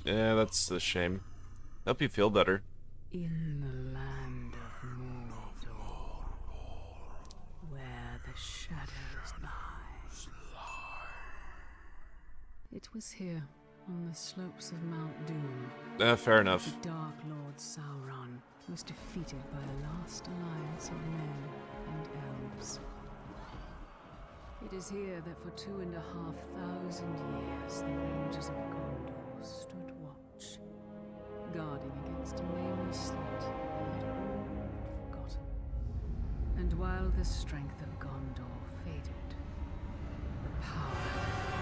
Yeah, that's a shame. Hope you feel better. In the land of Mordor, where the shadows lie. It was here, on the slopes of Mount Doom, Fair enough. the Dark Lord Sauron was defeated by a last alliance of men and elves. It is here that for 2,500 years the Rangers of Gondor stood watch, guarding against a nameless threat they had all but forgotten. And while the strength of Gondor faded, the power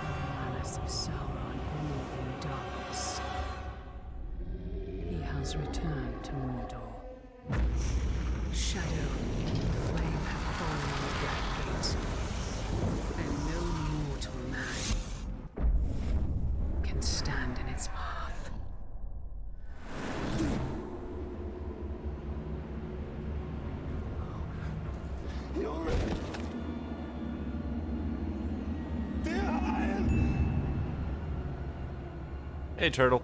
and malice of Sauron grew in darkness. He has returned to Mordor. Shadow and flame have fallen on the Black Gate, and no mortal man can stand in its path. Hey, turtle.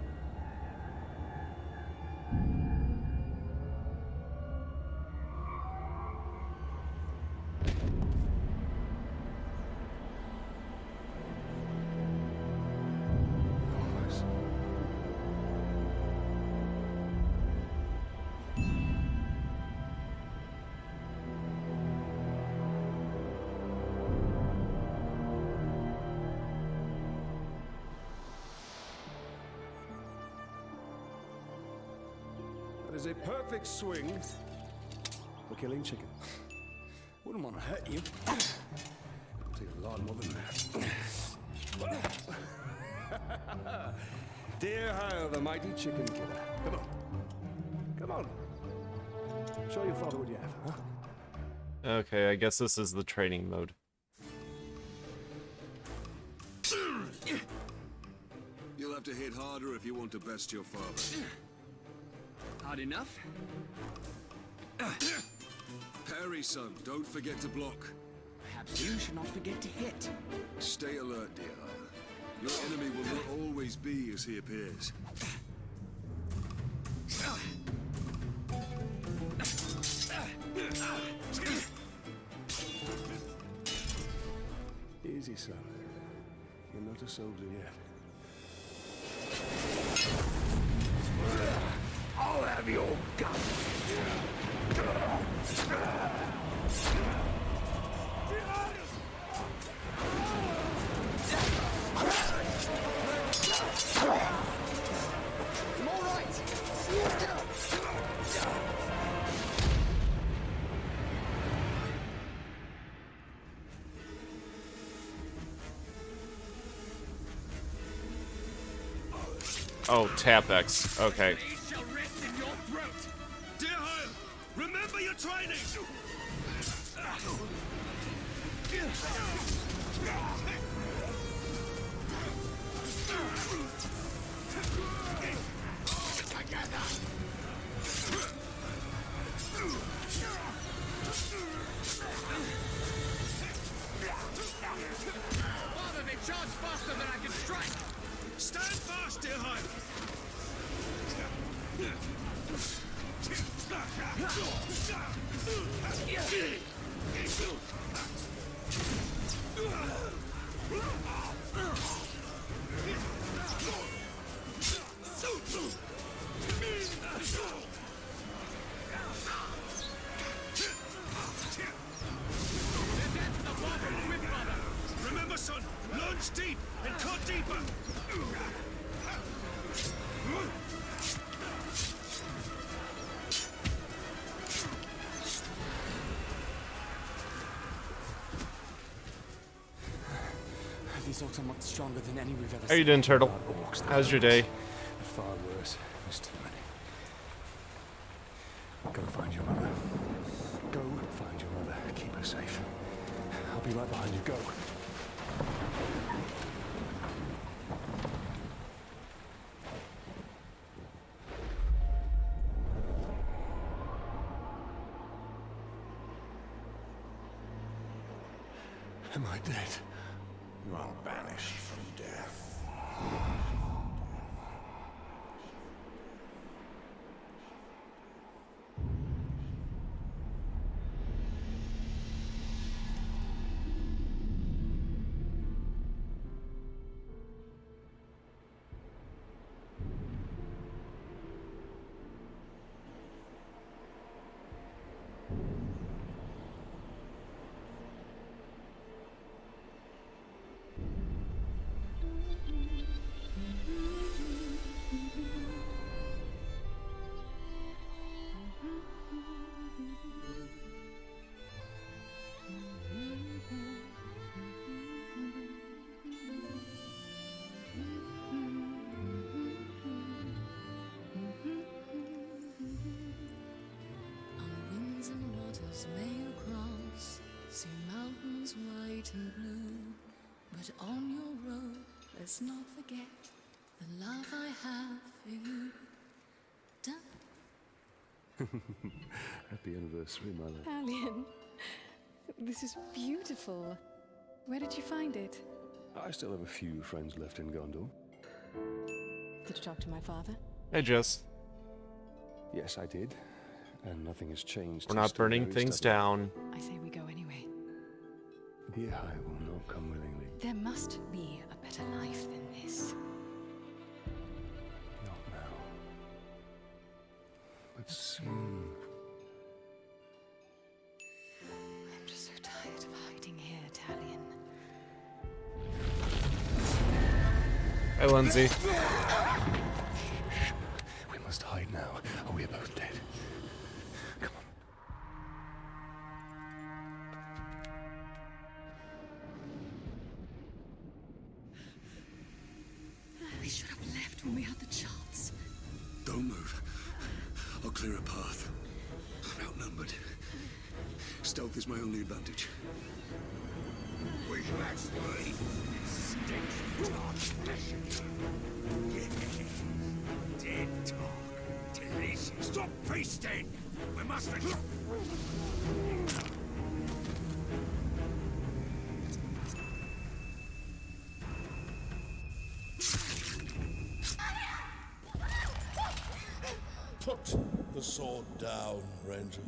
That is a perfect swing for killing chicken. Wouldn't want to hurt you. It'll take a lot more than that. Dear Hyle, the mighty chicken killer. Come on. Come on. Show your father what you have, huh? Okay, I guess this is the training mode. You'll have to hit harder if you want to best your father. Hard enough? Parry, son. Don't forget to block. Perhaps you should not forget to hit. Stay alert, dear Hyle. Your enemy will not always be as he appears. Easy, son. You're not a soldier yet. I'll have your gun. I'm all right. Oh, tap X. Okay. Shall rest in your throat. Dear Hyle, remember your training! Father, they charge faster than I can strike. Stand fast, dear Hyle! Remember, son, lunge deep and cut deeper! These orcs are much stronger than any we've ever seen. How you doing, turtle? How's your day? Far worse. There's too many. Go find your mother. Go find your mother. Keep her safe. I'll be right behind you. Go. Am I dead? You are banished from death. Shores may you cross, see mountains white and blue, but on your road, let's not forget the love I have for you. Happy anniversary, my love. Alien, this is beautiful. Where did you find it? I still have a few friends left in Gondor. Did you talk to my father? Hey, Jess. Yes, I did. And nothing has changed. We're He's not still burning very things stubborn. down. I say we go anyway. Dear, I will not come willingly. There must be a better life than this. Not now. But soon. I'm just so tired of hiding here, Talion. Hi, Lindsay. We must hide now, or we are both dead. Come on. We should have left when we had the chance. Don't move. I'll clear a path. I'm outnumbered. Stealth is my only advantage. We shall actually stinks dark flesh again. Dead talk. Delicious. Stop feasting! We must... Put the sword down, Ranger.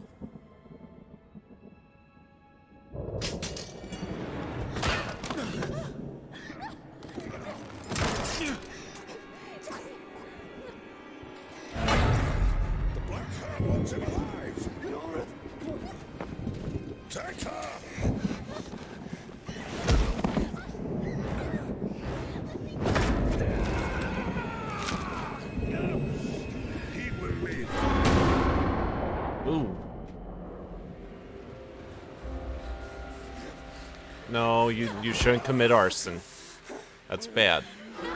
The Black Hand wants him alive. Take her! He will live. Ooh. No, you shouldn't commit arson. That's bad. I'm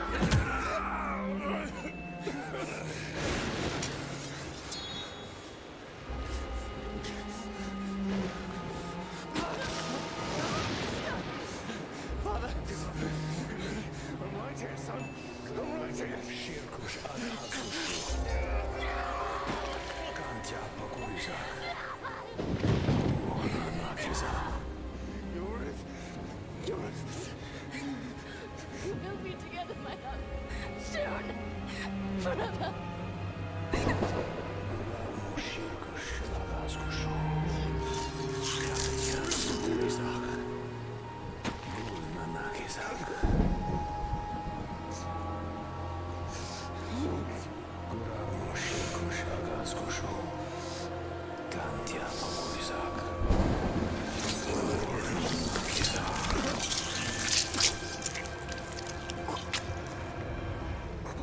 right here, son. I'm right here. We'll be together, my love. Soon. Forever.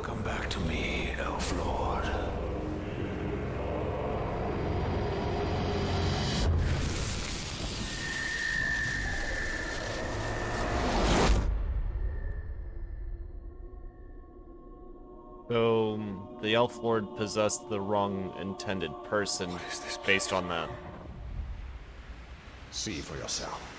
Come back to me, Elf Lord. So, the Elf Lord possessed the wrong intended person based on that. See for yourself.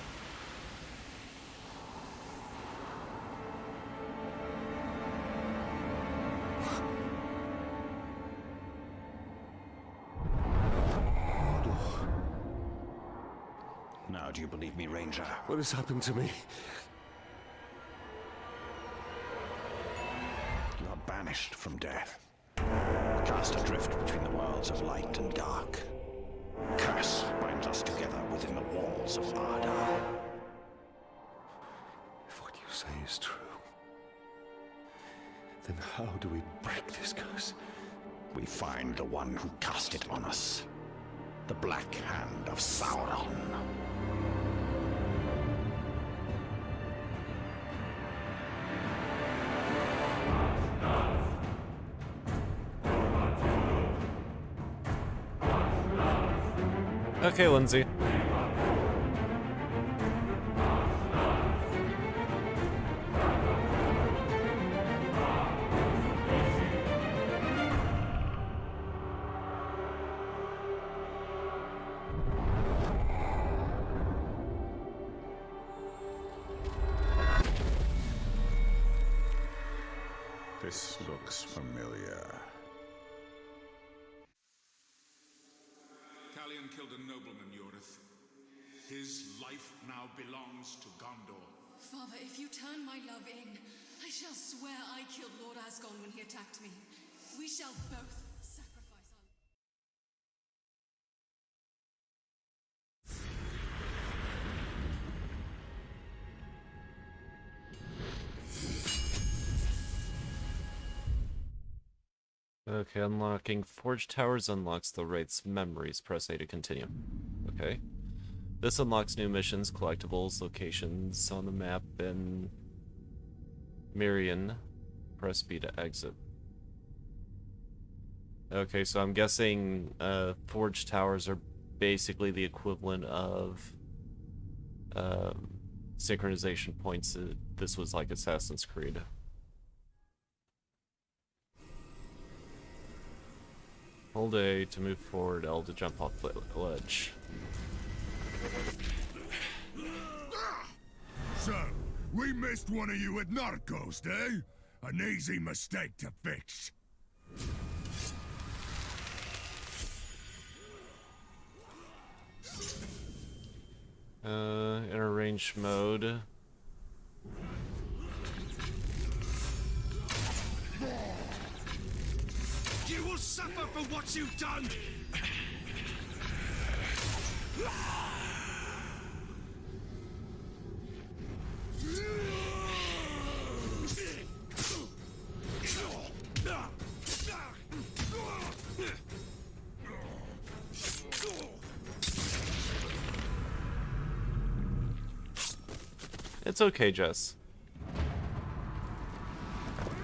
Now, do you believe me, Ranger? What has happened to me? You are banished from death. Cast adrift between the worlds of light and dark. Curse binds us together within the walls of Ardar. If what you say is true, then how do we break this curse? We find the one who cast it on us. The Black Hand of Sauron. Okay, Lindsay. This looks familiar. Calian killed a nobleman, Yorith. His life now belongs to Gondor. Father, if you turn my love in, I shall swear I killed Lord Asgon when he attacked me. We shall both sacrifice our... Okay, unlocking Forge Towers unlocks the Wraith's memories. Press A to continue. Okay. This unlocks new missions, collectibles, locations on the map, and Mirian. Press B to exit. Okay, so I'm guessing Forge Towers are basically the equivalent of synchronization points. This was like Assassin's Creed. Hold A to move forward, L to jump off the ledge. So, we missed one of you at Narcost, eh? An easy mistake to fix. Inner range mode. You will suffer for what you've done! It's okay, Jess.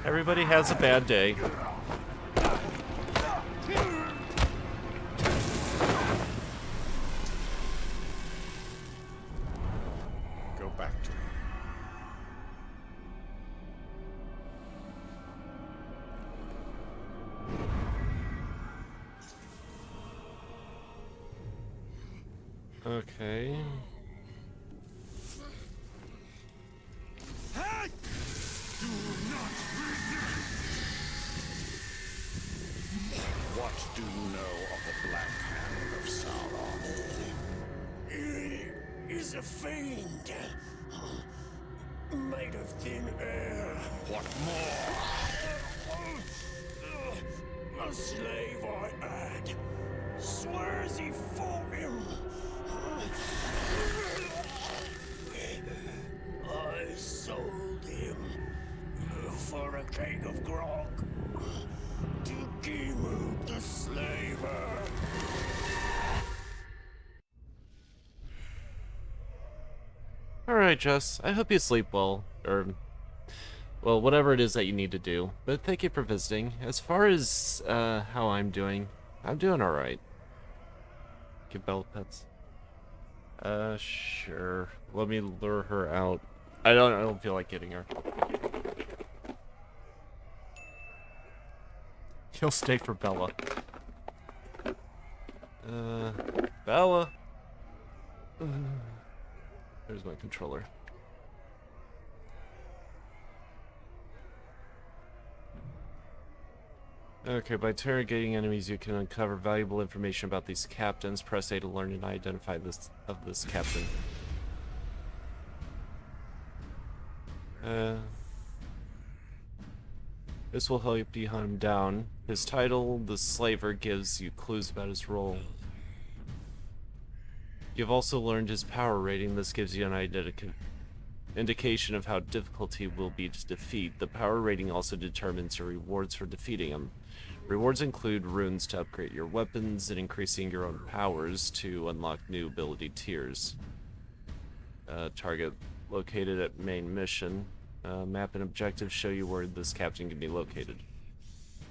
Everybody has a bad day. Go back to him. Okay. What do you know of the Black Hand of Sauron? He is a fiend. Made of thin air. What more? A slave I had. Swears he fought him. I sold him for a keg of grog to Gimu the slaver. Alright, Jess. I hope you sleep well. Or, well, whatever it is that you need to do. But thank you for visiting. As far as how I'm doing alright. Give Bella pets. Sure. Let me lure her out. I don't feel like getting her. He'll stay for Bella. Bella. There's my controller. Okay, by interrogating enemies, you can uncover valuable information about these captains. Press A to learn and identify this captain. This will help you hunt him down. His title, the Slaver, gives you clues about his role. You've also learned his power rating. This gives you an indication of how difficult he will be to defeat. The power rating also determines your rewards for defeating him. Rewards include runes to upgrade your weapons and increasing your own powers to unlock new ability tiers. Target located at main mission. Map and objectives show you where this captain can be located.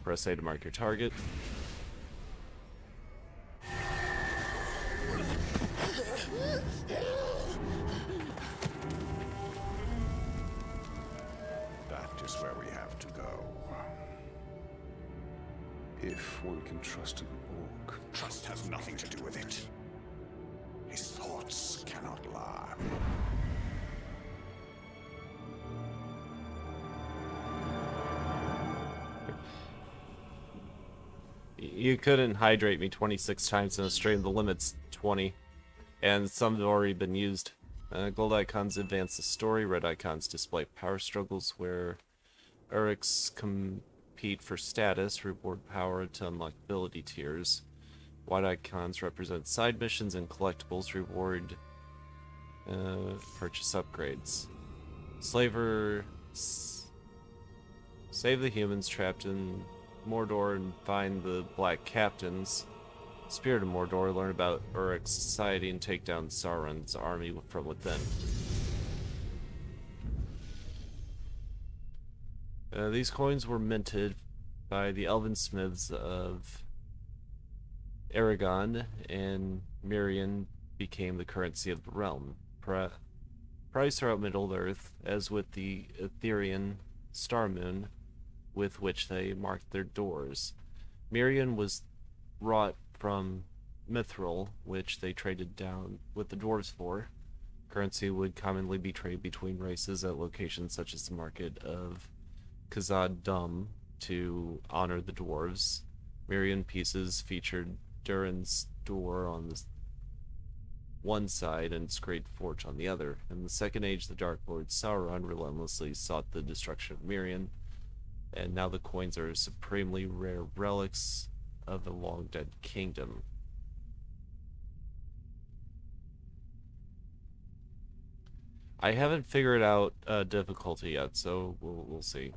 Press A to mark your target. That is where we have to go. If one can trust an orc. Trust has nothing to do with it. His thoughts cannot lie. You couldn't hydrate me 26 times in a stream. The limit's 20. And some have already been used. Gold icons advance the story. Red icons display power struggles where Uruks compete for status, reward power to unlock ability tiers. White icons represent side missions and collectibles, reward purchase upgrades. Save the humans trapped in Mordor and find the Black Captains. Spirit of Mordor, learn about Uruk's society and take down Sauron's army from within. These coins were minted by the elven smiths of Aragon, and Mirian became the currency of the realm. Prized throughout Middle-earth, as with the Etherean star moon with which they marked their doors. Mirian was wrought from mithril, which they traded down with the dwarves for. Currency would commonly be traded between races at locations such as the market of Khazad-dûm to honor the dwarves. Mirian pieces featured Durin's door on the one side and Great Forge on the other. In the Second Age, the Dark Lord Sauron relentlessly sought the destruction of Mirian, and now the coins are supremely rare relics of the long-dead kingdom. I haven't figured out difficulty yet, so we'll see.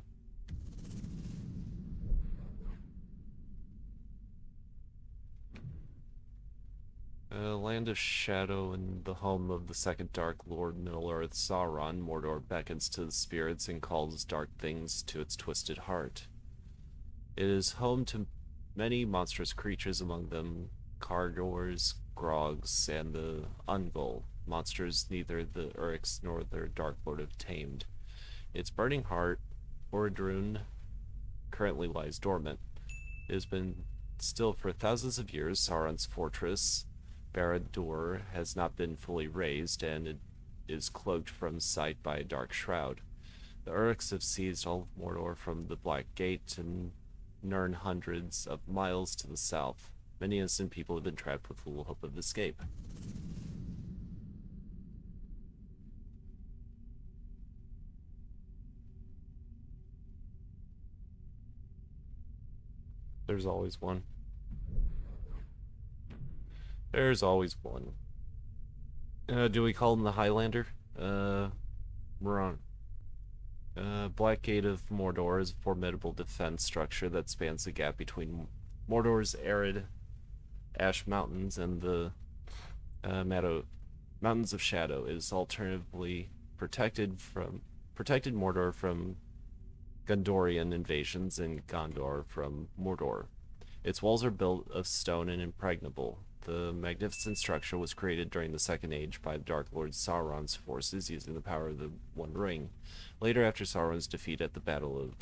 Land of Shadow and the home of the second Dark Lord Middle-earth Sauron, Mordor beckons to the spirits and calls dark things to its twisted heart. It is home to many monstrous creatures, among them Cargors, Grogs, and the Ungol, monsters neither the Uruks nor their Dark Lord have tamed. Its burning heart, Orodruin, currently lies dormant. It has been still for thousands of years. Sauron's fortress, Barad-dûr, has not been fully razed, and it is cloaked from sight by a dark shroud. The Uruks have seized all of Mordor from the Black Gate and Nirn hundreds of miles to the south. Many innocent people have been trapped with little hope of escape. There's always one. There's always one. Do we call him the Highlander? We're on. Black Gate of Mordor is a formidable defense structure that spans the gap between Mordor's arid ash mountains and the Mountains of Shadow. It is alternatively protected Mordor from Gondorian invasions and Gondor from Mordor. Its walls are built of stone and impregnable. The magnificent structure was created during the Second Age by the Dark Lord Sauron's forces using the power of the One Ring. Later, after Sauron's defeat at the Battle of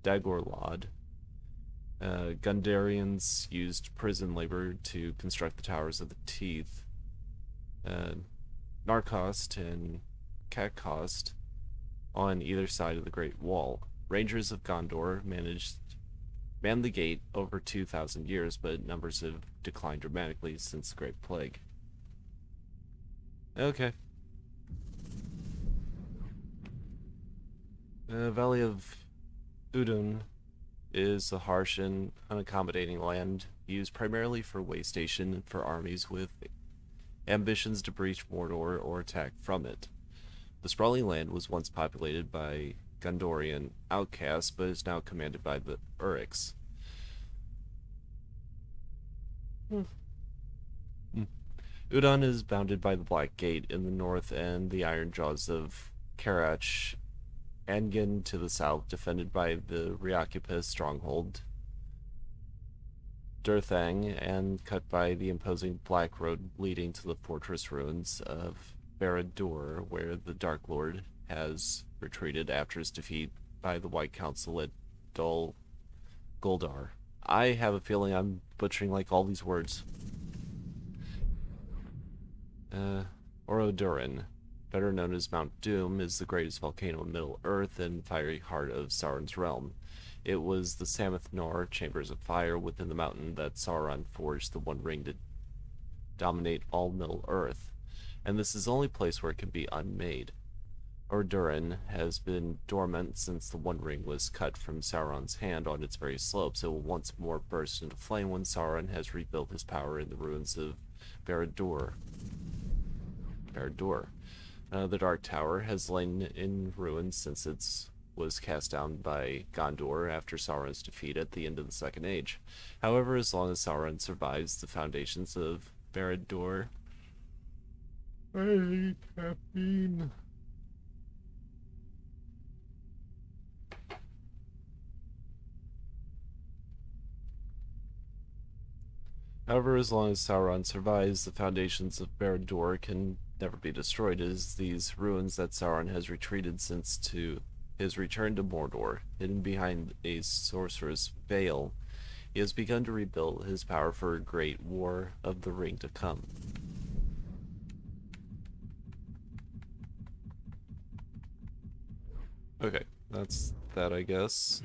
Dagorlad, Gondorians used prison labor to construct the Towers of the Teeth. Narcost and Cacost on either side of the Great Wall. Rangers of Gondor manned the gate over 2,000 years, but numbers have declined dramatically since the Great Plague. Okay. Valley of Udun is a harsh and unaccommodating land used primarily for way station for armies with ambitions to breach Mordor or attack from it. The sprawling land was once populated by Gondorian outcasts, but is now commanded by the Uruks. Udon is bounded by the Black Gate in the north and the Iron Jaws of Karach Angun to the south, defended by the Reoccupus stronghold Durthang, and cut by the imposing Black Road leading to the fortress ruins of Barad-dûr, where the Dark Lord has retreated after his defeat by the White Council at Dol Guldur. I have a feeling I'm butchering like all these words. Orodruin. better known as Mount Doom, is the greatest volcano in Middle-earth and fiery heart of Sauron's realm. It was the Sammath Nor, chambers of fire within the mountain, that Sauron forged the One Ring to dominate all Middle-earth, and this is the only place where it can be unmade. Ordurin has been dormant since the One Ring was cut from Sauron's hand on its very slopes. It will once more burst into flame when Sauron has rebuilt his power in the ruins of Barad-dûr. The Dark Tower has lain in ruins since it was cast down by Gondor after Sauron's defeat at the end of the Second Age. However, as long as Sauron survives the foundations of Barad-dûr... I hate caffeine. However, as long as Sauron survives, the foundations of Barad-dûr can never be destroyed. It is these ruins that Sauron has retreated since to his return to Mordor. Hidden behind a sorceress veil, he has begun to rebuild his power for a great war of the ring to come. Okay, that's that, I guess.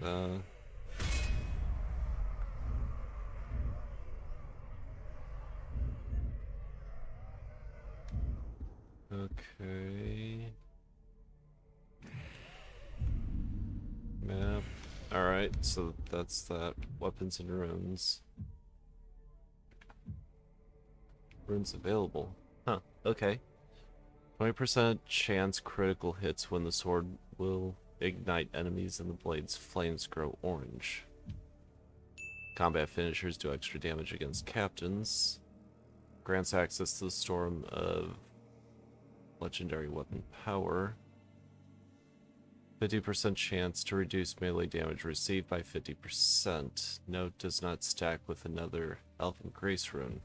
Okay. Map. Alright, so that's that. Weapons and runes. Runes available. Huh, okay. 20% chance critical hits when the sword will ignite enemies and the blade's flames grow orange. Combat finishers do extra damage against captains. Grants access to the storm of legendary weapon power. 50% chance to reduce melee damage received by 50%. Note does not stack with another Elven Grace rune.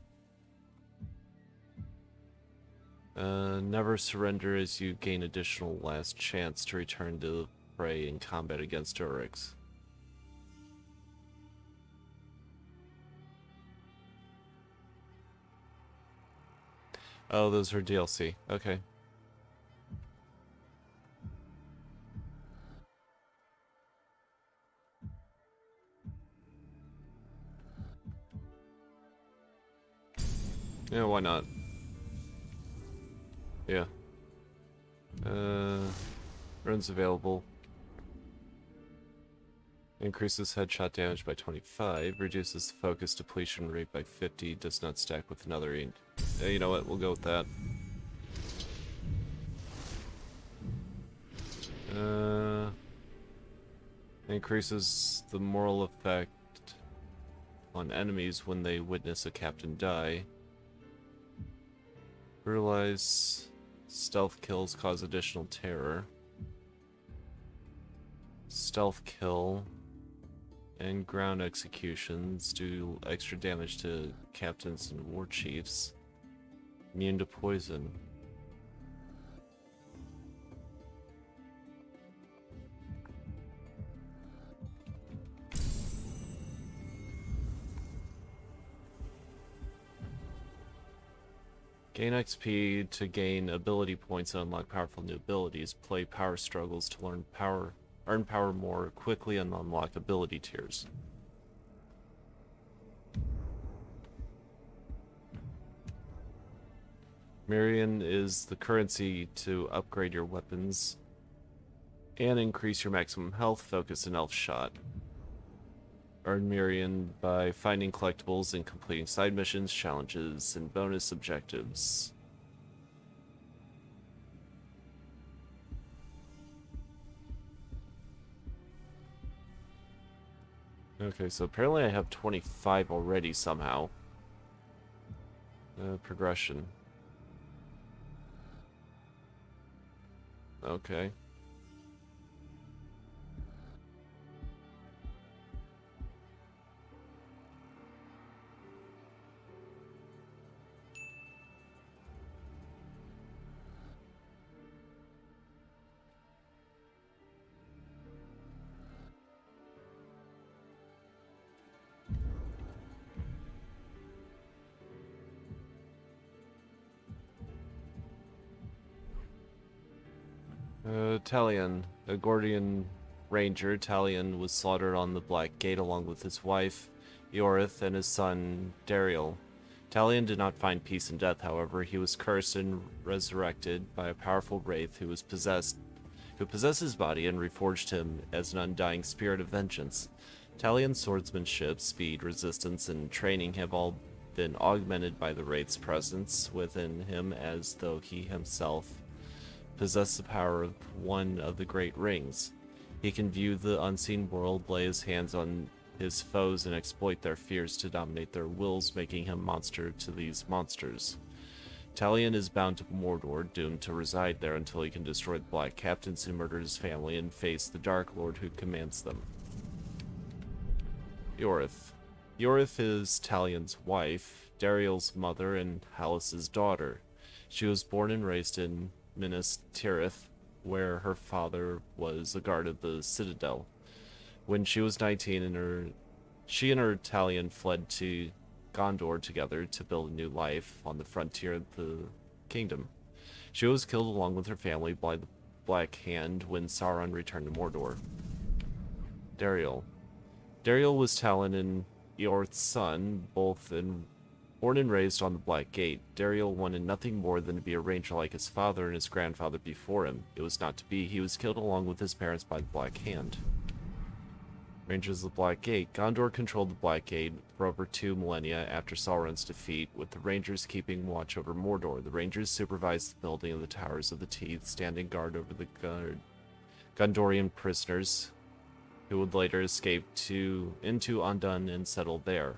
Never surrender as you gain additional last chance to return to the fray in combat against Uruks. Oh, those are DLC. Okay. Yeah, why not? Yeah. Runes available. Increases headshot damage by 25. Reduces the focus depletion rate by 50. Does not stack with another. Yeah, you know what? We'll go with that. Increases the moral effect on enemies when they witness a captain die. Brutalize. Stealth kills cause additional terror. Stealth kill and ground executions do extra damage to captains and war chiefs. Immune to poison. Gain XP to gain ability points and unlock powerful new abilities. Play power struggles to earn power more quickly and unlock ability tiers. Mirian is the currency to upgrade your weapons and increase your maximum health, focus, and elf shot. Earn Mirian by finding collectibles and completing side missions, challenges, and bonus objectives. Okay, so apparently I have 25 already somehow. Progression. Okay. Talion, a Gordian ranger, Talion was slaughtered on the Black Gate along with his wife, Eorith, and his son, Dariel. Talion did not find peace in death, however. He was cursed and resurrected by a powerful wraith who possessed his body and reforged him as an undying spirit of vengeance. Talion's swordsmanship, speed, resistance, and training have all been augmented by the wraith's presence within him, as though he himself possessed the power of one of the great rings. He can view the unseen world, lay his hands on his foes, and exploit their fears to dominate their wills, making him monster to these monsters. Talion is bound to Mordor, doomed to reside there until he can destroy the Black Captains who murdered his family and face the Dark Lord who commands them. Eorith. Eorith is Talion's wife, Dariel's mother, and Hallis's daughter. She was born and raised in Minas Tirith, where her father was a guard of the Citadel. When she was 19, she and her Talion fled to Gondor together to build a new life on the frontier of the kingdom. She was killed along with her family by the Black Hand when Sauron returned to Mordor. Dariel. Dariel was Talion and Eorth's son, born and raised on the Black Gate. Dariel wanted nothing more than to be a ranger like his father and his grandfather before him. It was not to be. He was killed along with his parents by the Black Hand. Rangers of the Black Gate. Gondor controlled the Black Gate for over 2 millennia after Sauron's defeat, with the Rangers keeping watch over Mordor. The Rangers supervised the building of the Towers of the Teeth, standing guard over the Gondorian prisoners, who would later escape into Undun and settle there.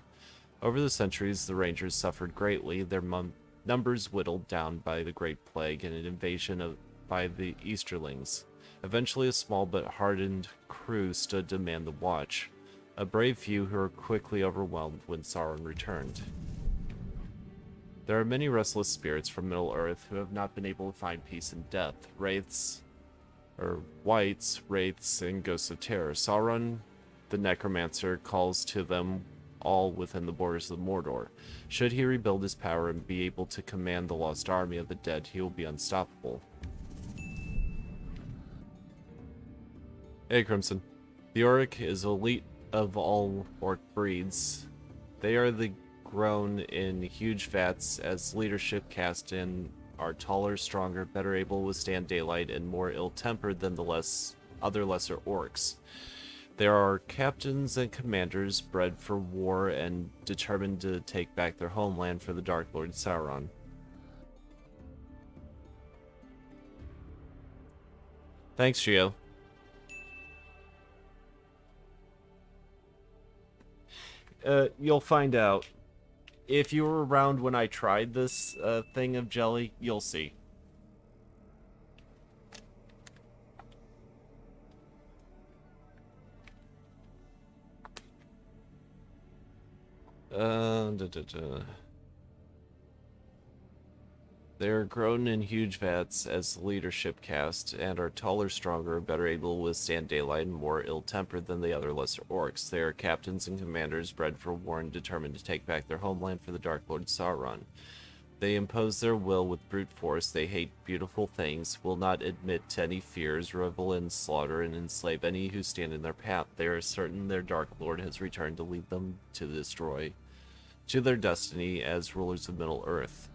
Over the centuries, the Rangers suffered greatly, their numbers whittled down by the Great Plague and an invasion by the Easterlings. Eventually, a small but hardened crew stood to man the watch, a brave few who were quickly overwhelmed when Sauron returned. There are many restless spirits from Middle-earth who have not been able to find peace in death. Wights, wraiths, and ghosts of terror. Sauron, the necromancer, calls to them all within the borders of Mordor. Should he rebuild his power and be able to command the lost army of the dead, he will be unstoppable. Hey, Crimson. The Orc is elite of all orc breeds. They are grown in huge vats as leadership caste and are taller, stronger, better able to withstand daylight, and more ill-tempered than the other lesser orcs. There are captains and commanders bred for war and determined to take back their homeland for the Dark Lord Sauron. Thanks, Gio. You'll find out. If you were around when I tried this thing of jelly, you'll see. They are grown in huge vats as the leadership caste, and are taller, stronger, better able to withstand daylight, and more ill-tempered than the other lesser orcs. They are captains and commanders bred for war and determined to take back their homeland for the Dark Lord Sauron. They impose their will with brute force. They hate beautiful things, will not admit to any fears, revel in slaughter, and enslave any who stand in their path. They are certain their Dark Lord has returned to lead them to their destiny as rulers of Middle-earth.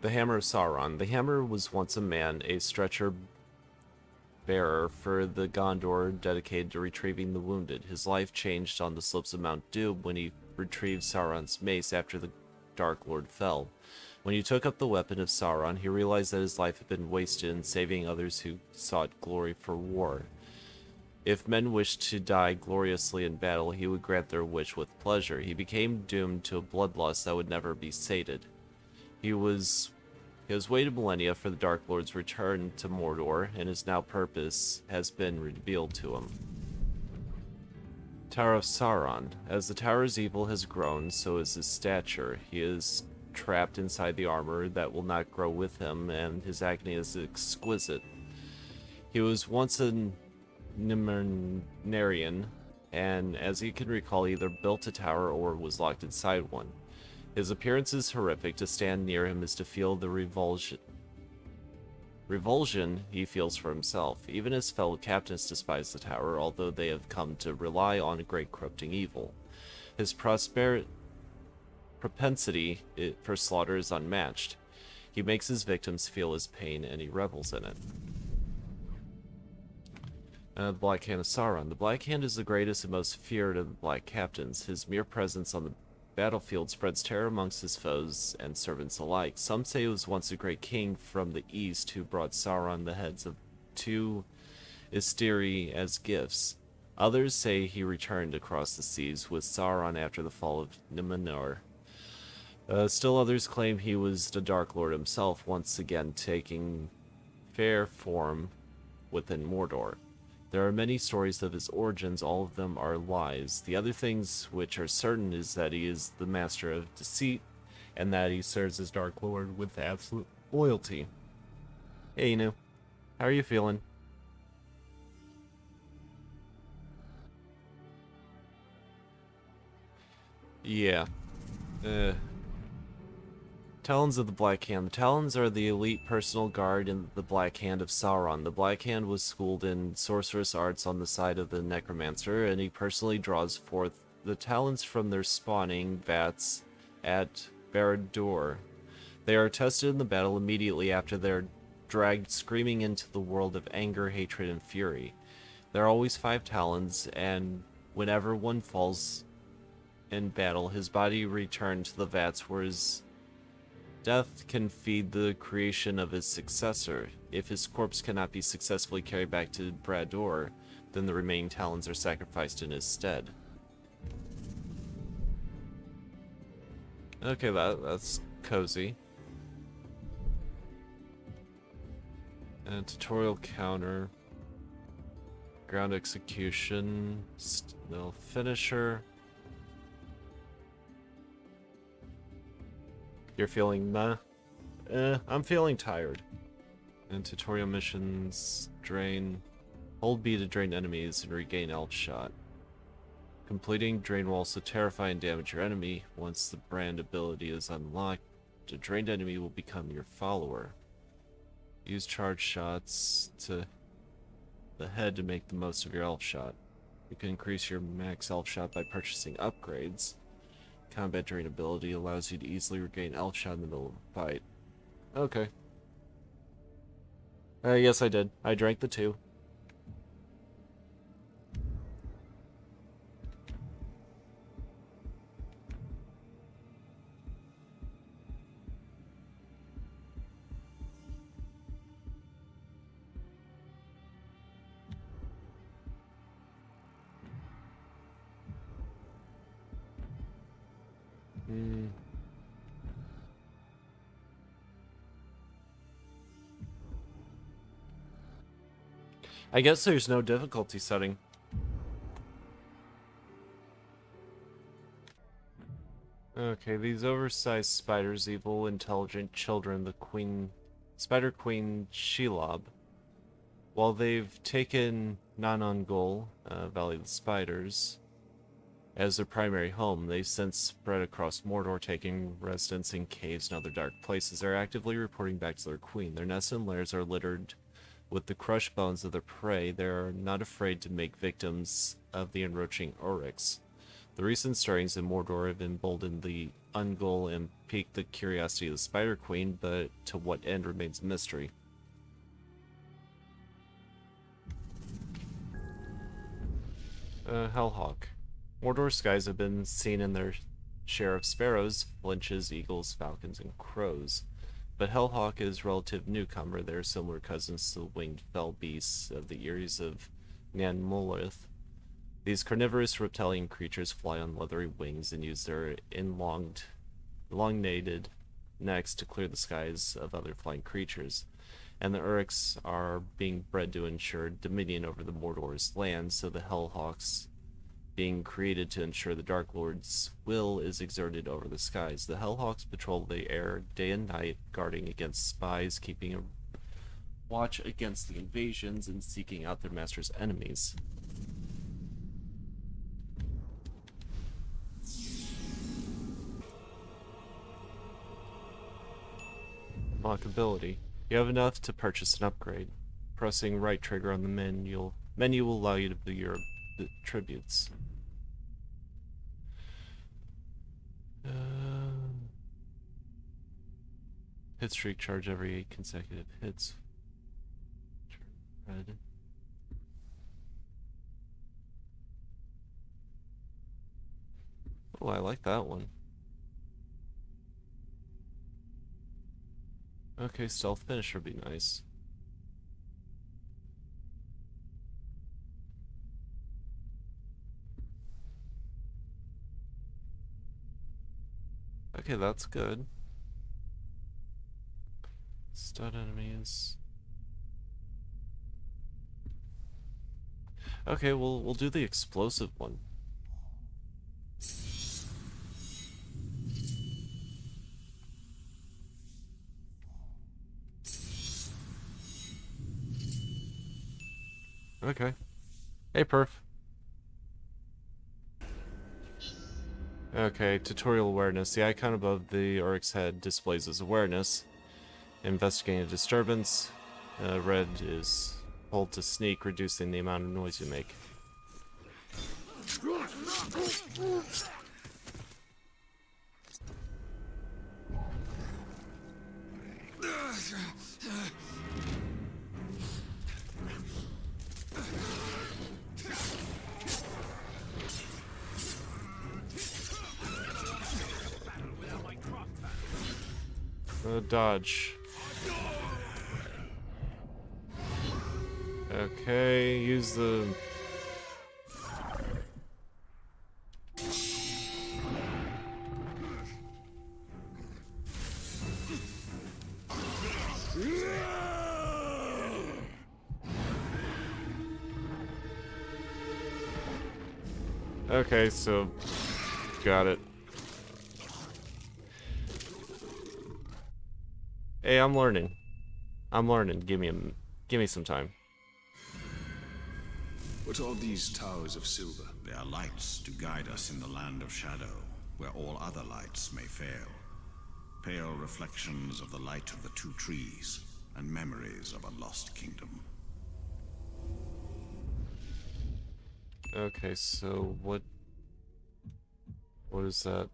The Hammer of Sauron. The Hammer was once a man, a stretcher bearer for the Gondor dedicated to retrieving the wounded. His life changed on the slopes of Mount Doom when he retrieved Sauron's mace after the Dark Lord fell. When he took up the weapon of Sauron, he realized that his life had been wasted in saving others who sought glory for war. If men wished to die gloriously in battle, he would grant their wish with pleasure. He became doomed to a bloodlust that would never be sated. He has waited millennia for the Dark Lord's return to Mordor, and his now purpose has been revealed to him. Tower of Sauron. As the tower's evil has grown, so is his stature. He is trapped inside the armor that will not grow with him, and his agony is exquisite. He was once a Numenorian, and as he can recall, either built a tower or was locked inside one. His appearance is horrific. To stand near him is to feel the revulsion he feels for himself. Even his fellow captains despise the tower, although they have come to rely on a great corrupting evil. His propensity for slaughter is unmatched. He makes his victims feel his pain, and he revels in it. The Black Hand of Sauron. The Black Hand is the greatest and most feared of the Black Captains. His mere presence on the battlefield spreads terror amongst his foes and servants alike. Some say it was once a great king from the east who brought Sauron the heads of 2 Istari as gifts. Others say he returned across the seas with Sauron after the fall of Numenor. Still others claim he was the Dark Lord himself, once again taking fair form within Mordor. There are many stories of his origins, all of them are lies. The other things which are certain is that he is the master of deceit, and that he serves as Dark Lord with absolute loyalty. Hey, Inu. How are you feeling? Yeah. Talons of the Black Hand. The Talons are the elite personal guard in the Black Hand of Sauron. The Black Hand was schooled in sorcerous arts on the side of the Necromancer, and he personally draws forth the Talons from their spawning vats at Barad-dûr. They are tested in the battle immediately after they're dragged screaming into the world of anger, hatred, and fury. There are always 5 Talons, and whenever one falls in battle, his body returned to the vats where his death can feed the creation of his successor. If his corpse cannot be successfully carried back to Barad-dûr, then the remaining Talons are sacrificed in his stead. Okay, that's cozy. And tutorial counter. Ground execution. Still finisher. You're feeling meh? I'm feeling tired. And tutorial missions, drain. Hold B to drain enemies and regain elf shot. Completing drain will also terrify and damage your enemy. Once the brand ability is unlocked, a drained enemy will become your follower. Use charge shots to the head to make the most of your elf shot. You can increase your max elf shot by purchasing upgrades. Combat drain ability allows you to easily regain elf shot in the middle of a fight. Okay. Yes, I did. I drank the 2. I guess there's no difficulty setting. Okay, these oversized spiders, evil, intelligent children, the Spider Queen Shelob. While they've taken Nanongul, Valley of the Spiders, as their primary home, they've since spread across Mordor, taking residence in caves and other dark places. They're actively reporting back to their queen. Their nests and lairs are littered with the crushed bones of their prey. They are not afraid to make victims of the encroaching Oryx. The recent stirrings in Mordor have emboldened the Ungol and piqued the curiosity of the Spider Queen, but to what end remains a mystery. Hellhawk. Mordor skies have been seen in their share of sparrows, flinches, eagles, falcons, and crows. But Hellhawk is a relative newcomer. They're similar cousins to the winged fell beasts of the Eyries of Nan Molith. These carnivorous reptilian creatures fly on leathery wings and use their elongated necks to clear the skies of other flying creatures. And the Uruks are being bred to ensure dominion over the Mordor's land, so the Hellhawks being created to ensure the Dark Lord's will is exerted over the skies. The Hellhawks patrol the air day and night, guarding against spies, keeping a watch against the invasions, and seeking out their master's enemies. Unlock ability. You have enough to purchase an upgrade. Pressing right trigger on the menu will allow you to view your attributes. Hit streak charge every 8 consecutive hits. Red. Oh, I like that one. Okay, stealth finisher would be nice. Okay, that's good. Stun enemies. Okay, we'll do the explosive one. Okay. Hey, Perf. Okay, tutorial awareness. The icon above the Oryx head displays his awareness. Investigating a disturbance. Red is hold to sneak, reducing the amount of noise you make. Dodge. Okay, use the... Okay, so... Got it. Hey, I'm learning. I'm learning. Give me some time. What are these towers of silver? They are lights to guide us in the land of shadow, where all other lights may fail. Pale reflections of the light of the two trees, and memories of a lost kingdom. Okay, so what is that?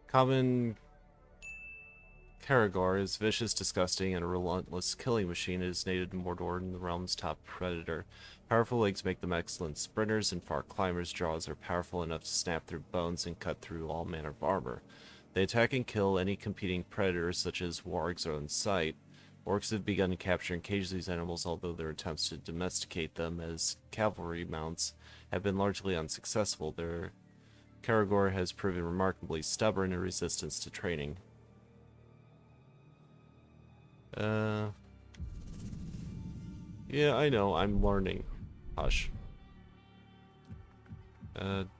Common Shagar is vicious, disgusting, and a relentless killing machine. It is native to Mordor and the realm's top predator. Powerful legs make them excellent sprinters, and far climbers' jaws are powerful enough to snap through bones and cut through all manner of armor. They attack and kill any competing predators, such as wargs, are in sight. Orcs have begun capturing and cage these animals, although their attempts to domesticate them as cavalry mounts have been largely unsuccessful. Their Shagar has proven remarkably stubborn and resistant to training. Yeah, I know, I'm learning. Hush.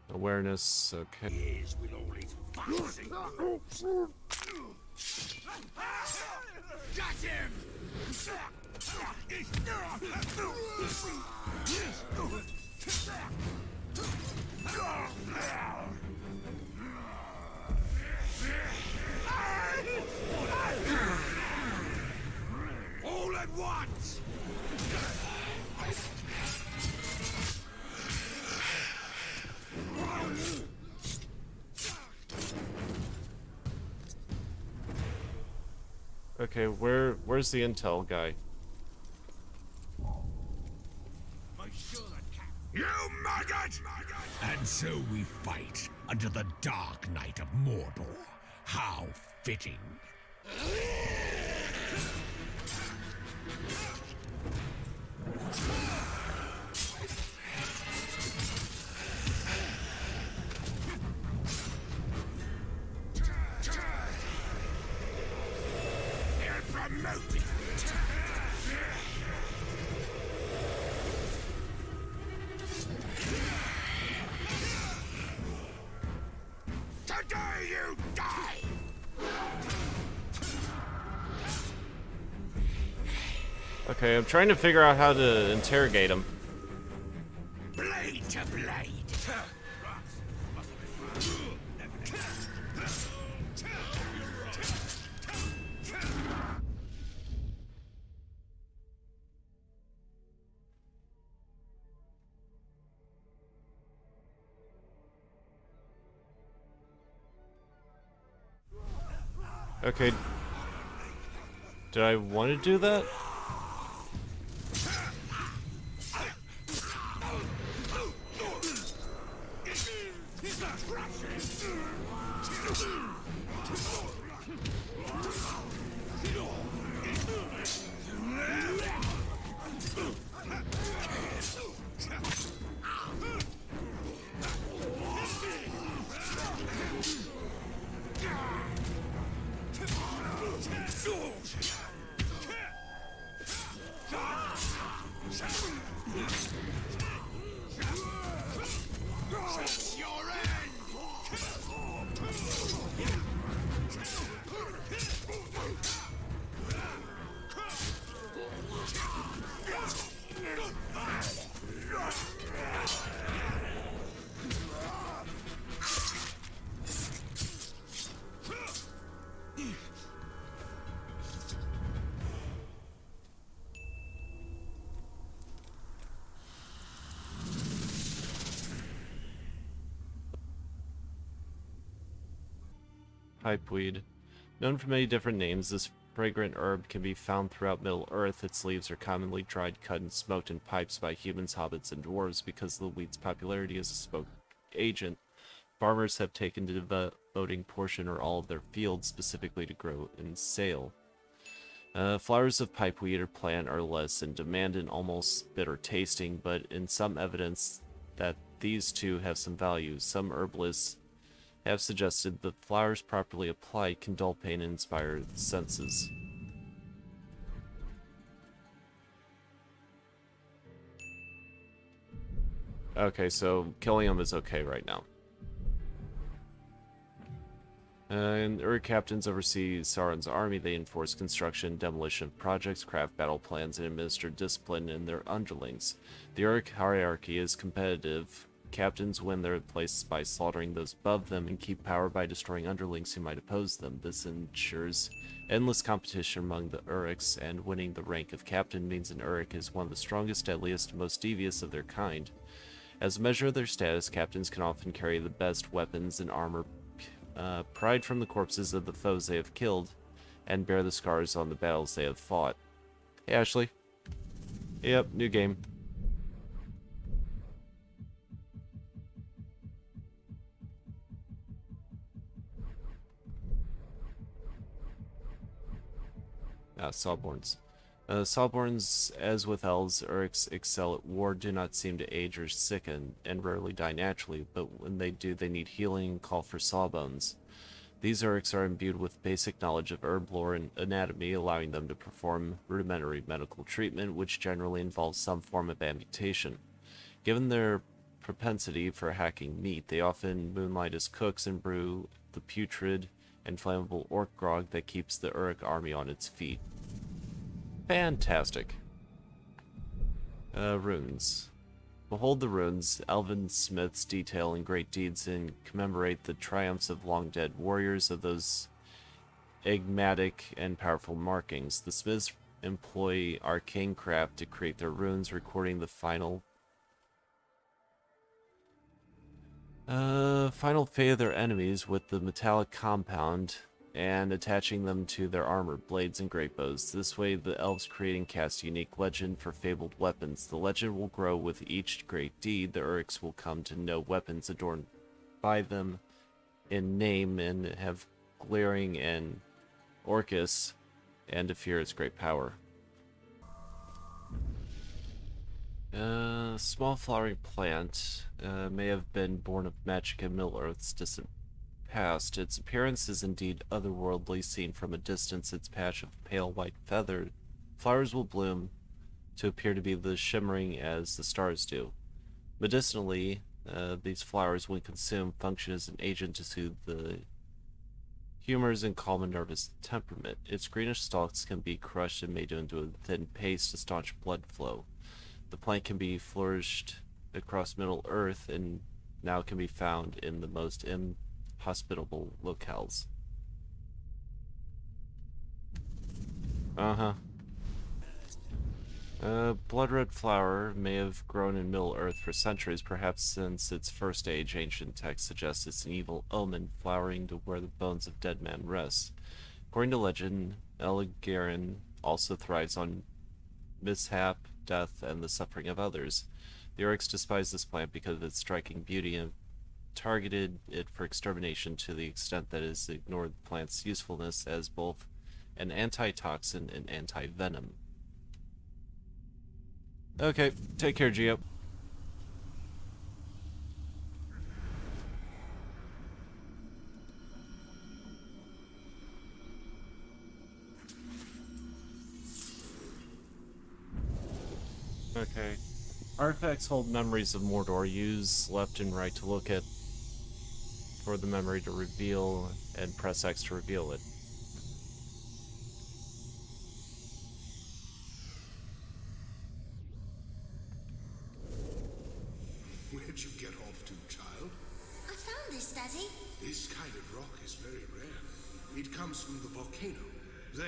Awareness, okay. Got him! All at once! Okay, where's the intel guy? You maggot! And so we fight under the dark night of Mordor. How fitting. Today you die! Okay, I'm trying to figure out how to interrogate him. Blade to blade. Okay. Did I want to do that? Pipeweed. Known for many different names, this fragrant herb can be found throughout Middle-earth. Its leaves are commonly dried, cut, and smoked in pipes by humans, hobbits, and dwarves. Because of the weed's popularity as a smoke agent, farmers have taken to devoting portion or all of their fields specifically to grow and sale. Flowers of pipeweed or plant are less in demand and almost bitter tasting, but in some evidence that these two have some value. Some herbalists have suggested that flowers properly applied can dull pain and inspire the senses. Okay, so killing them is okay right now. And Uruk captains oversee Sauron's army. They enforce construction, demolition of projects, craft battle plans, and administer discipline in their underlings. The Uruk hierarchy is competitive. Captains win their places by slaughtering those above them and keep power by destroying underlings who might oppose them. This ensures endless competition among the Uruks, and winning the rank of captain means an Uruk is one of the strongest, deadliest, and most devious of their kind. As a measure of their status, captains can often carry the best weapons and armor, pried from the corpses of the foes they have killed, and bear the scars on the battles they have fought. Hey, Ashley. Yep, new game. Sawborns. Sawborns, as with elves, Uruks excel at war, do not seem to age or sicken, and rarely die naturally, but when they do, they need healing and call for sawbones. These Uruks are imbued with basic knowledge of herb lore and anatomy, allowing them to perform rudimentary medical treatment, which generally involves some form of amputation. Given their propensity for hacking meat, they often moonlight as cooks and brew the putrid and flammable orc grog that keeps the Uruk army on its feet. Fantastic. Runes. Behold the runes. Elven smiths detail in great deeds and commemorate the triumphs of long-dead warriors of those enigmatic and powerful markings. The smiths employ arcane craft to create their runes, recording the final fate of their enemies with the metallic compound and attaching them to their armor, blades, and great bows. This way, the elves create and cast a unique legend for fabled weapons. The legend will grow with each great deed. The Uruks will come to know weapons adorned by them in name and have glaring and Orcus, and to fear its great power. Small flowering plant may have been born of magic in Middle-earth's distant past. Its appearance is indeed otherworldly. Seen from a distance, its patch of pale white feather flowers will bloom to appear to be as shimmering as the stars do. Medicinally, these flowers, when consumed, function as an agent to soothe the humors and calm a nervous temperament. Its greenish stalks can be crushed and made into a thin paste to staunch blood flow. The plant can be flourished across Middle-earth and now can be found in the most inhospitable locales. Blood red flower may have grown in Middle-earth for centuries, perhaps since its first age. Ancient texts suggest it's an evil omen, flowering to where the bones of dead men rest. According to legend, Elgarin also thrives on mishap, death, and the suffering of others. The orcs despise this plant because of its striking beauty and targeted it for extermination to the extent that it has ignored the plant's usefulness as both an antitoxin and anti-venom. Okay, take care, Geo. Okay. Artifacts hold memories of Mordor. Use left and right to look at for the memory to reveal, and press X to reveal it. Where'd you get off to, child? I found this, Daddy. This kind of rock is very rare. It comes from the volcano. There.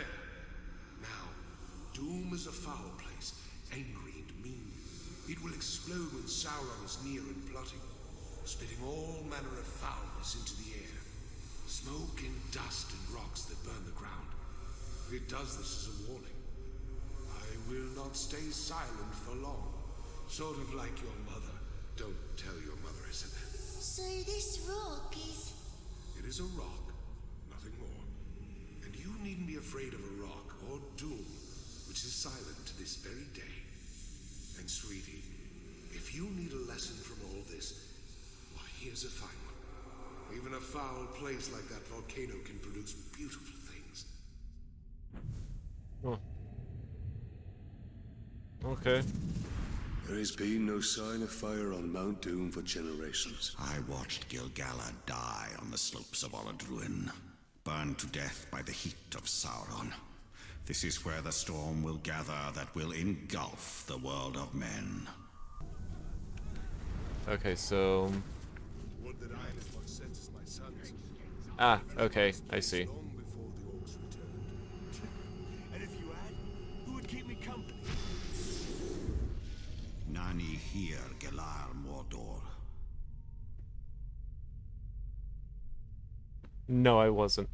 Now, Doom is a foul place, angry and mean. It will explode when Sauron is near and plotting, spitting all manner of foulness into the air. Smoke and dust and rocks that burn the ground. It does this as a warning. I will not stay silent for long. Sort of like your mother. Don't tell your mother I said that. So this rock is... It is a rock, nothing more. And you needn't be afraid of a rock or Doom, which is silent to this very day. And sweetie, if you need a lesson from all this, why, here's a fine one. Even a foul place like that volcano can produce beautiful things. Oh. Okay. There has been no sign of fire on Mount Doom for generations. I watched Gil-galad die on the slopes of Oladruin, burned to death by the heat of Sauron. This is where the storm will gather that will engulf the world of men. Okay, so... Would that I was what senses my sons. Ah, okay, I see. Long before the orcs returned. And if you had, who would keep me company? Nani here, Gelar Mordor. No, I wasn't.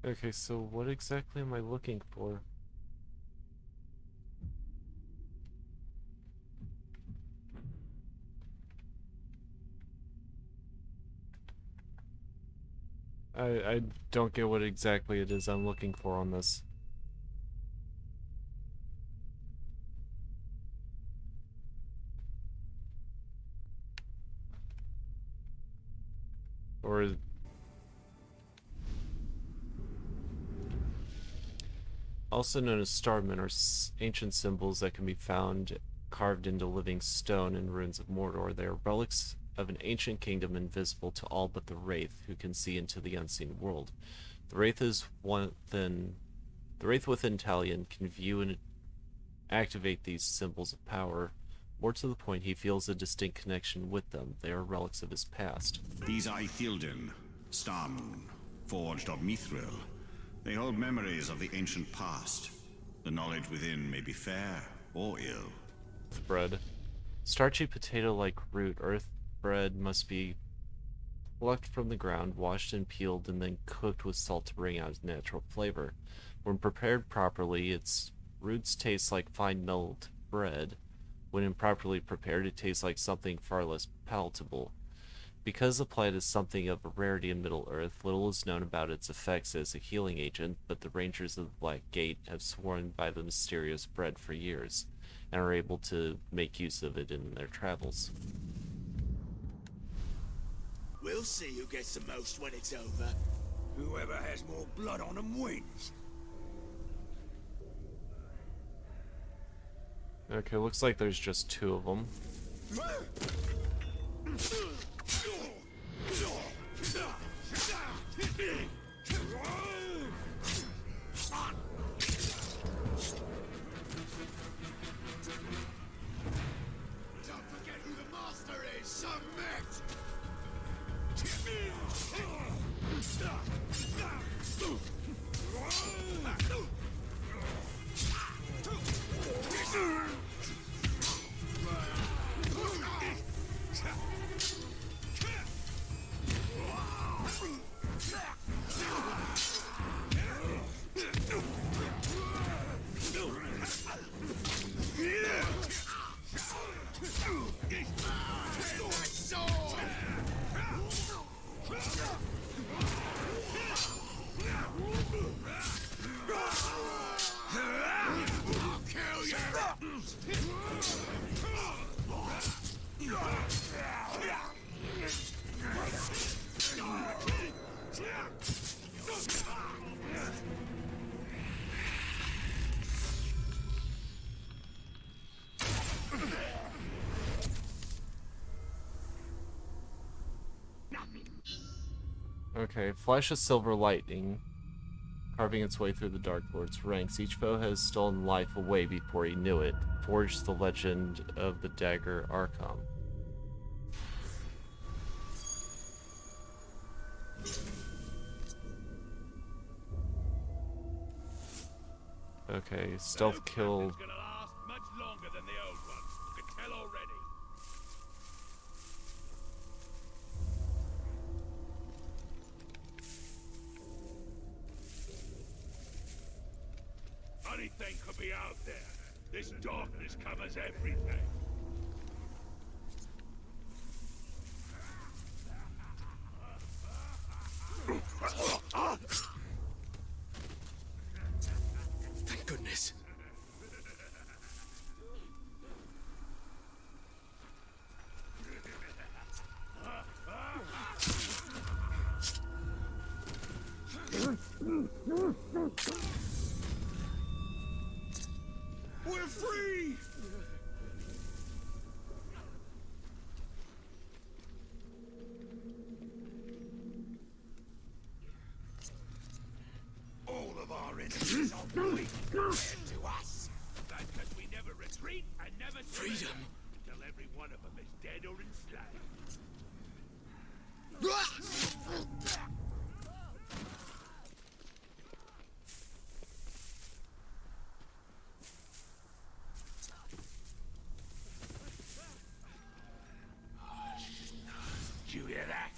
Okay, so what exactly am I looking for? I don't get what exactly it is I'm looking for on this. Or is... Also known as starmen, are ancient symbols that can be found carved into living stone in ruins of Mordor. They are relics of an ancient kingdom invisible to all but the Wraith, who can see into the unseen world. The Wraith within Talion can view and activate these symbols of power. More to the point, he feels a distinct connection with them. They are relics of his past. These are Ithilden, Starmoon, forged of Mithril. They hold memories of the ancient past. The knowledge within may be fair or ill. Bread. Starchy potato-like root earth bread must be plucked from the ground, washed and peeled, and then cooked with salt to bring out its natural flavor. When prepared properly, its roots taste like fine milled bread. When improperly prepared, it tastes like something far less palatable. Because the plant is something of a rarity in Middle-earth, little is known about its effects as a healing agent, but the Rangers of the Black Gate have sworn by the mysterious bread for years, and are able to make use of it in their travels. We'll see who gets the most when it's over. Whoever has more blood on them wins. Okay, looks like there's just two of them. Don't forget who the master is. Submit. Okay, flash of silver lightning, carving its way through the Dark Lord's ranks. Each foe has stolen life away before he knew it. Forged the legend of the dagger Arkham. Okay, stealth kill. Gonna last much longer than the old one. You can tell already. Anything could be out there. This darkness covers everything. Thank goodness. We're free! All of our enemies are weak compared to us. That's because we never retreat and never Freedom. until every one of them is dead or enslaved. Did you hear that?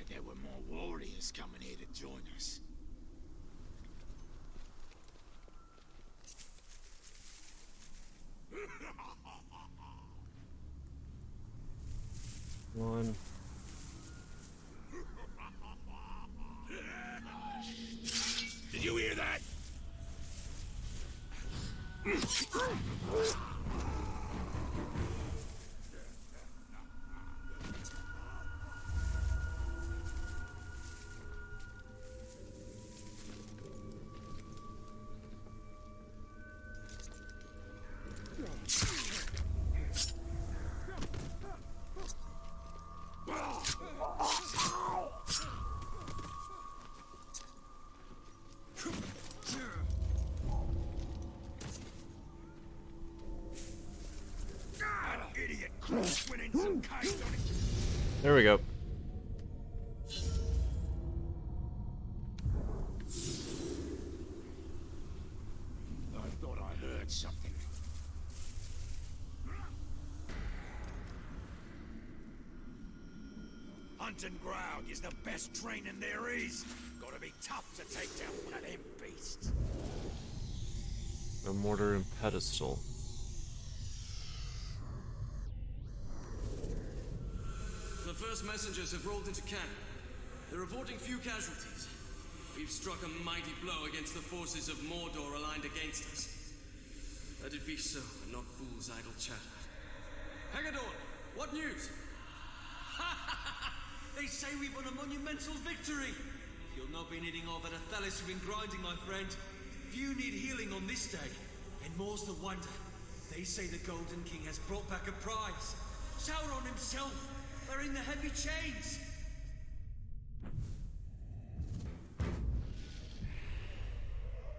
There were more warriors coming here to join us. One. Did you hear that? Idiot cross went in some cage on it. There we go. I thought I heard something. Hunting ground is the best training there is. Gotta be tough to take down one of them beasts. A mortar and pedestal. The first messengers have rolled into camp. They're reporting few casualties. We've struck a mighty blow against the forces of Mordor aligned against us. Let it be so, and not fools' idle chatter. Hagadorn, what news? They say we've won a monumental victory. You'll not be needing all that Athelis you've been grinding, my friend. Few need healing on this day, and more's the wonder. They say the Golden King has brought back a prize. Sauron himself, wearing the heavy chains.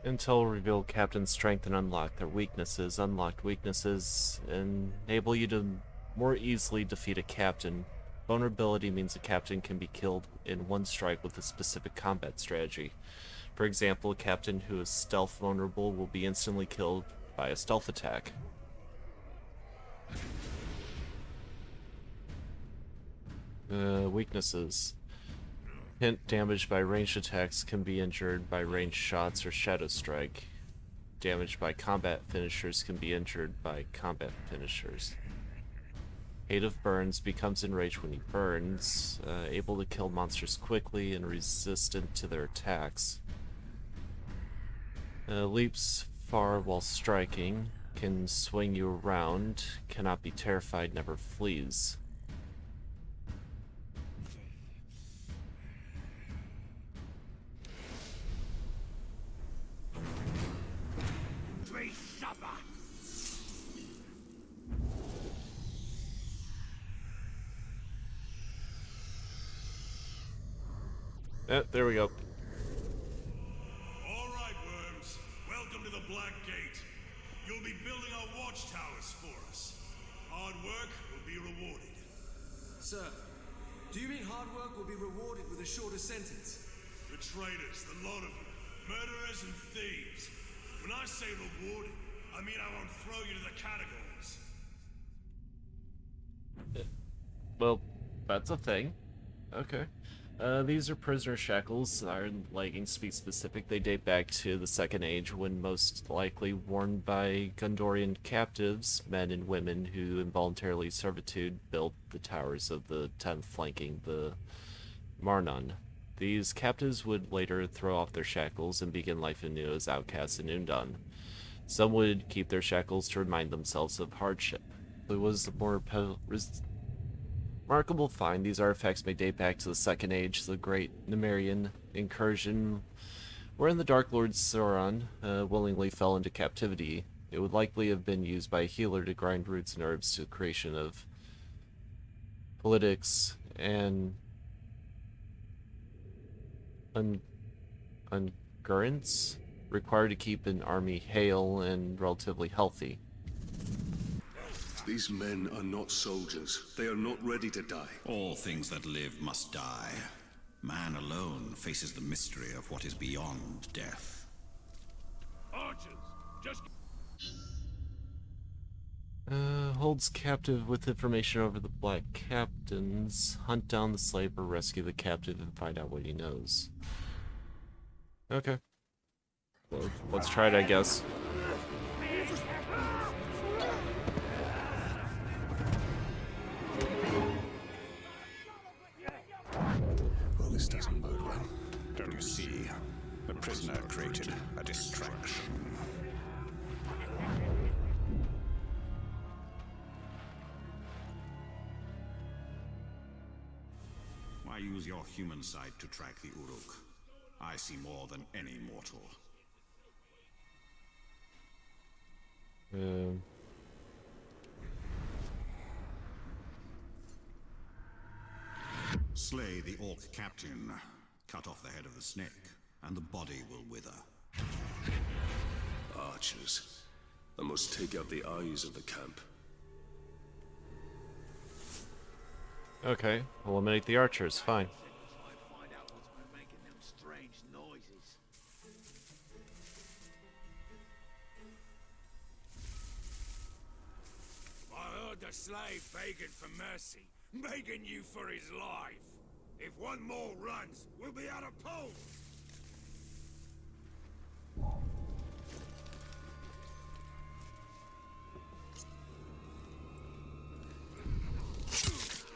Intel revealed Captain's strength and unlocked their weaknesses. Unlocked weaknesses enable you to more easily defeat a captain. Vulnerability means a captain can be killed in one strike with a specific combat strategy. For example, a captain who is stealth vulnerable will be instantly killed by a stealth attack. Weaknesses. Hint, damaged by ranged attacks can be injured by ranged shots or shadow strike. Damaged by combat finishers can be injured by combat finishers. Hate of Burns becomes enraged when he burns, able to kill monsters quickly and resistant to their attacks. Leaps far while striking, can swing you around, cannot be terrified, never flees. There we go. All right, worms. Welcome to the Black Gate. You'll be building our watchtowers for us. Hard work will be rewarded. Sir, do you mean hard work will be rewarded with a shorter sentence? The traitors, the lot of you. Murderers and thieves. When I say rewarded, I mean I won't throw you to the catacombs. Well, that's a thing. Okay. These are prisoner shackles, iron leggings to be specific. They date back to the Second Age, when most likely worn by Gondorian captives, men and women who involuntarily servitude built the towers of the 10th flanking the Marnon. These captives would later throw off their shackles and begin life anew as outcasts in Undon. Some would keep their shackles to remind themselves of hardship. It was the more remarkable find. These artifacts may date back to the Second Age, the Great Nemerian incursion, wherein the Dark Lord Sauron willingly fell into captivity. It would likely have been used by a healer to grind roots and herbs to the creation of politics and ungurants required to keep an army hale and relatively healthy. These men are not soldiers. They are not ready to die. All things that live must die. Man alone faces the mystery of what is beyond death. Archers, just... Holds captive with information over the Black Captains. Hunt down the slave or rescue the captive and find out what he knows. Okay. Well, let's try it, I guess. Well, this doesn't bode well. Don't you see? The prisoner created a distraction. Why use your human sight to track the Uruk? I see more than any mortal. Slay the orc captain, cut off the head of the snake, and the body will wither. Archers. I must take out the eyes of the camp. Okay, eliminate the archers, fine. I heard the slave begging for mercy, begging you for his life. If one more runs, we'll be out of pole.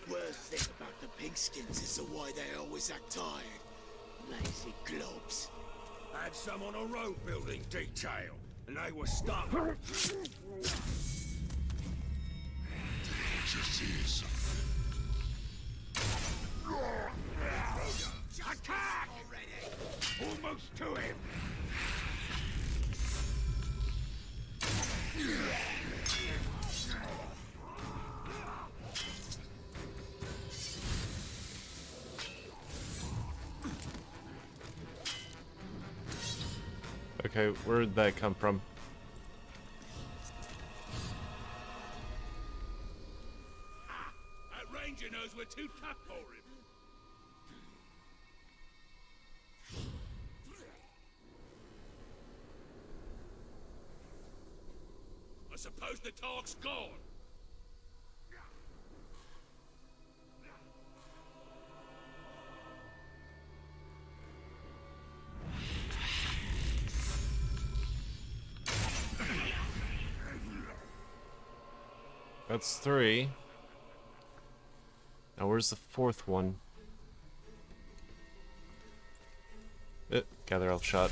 Worst thing about the pigskins is the way they always act tired. Lazy globs. Had some on a road building detail, and they were stuck. Attack! Almost to him. Okay, where did that come from? That ranger knows we're too tough for him. I suppose the talk's gone. That's 3. Now where's the 4th one? Gather elf shot.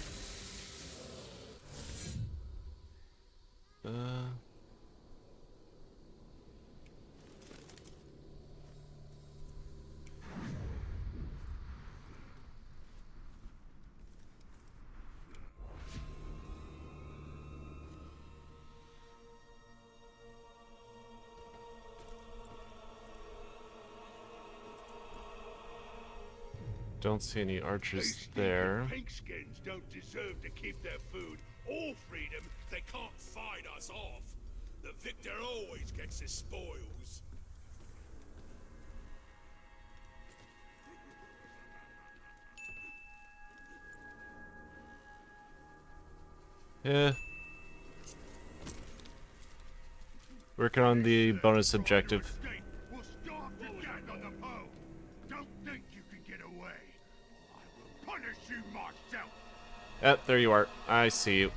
Don't see any archers These there. pinkskins don't deserve to keep their food or freedom. They can't fight us off. The victor always gets his spoils. Yeah. Working on the bonus objective. We'll start the gang on the pole. Don't think you can get away. I will punish you myself. Yep, there you are. I see you.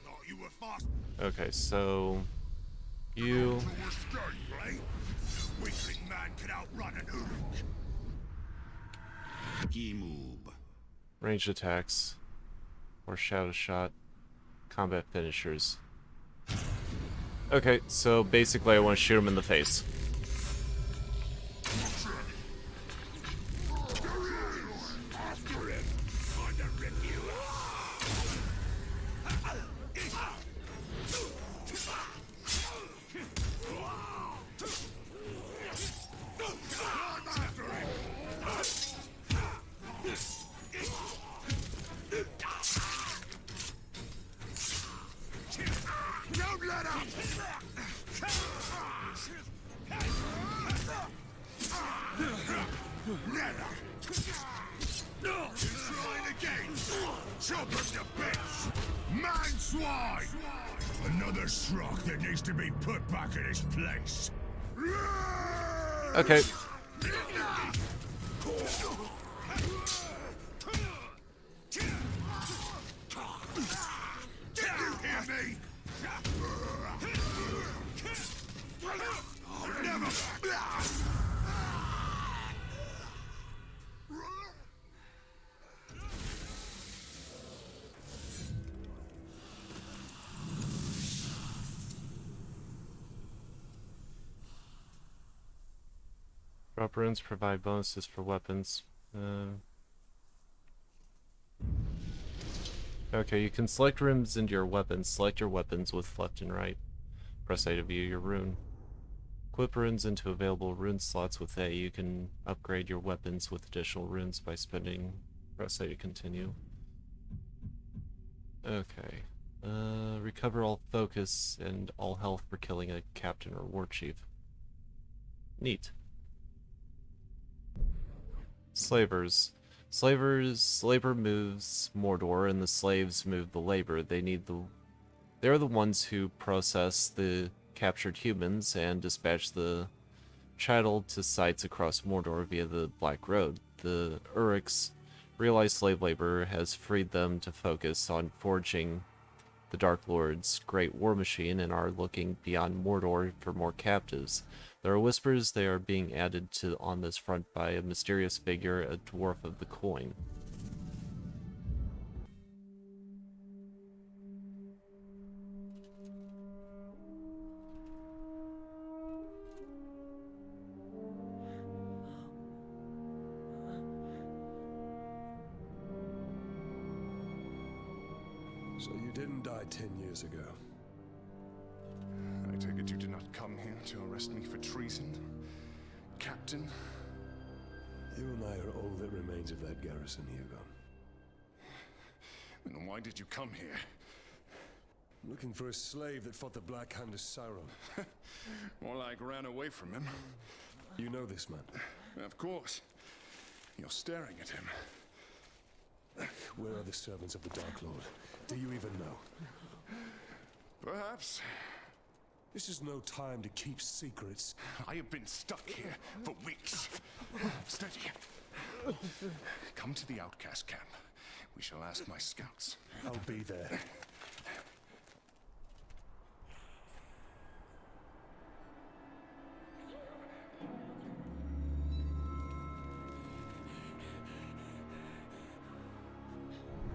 Thought you were fast. Okay, so you. Weakling man can outrun an Uruk. Gimoob. Ranged attacks. Or shadow shot. Combat finishers. Okay, so basically I want to shoot him in the face. Don't let up! Never! Trying again! Chop him to bits! Man swine! Another Shrock that needs to be put back in his place. Okay. Did you hear me? I'll never. Drop runes provide bonuses for weapons. Okay, you can select runes into your weapons. Select your weapons with left and right. Press A to view your rune. Equip runes into available rune slots with A. You can upgrade your weapons with additional runes by spending. Press A to continue. Okay. Recover all focus and all health for killing a captain or war chief. Neat. Slavers. Labor moves Mordor, and the slaves move the labor. They're the ones who process the captured humans and dispatch the chattel to sites across Mordor via the Black Road. The Uruks realize slave labor has freed them to focus on forging the Dark Lord's great war machine and are looking beyond Mordor for more captives. There are whispers they are being added to on this front by a mysterious figure, a dwarf of the coin. So you didn't die 10 years ago. I take it you did not come here to arrest me for treason, Captain? You and I are all that remains of that garrison, Hugo. Then why did you come here? I'm looking for a slave that fought the Black Hand of Sauron. More like ran away from him. You know this man? Of course. You're staring at him. Where are the servants of the Dark Lord? Do you even know? Perhaps. This is no time to keep secrets. I have been stuck here for weeks. Steady. Come to the outcast camp. We shall ask my scouts. I'll be there.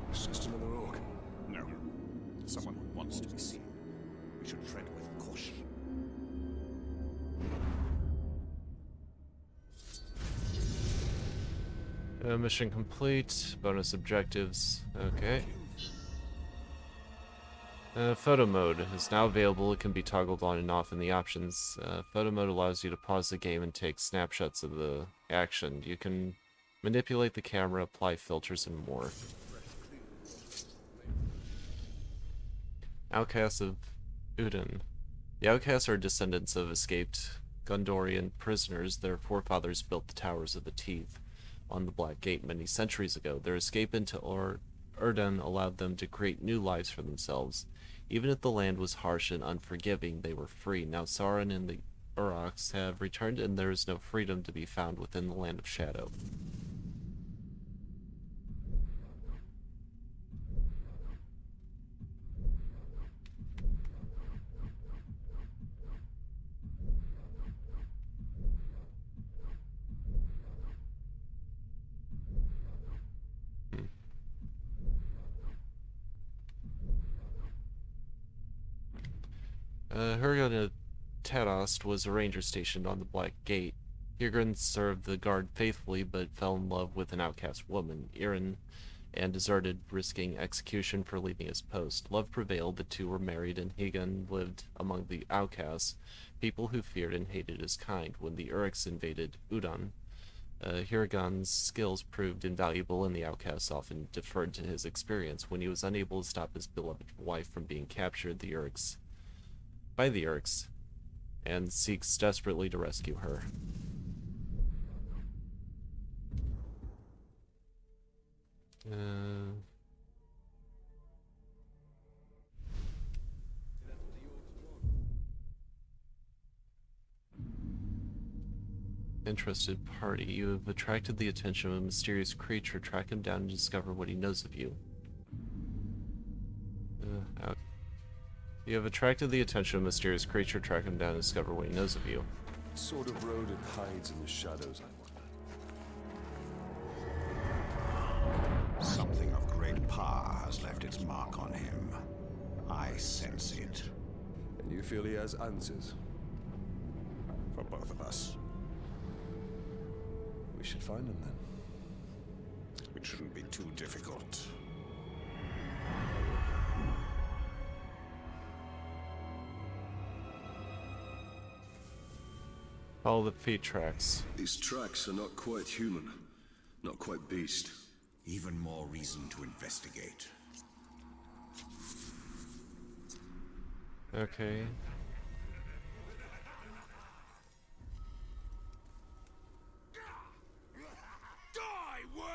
It's just another orc. No. Someone who wants to be seen. We should tread with caution. Mission complete. Bonus objectives. Okay. Photo mode is now available. It can be toggled on and off in the options. Photo mode allows you to pause the game and take snapshots of the action. You can manipulate the camera, apply filters, and more. Outcasts of Udon. The outcasts are descendants of escaped Gondorian prisoners. Their forefathers built the Towers of the Teeth on the Black Gate many centuries ago. Their escape into Urdun allowed them to create new lives for themselves. Even if the land was harsh and unforgiving, they were free. Now Sauron and the Uroks have returned, and there is no freedom to be found within the Land of Shadow. Hurgon Tadost was a ranger stationed on the Black Gate. Hurgon served the guard faithfully, but fell in love with an outcast woman, Irin, and deserted, risking execution for leaving his post. Love prevailed, the two were married, and Hurgon lived among the outcasts, people who feared and hated his kind. When the Uruks invaded Udon, Hurgon's skills proved invaluable, and the outcasts often deferred to his experience. When he was unable to stop his beloved wife from being captured by the Uruks, and seeks desperately to rescue her. Interested party. You have attracted the attention of a mysterious creature. Track him down and discover what he knows of you. You have attracted the attention of a mysterious creature. Track him down and discover what he knows of you. What sort of road it hides in the shadows, I wonder. Something of great power has left its mark on him. I sense it. And you feel he has answers? For both of us. We should find him then. It shouldn't be too difficult. Follow the feet tracks. These tracks are not quite human. Not quite beast. Even more reason to investigate. Okay. Die, worm!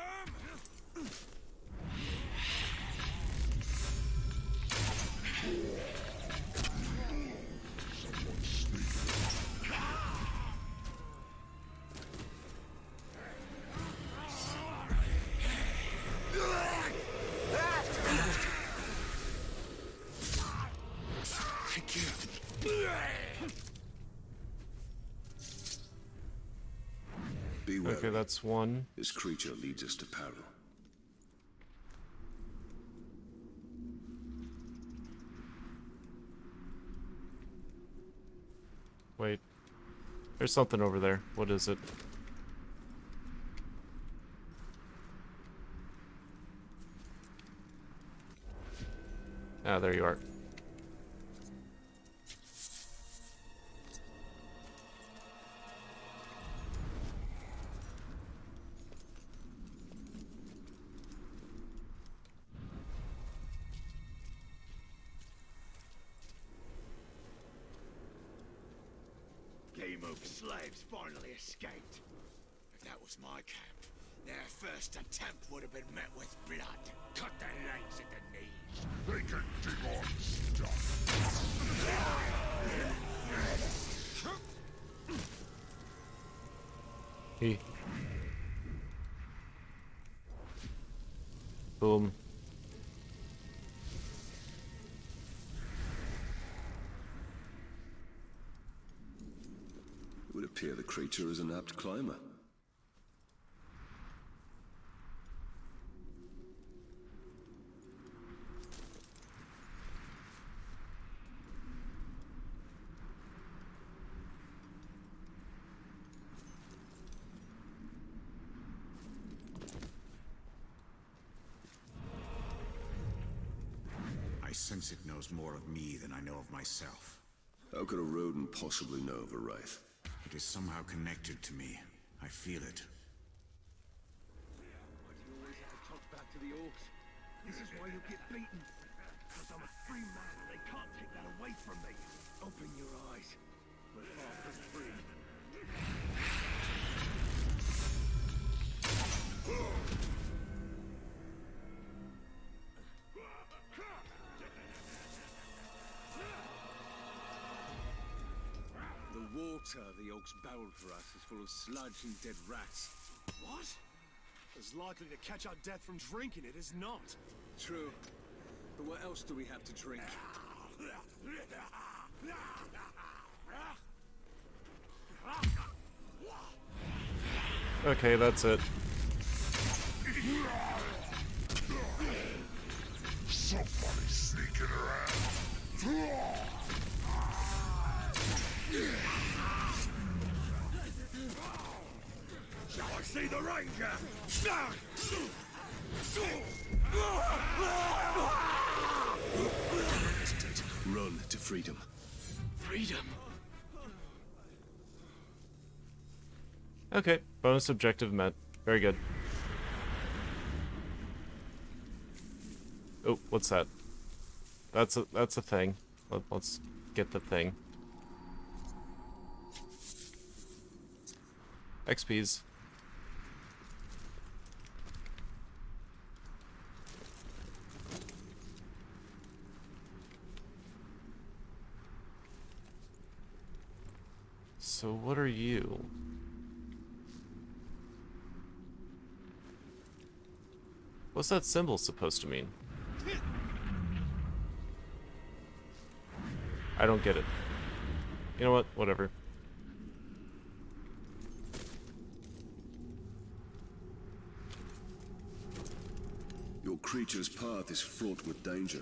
Be wary. Okay, that's one. This creature leads us to peril. Wait. There's something over there. What is it? Ah, there you are. Game of slaves finally escaped. If that was my camp, their first attempt would have been met with blood. Cut their legs at the knees. They can dig on stuff. He. Boom. It would appear the creature is an apt climber. I sense it knows more of me than I know of myself. How could a rodent possibly know of a wraith? It is somehow connected to me. I feel it. Why do you always have to talk back to the orcs? This is why you get beaten. Because I'm a free man and they can't take that away from me. Open your eyes. We're far from free. The water the orcs barreled for us is full of sludge and dead rats. What? As likely to catch our death from drinking it as not. True. But what else do we have to drink? Okay, that's it. Somebody sneaking around. Shall I see the ranger? Run to freedom. Freedom. Okay, bonus objective met. Very good. Oh, what's that? That's a thing. Let's get the thing. XPs. So what are you? What's that symbol supposed to mean? I don't get it. You know what? Whatever. Your creature's path is fraught with danger.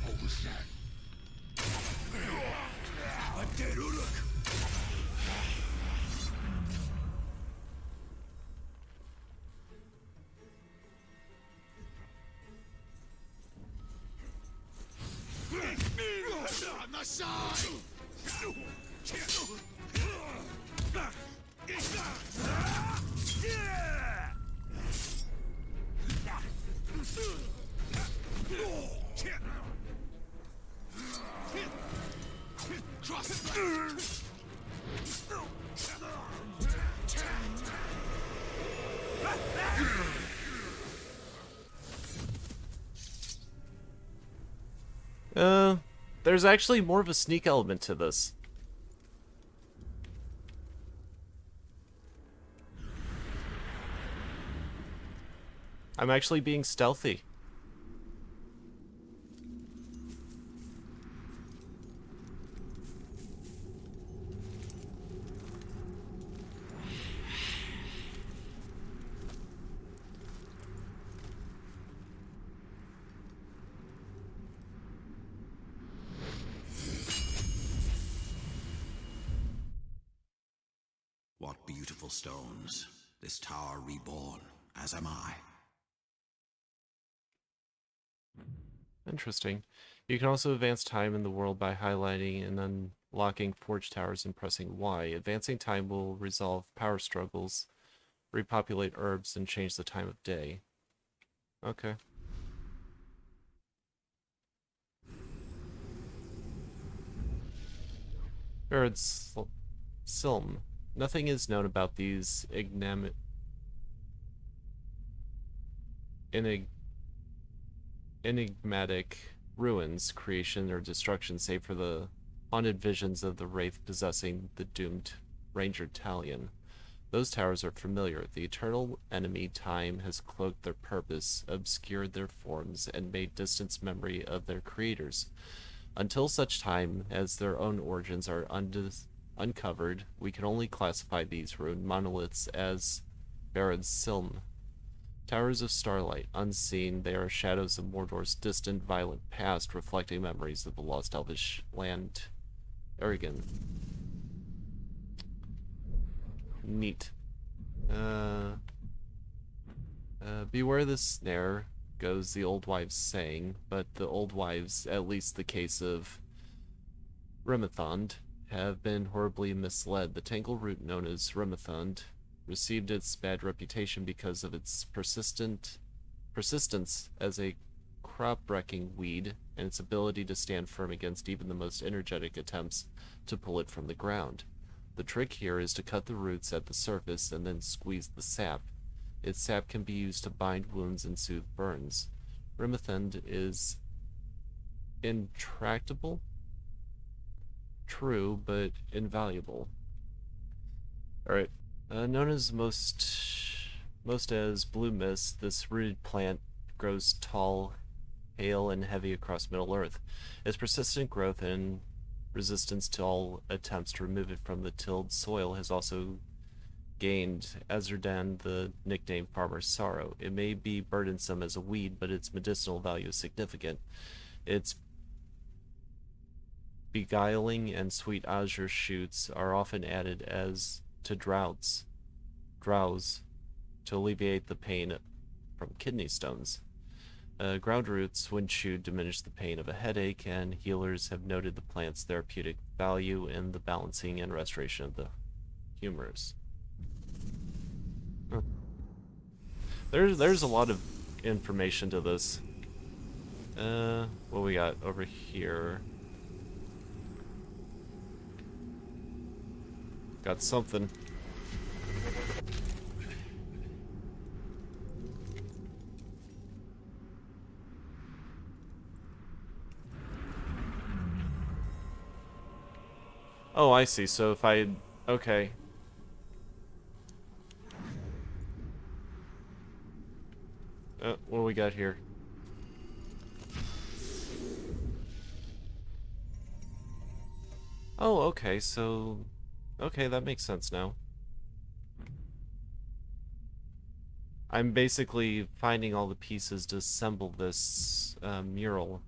What was that? A dead Uruk! On the side! There's actually more of a sneak element to this. I'm actually being stealthy. What beautiful stones. This tower reborn, as am I. Interesting. You can also advance time in the world by highlighting and unlocking forge towers and pressing Y. Advancing time will resolve power struggles, repopulate herbs, and change the time of day. Okay. Birds. Silm. Nothing is known about these enigmatic ruins, creation or destruction, save for the haunted visions of the wraith possessing the doomed Ranger Talion. Those towers are familiar. The eternal enemy time has cloaked their purpose, obscured their forms, and made distant memory of their creators, until such time as their own origins are uncovered, we can only classify these ruined monoliths as Barad's Silm. Towers of starlight, unseen, they are shadows of Mordor's distant, violent past, reflecting memories of the lost elvish land Aragon. Neat. Beware the snare, goes the old wives' saying, but the old wives, at least the case of Remethond, have been horribly misled. The tangle root known as Remethond received its bad reputation because of its persistence as a crop-wrecking weed and its ability to stand firm against even the most energetic attempts to pull it from the ground. The trick here is to cut the roots at the surface and then squeeze the sap. Its sap can be used to bind wounds and soothe burns. Remethond is intractable? True, but invaluable. Alright. Known as most as blue mist, this rooted plant grows tall, hale, and heavy across Middle Earth. Its persistent growth and resistance to all attempts to remove it from the tilled soil has also gained Azardan the nickname Farmer's Sorrow. It may be burdensome as a weed, but its medicinal value is significant. Its beguiling and sweet azure shoots are often added as to drowse, to alleviate the pain from kidney stones. Ground roots, when chewed, diminish the pain of a headache, and healers have noted the plant's therapeutic value in the balancing and restoration of the humors. Huh. There's a lot of information to this. What we got over here? Got something. Oh, I see. So if I... Okay. What do we got here? Oh, okay, so... Okay, that makes sense now. I'm basically finding all the pieces to assemble this mural.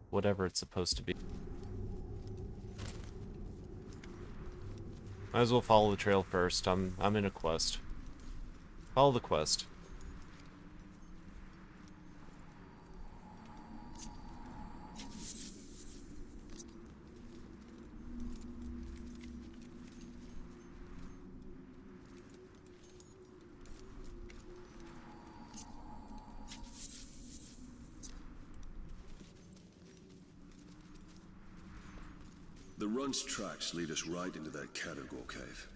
Whatever it's supposed to be. Might as well follow the trail first. I'm in a quest. Follow the quest. The run's tracks lead us right into that Catergor cave.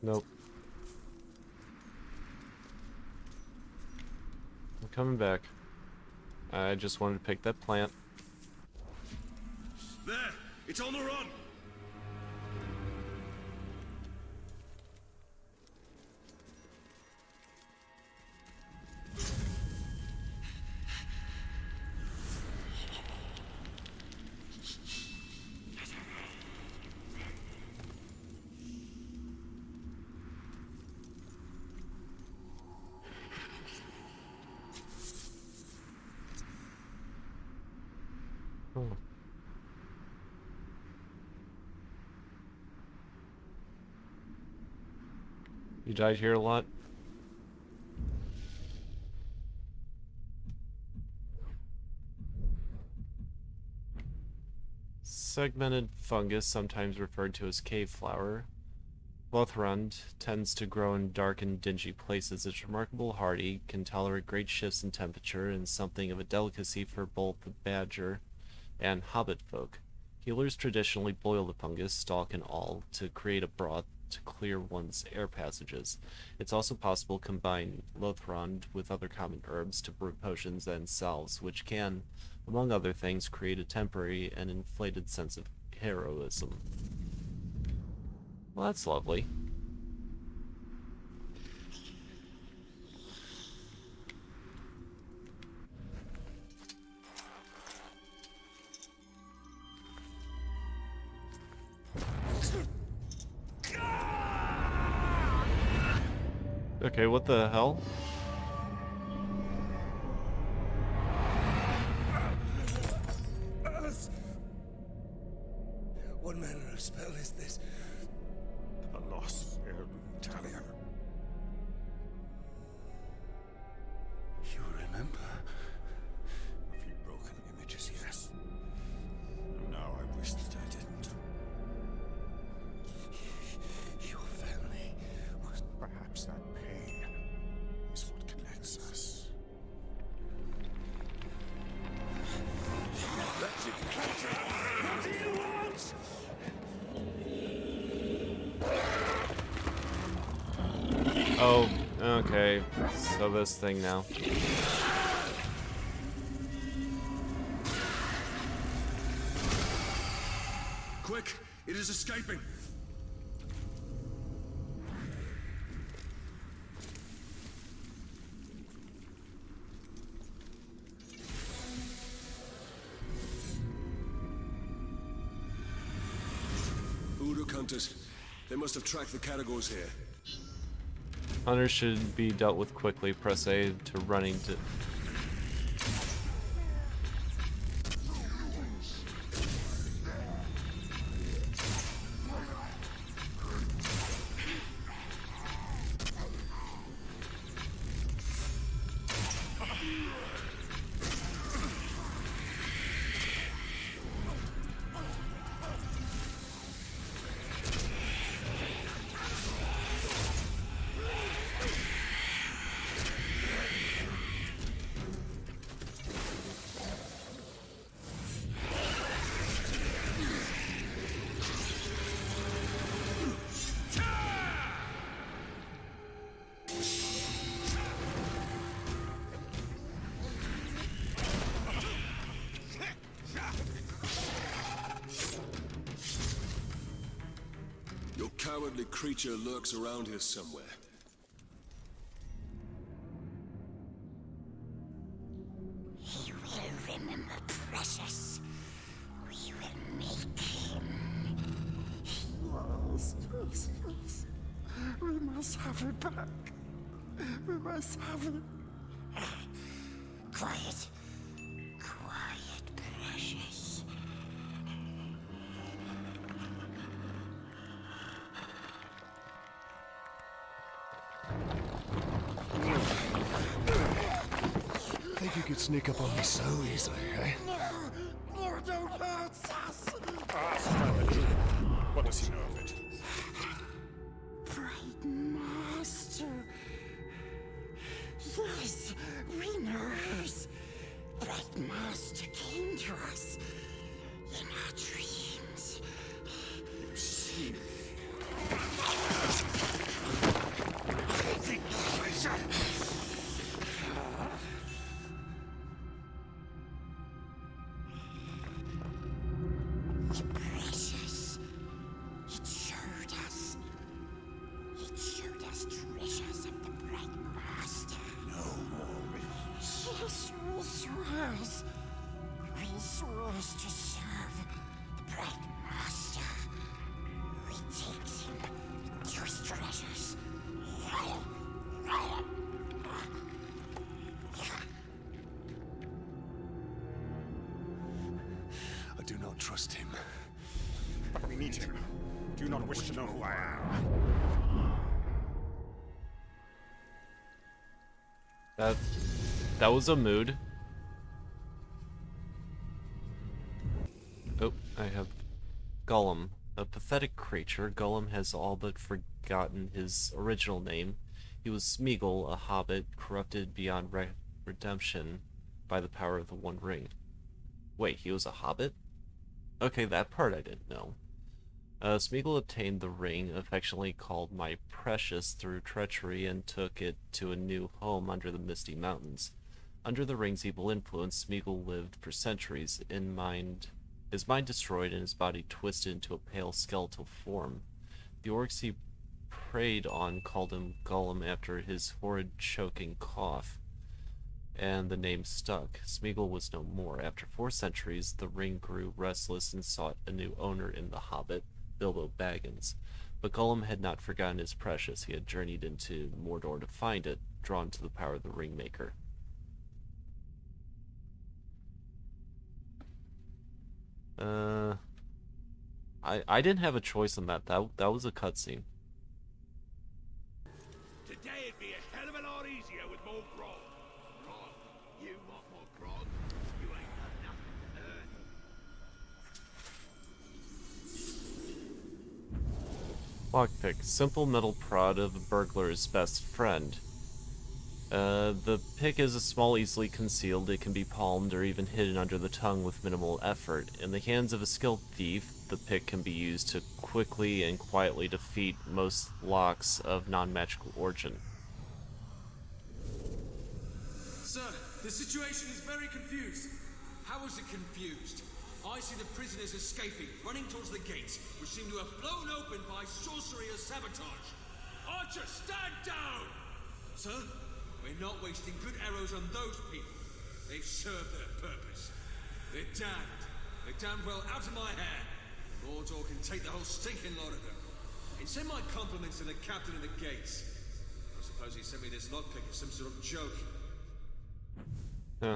Nope. I'm coming back. I just wanted to pick that plant. There! It's on the run! Oh. You died here a lot? Segmented fungus, sometimes referred to as cave flower. Lothrond tends to grow in dark and dingy places. It's remarkable hardy, can tolerate great shifts in temperature, and something of a delicacy for both the badger and hobbit folk. Healers traditionally boil the fungus, stalk and all, to create a broth to clear one's air passages. It's also possible to combine Lothrond with other common herbs to brew potions and salves, which can, among other things, create a temporary and inflated sense of heroism. Well, that's lovely. Okay, what the hell? What manner of spell is this? A lost Italian. You remember? A few broken images, yes. And now I wish that I didn't. Your family was... Perhaps that pain is what connects us. That's it, What do you want? Oh, okay. So this thing now. Quick! It is escaping! Uruk hunters. They must have tracked the categories here. Hunters should be dealt with quickly. Press A to running to... Your cowardly creature lurks around here somewhere. He will remember Precious. We will make him. Yes, yes, yes. We must have it back. We must have it. Quiet. Quiet, Precious. Think you could sneak up on me so easily, eh? Mordor hurts us. Ask about the dream. What does he know of it? Bright Master. Yes, we knows. Bright Master came to us in our dreams. You see. Precious. It showed us. It showed us treasures of the Bright Master. No more rings. Yes, we swore. We swore to serve the Bright Master. We take him to his treasures. I do not trust him. But we need him. Do you not wish to know who I am? That was a mood. Oh, I have Gollum. A pathetic creature, Gollum has all but forgotten his original name. He was Smeagol, a hobbit, corrupted beyond redemption by the power of the One Ring. Wait, he was a hobbit? Okay, that part I didn't know. Smeagol obtained the ring, affectionately called My Precious, through treachery and took it to a new home under the Misty Mountains. Under the ring's evil influence, Smeagol lived for centuries in mind his mind destroyed and his body twisted into a pale skeletal form. The orcs he preyed on called him Gollum after his horrid choking cough, and the name stuck. Smeagol was no more. After 4 centuries, the ring grew restless and sought a new owner in the Hobbit, Bilbo Baggins. But Gollum had not forgotten his precious. He had journeyed into Mordor to find it, drawn to the power of the Ringmaker. I didn't have a choice on that. That was a cutscene. Today it'd be a hell of a lot easier with more grog. Grog? You want more grog? You ain't got nothing to earn. Lockpick. Simple metal prod of a burglar's best friend. The pick is a small, easily concealed. It can be palmed or even hidden under the tongue with minimal effort. In the hands of a skilled thief, the pick can be used to quickly and quietly defeat most locks of non-magical origin. Sir, the situation is very confused. How is it confused? I see the prisoners escaping, running towards the gates, which seem to have flown open by sorcery or sabotage. Archer, stand down! Sir, we're not wasting good arrows on those people. They've served their purpose. They're damned. They're damned well out of my hair. Mordor can take the whole stinking lot of them. And send my compliments to the captain of the gates. I suppose he sent me this lockpick as some sort of joke. Huh.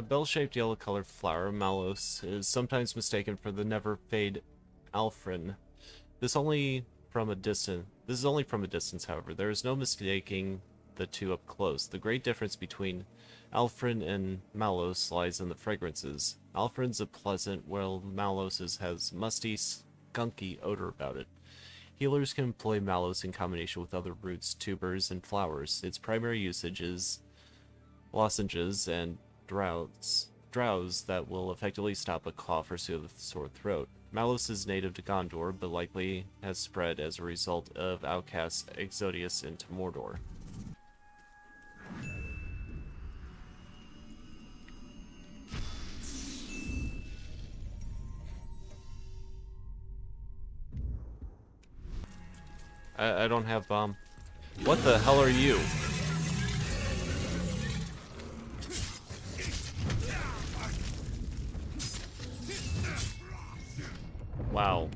Bell-shaped yellow-colored flower, Malos, is sometimes mistaken for the never-fade Alfrin. This is only from a distance, however. There is no mistaking the two up close. The great difference between Alfrin and Malos lies in the fragrances. Alfrin's a pleasant, while Malos's has musty, skunky odor about it. Healers can employ Malos in combination with other roots, tubers, and flowers. Its primary usage is lozenges and drowse that will effectively stop a cough or soothe a sore throat. Malos is native to Gondor, but likely has spread as a result of outcast Exodius into Mordor. I don't have bomb. What the hell are you? Wow.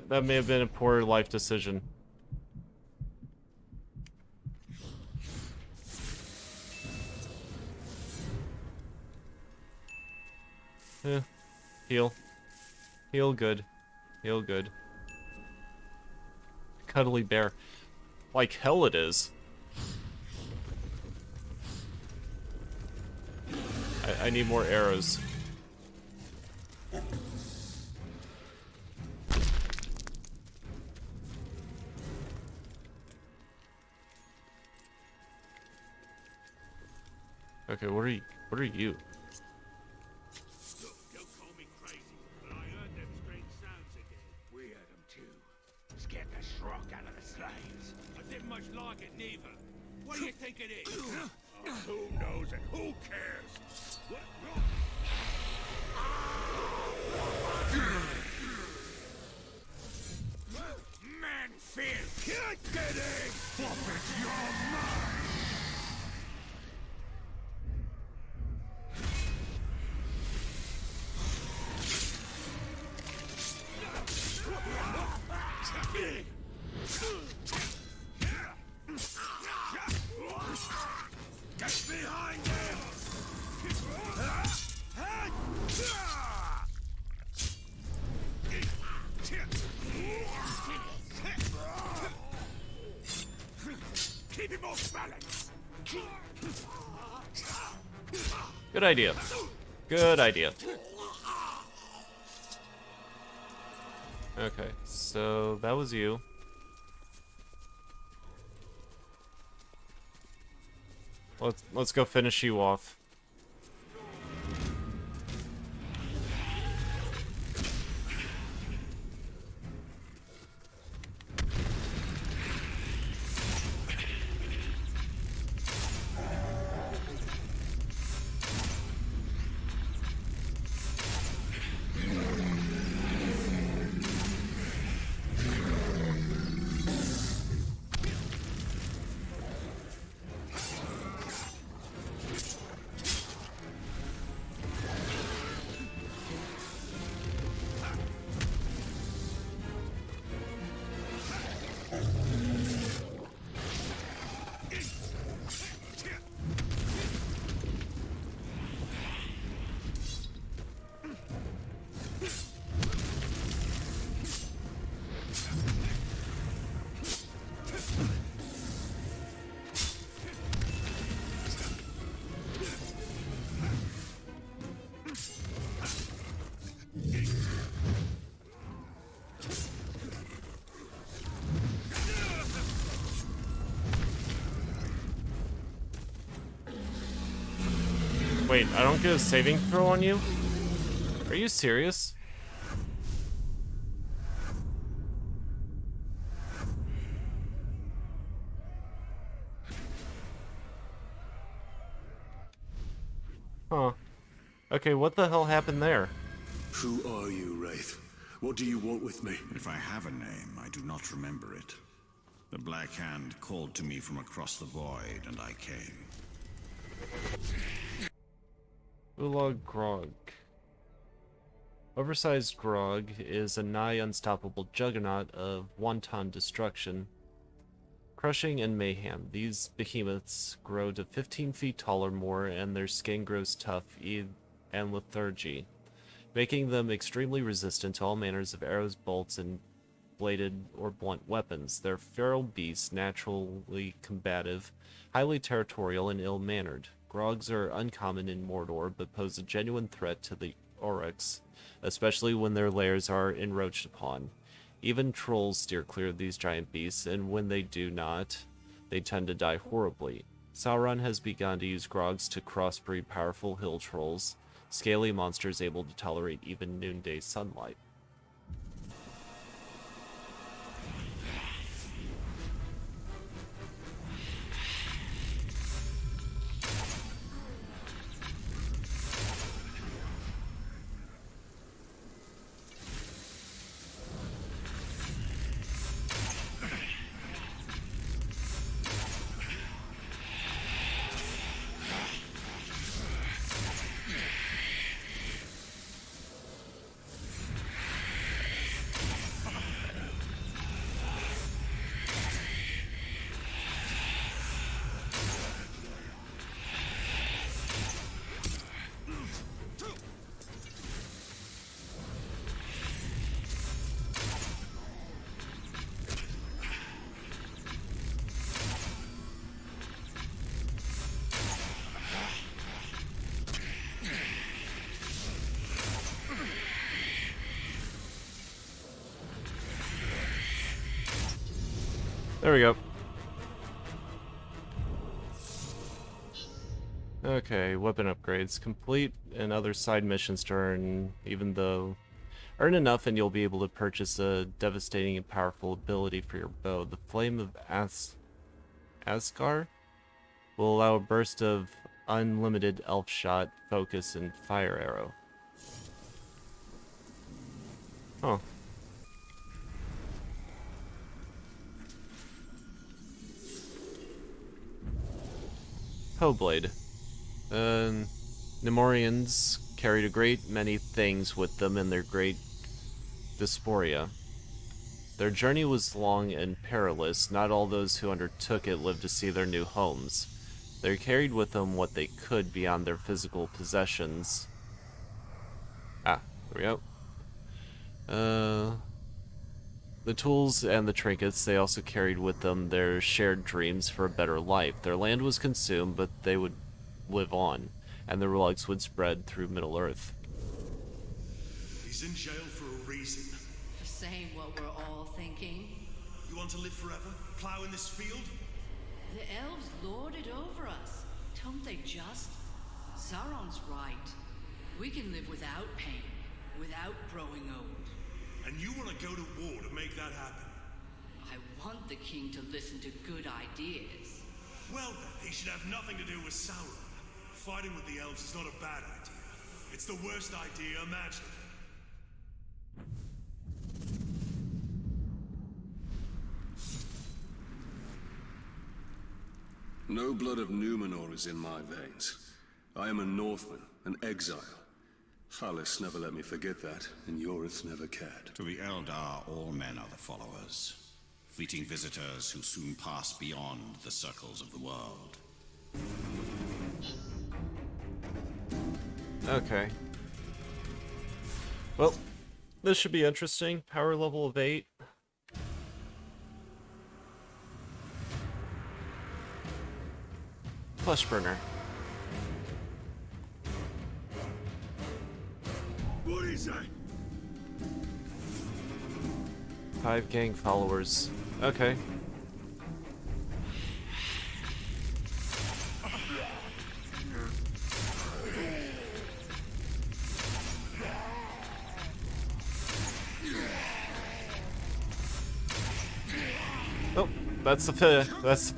That may have been a poor life decision. Heal. Heal good. Heal good. Cuddly bear. Like hell it is. I need more arrows. Okay, what are you? Look, don't call me crazy, but I heard them strange sounds again. We heard them too. Scared the shrock out of the slaves. I didn't much like it neither. What do you think it is? Who knows and who cares? Man, fear! Can't get in! Forfeit your mind! Get behind him! Keep him off balance! Good idea. Good idea. Okay, so that was you. Let's go finish you off. Wait, I don't get a saving throw on you? Are you serious? Huh. Okay, what the hell happened there? Who are you, Wraith? What do you want with me? If I have a name, I do not remember it. The Black Hand called to me from across the void, and I came. Ulag Grog. Oversized Grog is a nigh unstoppable juggernaut of wanton destruction, crushing and mayhem. These behemoths grow to 15 feet tall or more, and their skin grows tough and lethargy, making them extremely resistant to all manners of arrows, bolts, and bladed or blunt weapons. They're feral beasts, naturally combative, highly territorial, and ill-mannered. Grogs are uncommon in Mordor, but pose a genuine threat to the Oryx, especially when their lairs are encroached upon. Even trolls steer clear of these giant beasts, and when they do not, they tend to die horribly. Sauron has begun to use Grogs to crossbreed powerful hill trolls, scaly monsters able to tolerate even noonday sunlight. There we go. Okay, weapon upgrades. Complete and other side missions to earn enough and you'll be able to purchase a devastating and powerful ability for your bow. The Flame of Asgar? will allow a burst of unlimited elf shot, focus, and fire arrow. Huh. Hellblade. Nemorians carried a great many things with them in their great dysphoria. Their journey was long and perilous. Not all those who undertook it lived to see their new homes. They carried with them what they could beyond their physical possessions. There we go. The tools and the trinkets, they also carried with them their shared dreams for a better life. Their land was consumed, but they would live on, and their relics would spread through Middle-earth. He's in jail for a reason. For saying what we're all thinking. You want to live forever? Plow in this field? The elves lord it over us. Don't they just? Sauron's right. We can live without pain, without growing old. And you want to go to war to make that happen? I want the king to listen to good ideas. Well then, he should have nothing to do with Sauron. Fighting with the elves is not a bad idea. It's the worst idea imaginable. No blood of Numenor is in my veins. I am a Northman, an exile. Hallis never let me forget that, and Yorith never cared. To the Eldar, all men are the followers. Fleeting visitors who soon pass beyond the circles of the world. Okay. Well, this should be interesting. Power level of 8. Flesh burner. What is that? 5 gang followers. Okay. Oh, that's the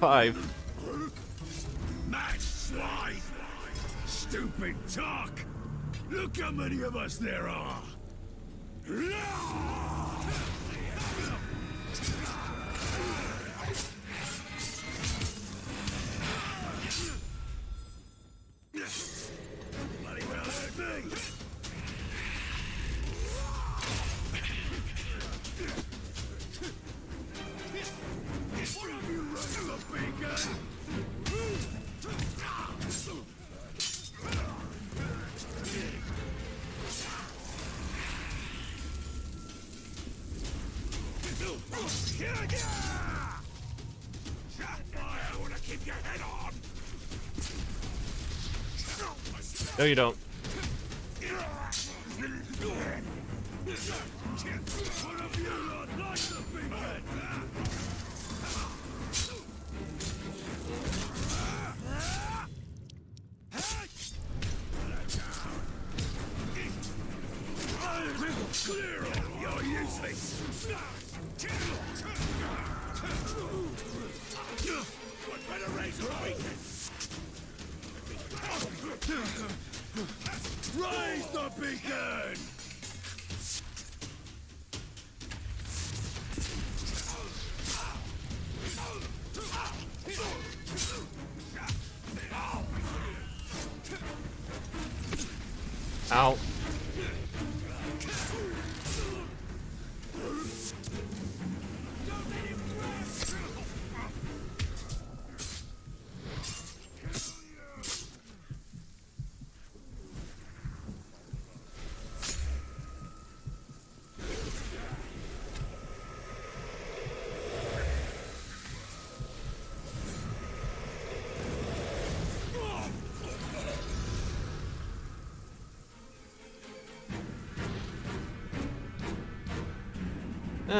5. Mad swine! Stupid talk! Look how many of us there are! Bloody well hurt me! What have you running the beacon? I want to keep your head on. No, you don't. One of you lot like the big head. Clear all, you're useless. What better razor weekend? Raise the beacon! Ow.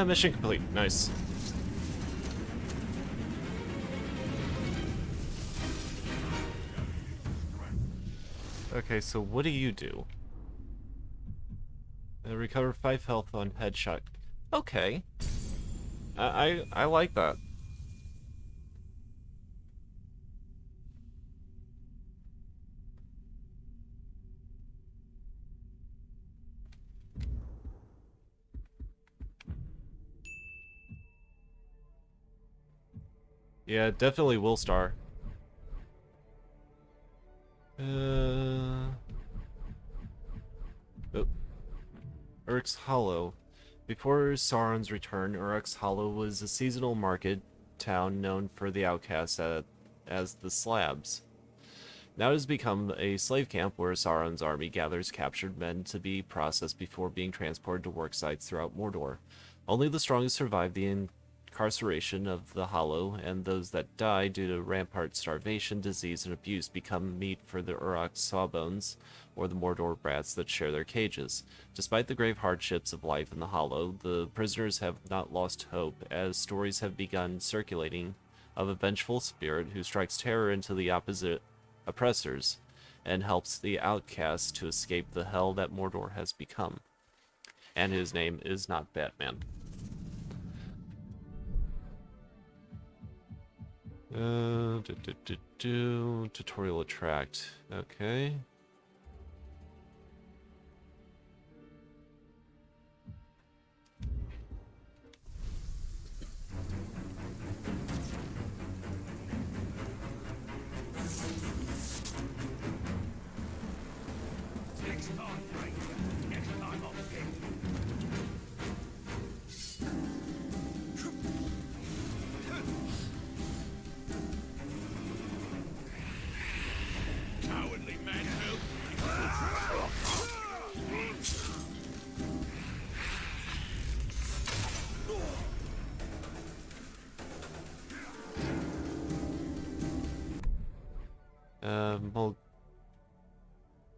Mission complete. Nice. Okay, so what do you do? Recover 5 health on headshot. Okay. I like that. Yeah, definitely will star. Oh. Uruk's Hollow. Before Sauron's return, Uruk's Hollow was a seasonal market town known for the outcasts as the Slabs. Now it has become a slave camp where Sauron's army gathers captured men to be processed before being transported to work sites throughout Mordor. Only the strongest survive the incarceration of the Hollow, and those that die due to rampart starvation, disease, and abuse become meat for the Uruk sawbones, or the Mordor brats that share their cages. Despite the grave hardships of life in the Hollow, the prisoners have not lost hope, as stories have begun circulating of a vengeful spirit who strikes terror into the oppressors and helps the outcasts to escape the hell that Mordor has become. And his name is not Batman. Tutorial attract. Okay. Next time, Ranger. Next time I'll get you. Cowardly manhood.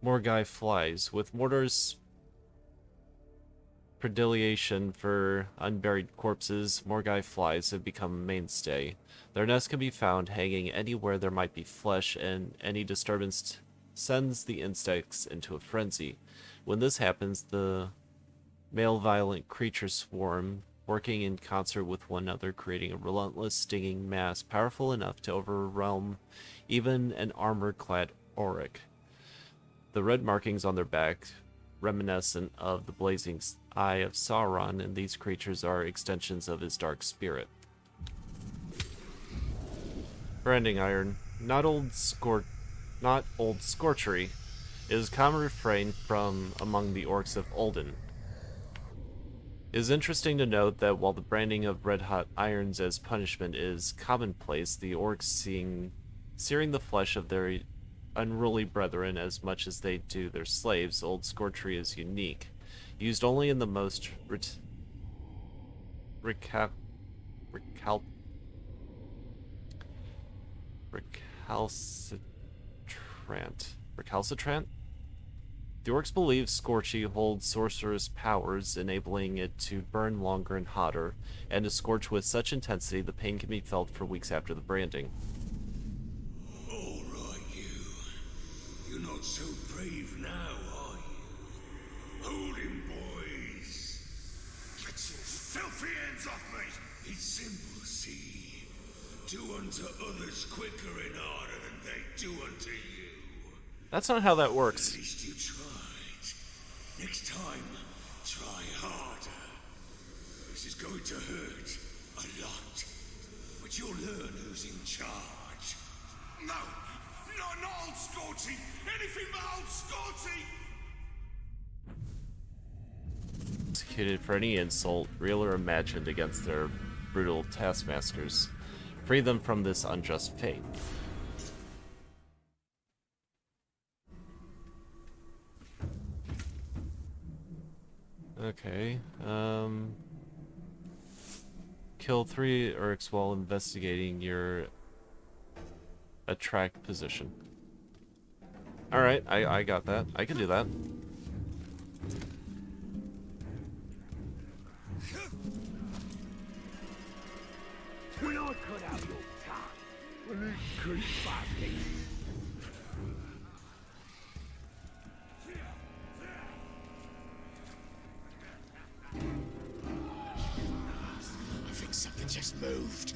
Morgai flies. With Mordor's predilection for unburied corpses, Morgai flies have become a mainstay. Their nests can be found hanging anywhere there might be flesh, and any disturbance sends the insects into a frenzy. When this happens, the malevolent creatures swarm, working in concert with one another, creating a relentless, stinging mass powerful enough to overwhelm even an armor-clad Auric. The red markings on their back, reminiscent of the blazing eye of Sauron, and these creatures are extensions of his dark spirit. Branding iron, not old scorchery, is a common refrain from among the orcs of Ulden. It is interesting to note that while the branding of red-hot irons as punishment is commonplace, the orcs searing the flesh of their unruly brethren as much as they do their slaves, old scorchery is unique, used only in the most recalcitrant. The orcs believe Scorchy holds sorcerous powers, enabling it to burn longer and hotter, and to scorch with such intensity the pain can be felt for weeks after the branding. All right, you. You're not so brave now, are you? Hold him, boys. Get your filthy hands off me! It's simple, see? Do unto others quicker and harder than they do unto you. That's not how that works. At least you tried. Next time, try harder. This is going to hurt a lot, but you'll learn who's in charge. No! Not old Scorchy! Anything but old Scorchy! Executed for any insult, real or imagined, against their brutal taskmasters. Free them from this unjust fate. Okay, kill 3 Urks while investigating your attract position. Alright, I got that. I can do that. When I cut out your tongue, will you keep fighting? I think something just moved.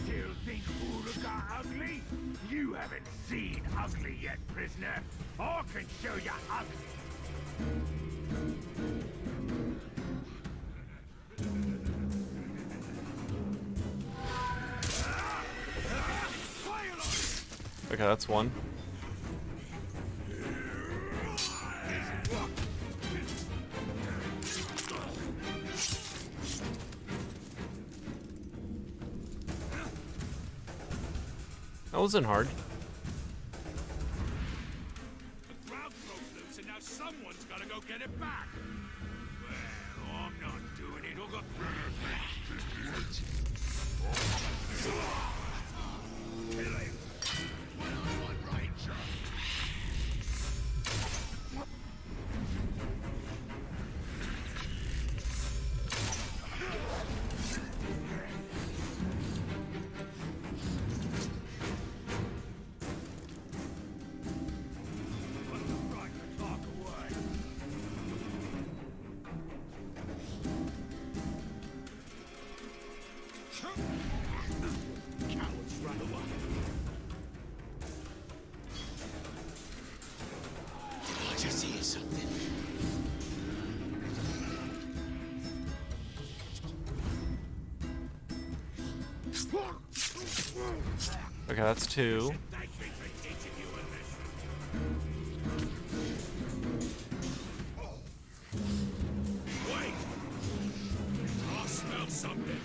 Still think Uruk are ugly? You haven't seen ugly yet, prisoner. I can show you ugly. Okay, that's one. That wasn't hard. The ground broke loose and now someone's gotta go get it back. Well, I'm not doing it. I'll go... One-on-one ranger. Cowards run away. Did I just hear something? Okay, that's two. Thank me for teaching you a lesson. Wait! I smell something.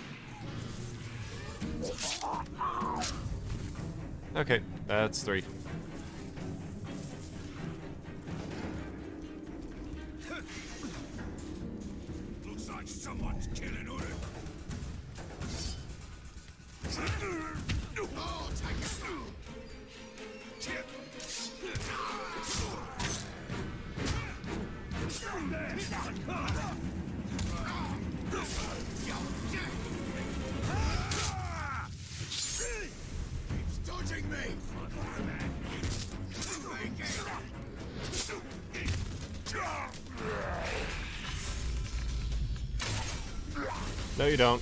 Okay, that's three. Looks like someone's killing Uru. Oh, take it. Keeps dodging me. No, you don't.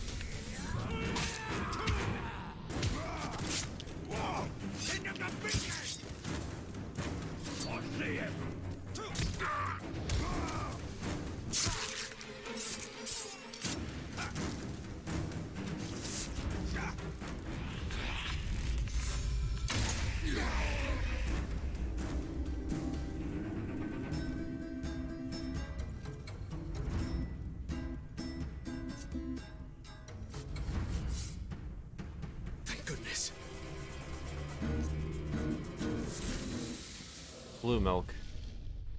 Thank goodness. Blue milk.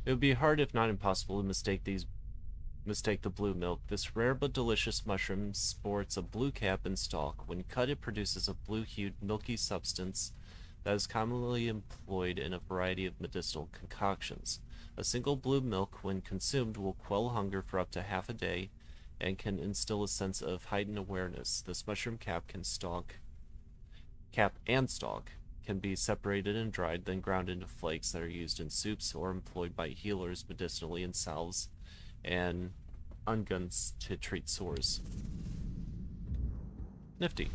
It would be hard, if not impossible, to mistake the blue milk. This rare but delicious mushroom sports a blue cap and stalk. When cut, it produces a blue-hued, milky substance that is commonly employed in a variety of medicinal concoctions. A single blue milk, when consumed, will quell hunger for up to half a day and can instill a sense of heightened awareness. This mushroom cap and stalk can be separated and dried, then ground into flakes that are used in soups or employed by healers medicinally in salves and unguents to treat sores. Nifty.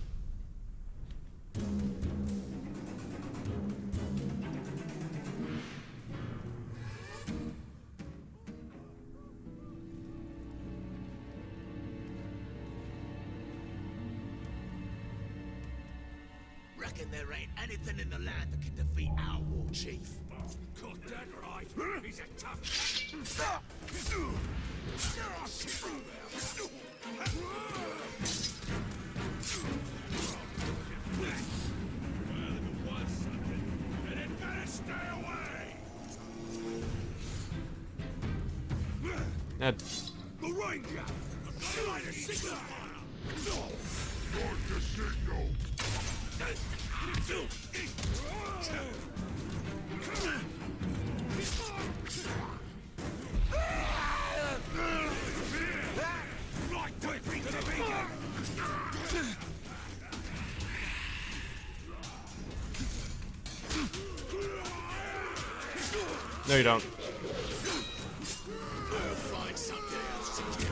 Reckon there ain't anything in the land that can defeat our war chief. Got that right. He's a tough... Well, if it was something, then it better stay away! That... The ranger! I'm gonna light a signal on him! Start the signal! No, you don't. Find something else to do.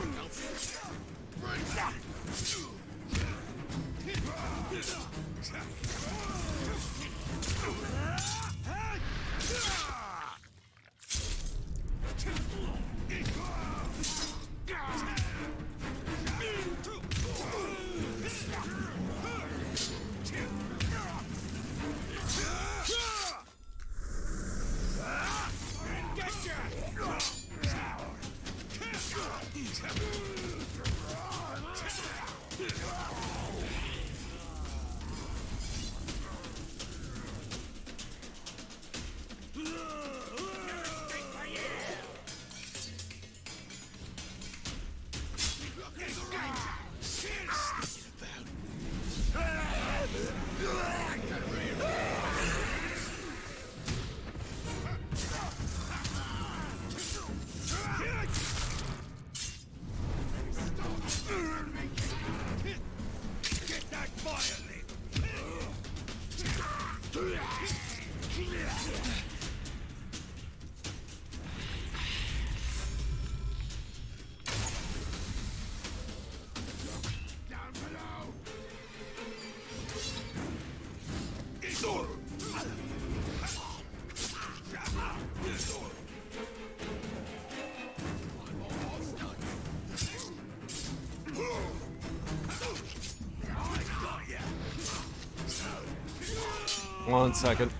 One second.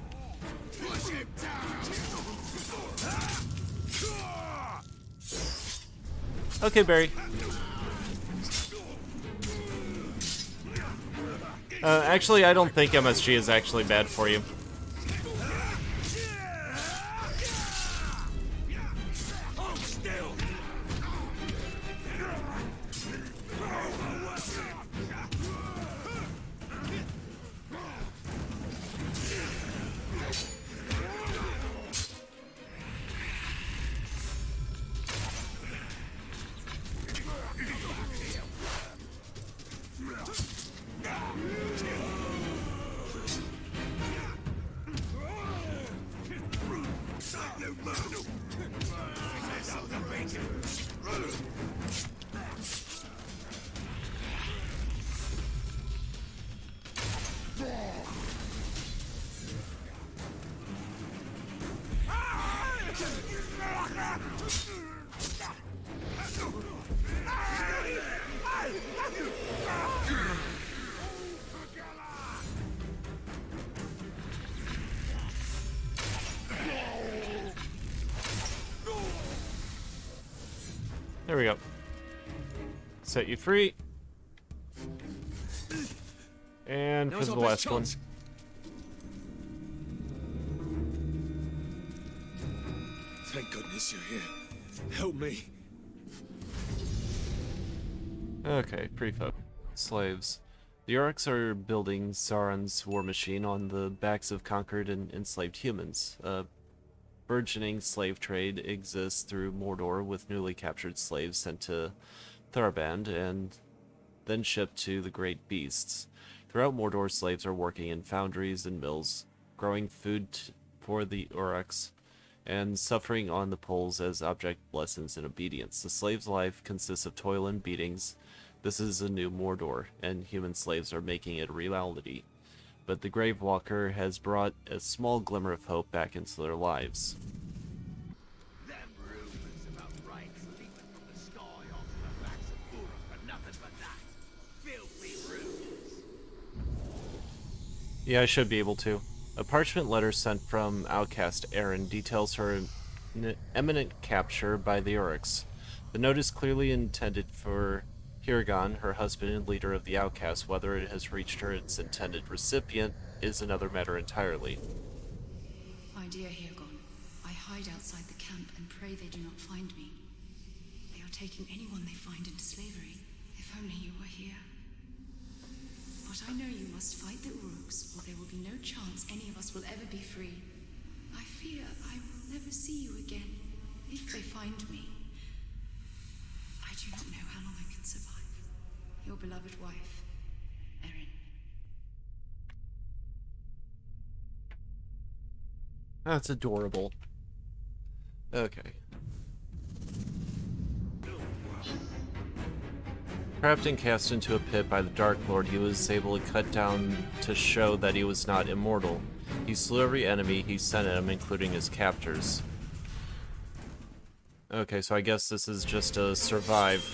Okay, Barry. Actually, I don't think MSG is actually bad for you. There we go. Set you free. And for the last one. Thank goodness you're here. Help me. Okay, pre-folk. Slaves. The Orcs are building Sauron's war machine on the backs of conquered and enslaved humans. A burgeoning slave trade exists through Mordor, with newly captured slaves sent to Tharband and then shipped to the great beasts. Throughout Mordor, slaves are working in foundries and mills, growing food for the Orcs, and suffering on the poles as object lessons in obedience. The slave's life consists of toil and beatings. This is a new Mordor, and human slaves are making it a reality. But the Grave Walker has brought a small glimmer of hope back into their lives. Them rumors about rights leaping from the sky off the backs of Uruk are nothing but that. Filthy rumors. Yeah, I should be able to. A parchment letter sent from outcast Erin details her imminent capture by the Orcs. The note is clearly intended for Hirgon, her husband and leader of the outcasts. Whether it has reached her its intended recipient is another matter entirely. My dear Hirgon, I hide outside the camp and pray they do not find me. They are taking anyone they find into slavery. If only you were here. But I know you must fight the Uruks, or there will be no chance any of us will ever be free. I fear I will never see you again, if they find me. I do not know how long I can survive. Your beloved wife, Erin. That's adorable. Okay. Trapped and cast into a pit by the Dark Lord, he was able to cut down to show that he was not immortal. He slew every enemy he sent at him, including his captors. Okay, so I guess this is just a survive.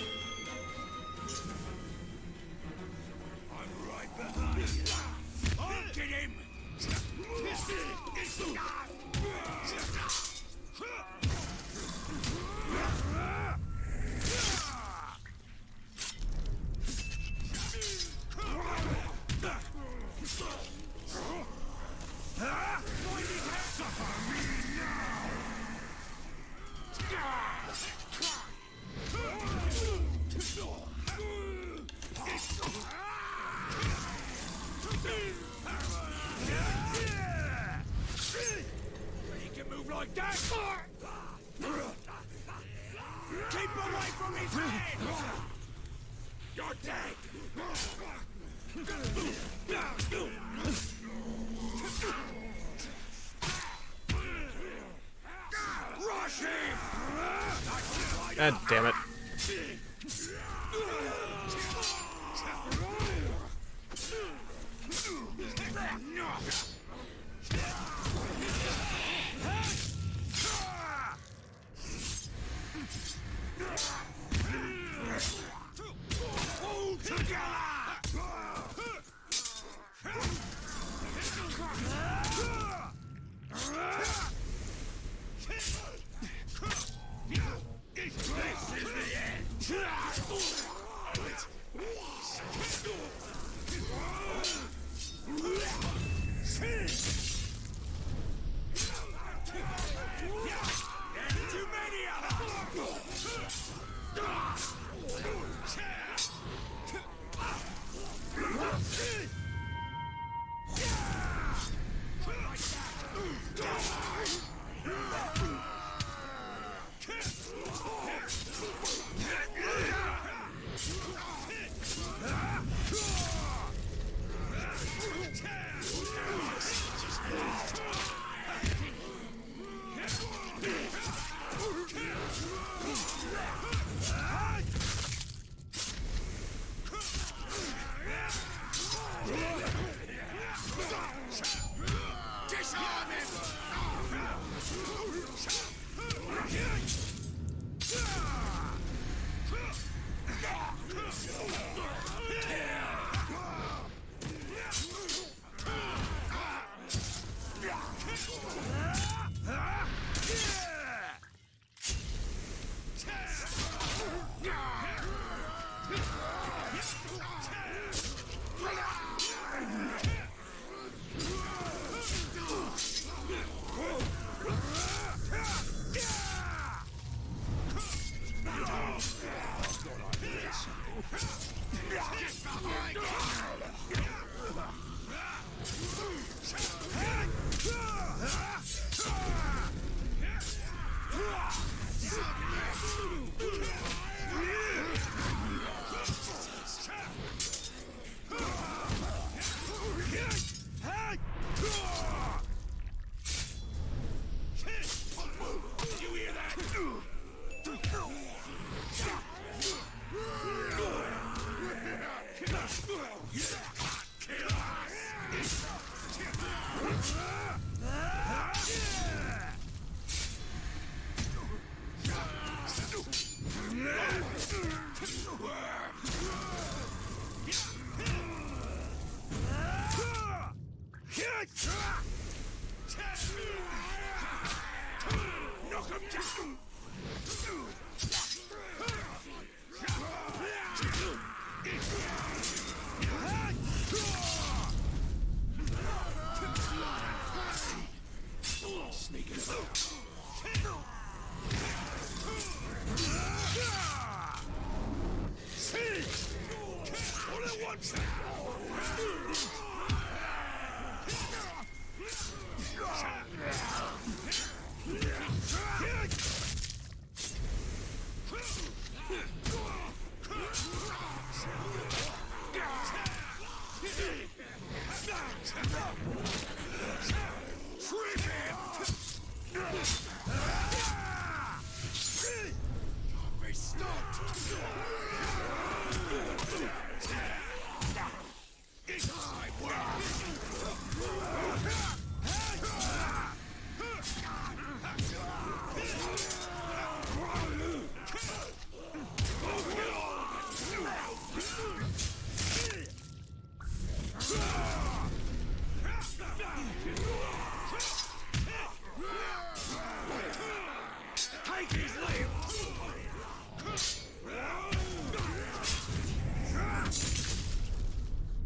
Like that! Keep away from his head! You're dead! Ah, damn it.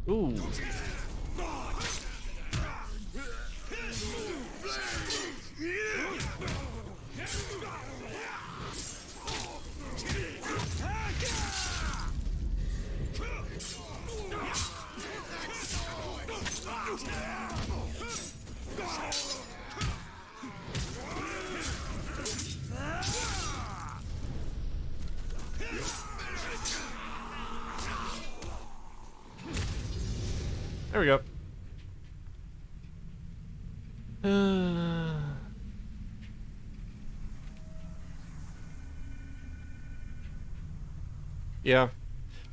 Ooh. There we go. Uh... 'Cause Yeah.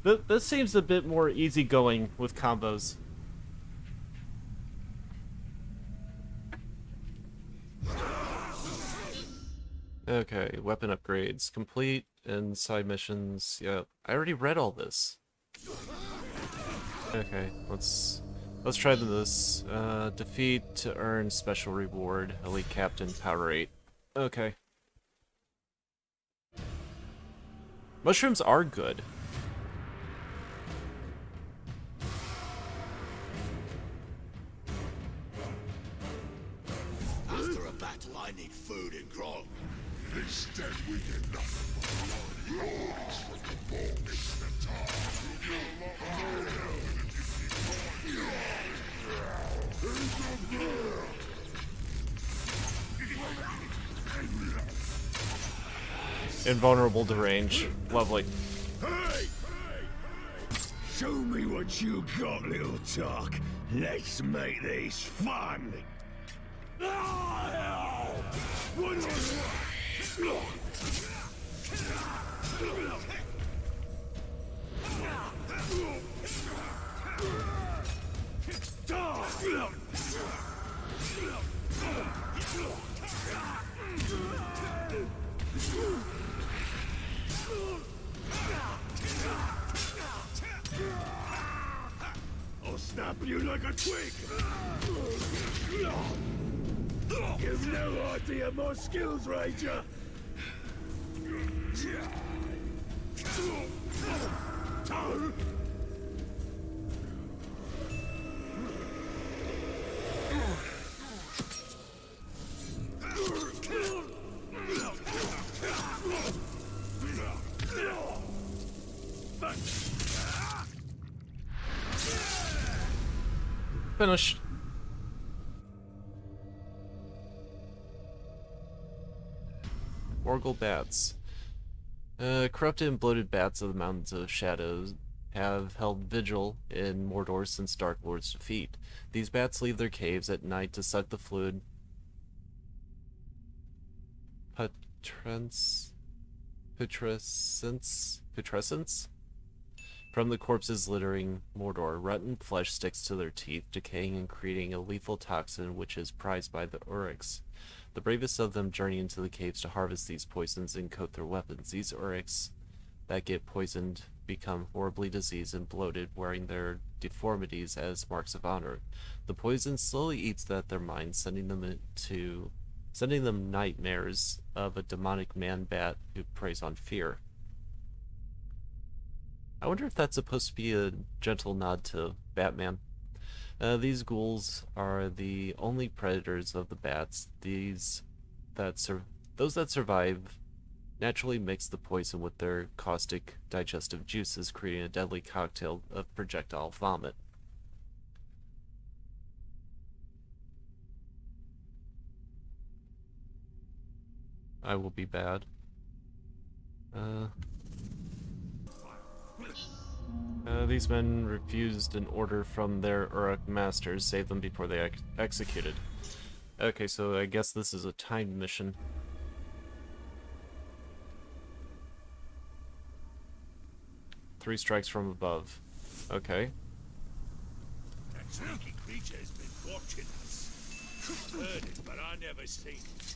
This seems a bit more easygoing with combos. Okay, weapon upgrades. Complete and side missions. Yeah, I already read all this. Okay, let's try this. Defeat to earn special reward. Elite Captain Power 8. Okay. Mushrooms are good. After a battle, I need food and grog. Instead, we get nothing but lords from the bones in the Invulnerable to range. Lovely. Hey! Show me what you got, little talk. Let's make this fun. I'll snap you like a twig. You've no idea my skills, Ranger. Finished. Morgul bats. Corrupted and bloated bats of the Mountains of Shadows have held vigil in Mordor since Dark Lord's defeat. These bats leave their caves at night to suck the fluid putrescence from the corpses littering Mordor. Rotten flesh sticks to their teeth, decaying and creating a lethal toxin which is prized by the Uruks. The bravest of them journey into the caves to harvest these poisons and coat their weapons. These Uruks that get poisoned become horribly diseased and bloated, wearing their deformities as marks of honor. The poison slowly eats at their minds, sending them nightmares of a demonic man-bat who preys on fear. I wonder if that's supposed to be a gentle nod to Batman. These ghouls are the only predators of the bats. Those that survive naturally mix the poison with their caustic digestive juices, creating a deadly cocktail of projectile vomit. I will be bad. These men refused an order from their Uruk masters. Save them before they executed. Okay, so I guess this is a timed mission. Three strikes from above. Okay. That sneaky creature's been watching us. Heard it, but I never seen it.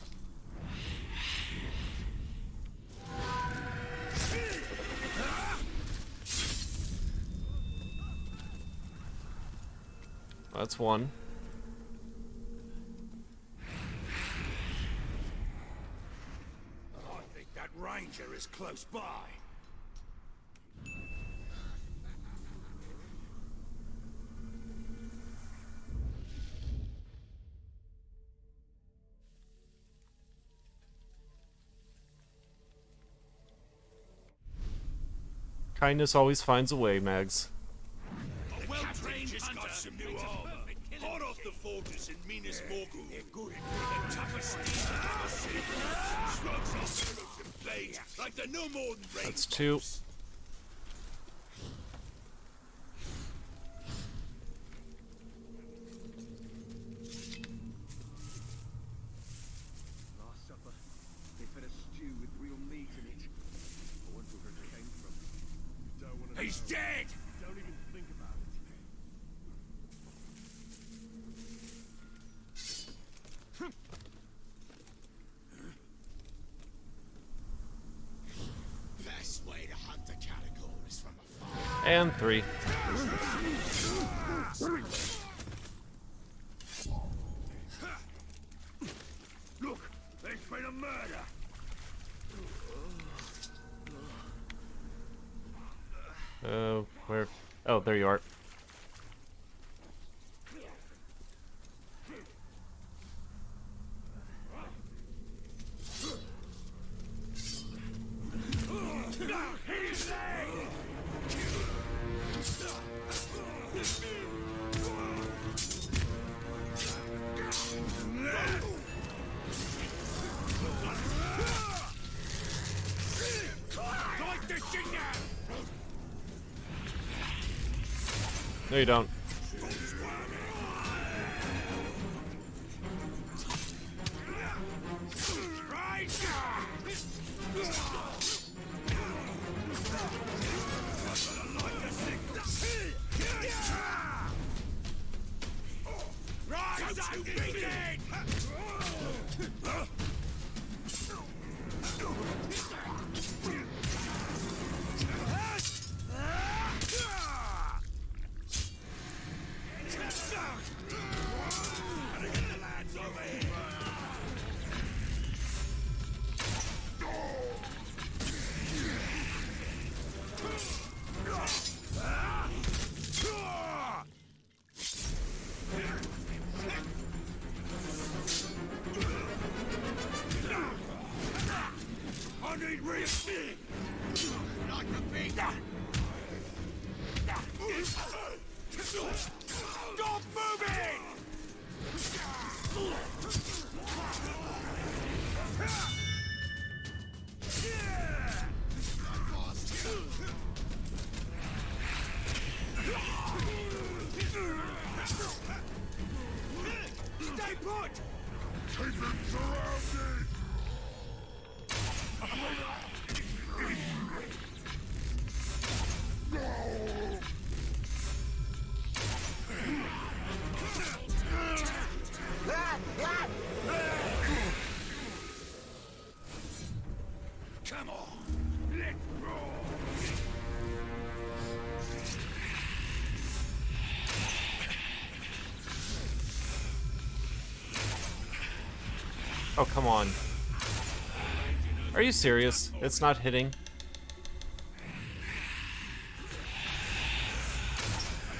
That's one. I think that ranger is close by. Kindness always finds a way, Mags. A well-trained just got some new armor. Hot off the fortress in Minas Morgul. They're good. The toughest steeds I've ever seen. Shrugs off arrows and blades like they're no more than rain. That's two. Last supper, they fed a stew with real meat in it. I wonder where it came from. He's dead! Don't even think about it. Best way to hunt the catacomb is from afar. And 3. Look, there's been a murder. Where? Oh, there you are. No, you don't. Stop moving! Stay put! Keep him surrounded! Come on, let's roll! Oh, come on. Are you serious? It's not hitting?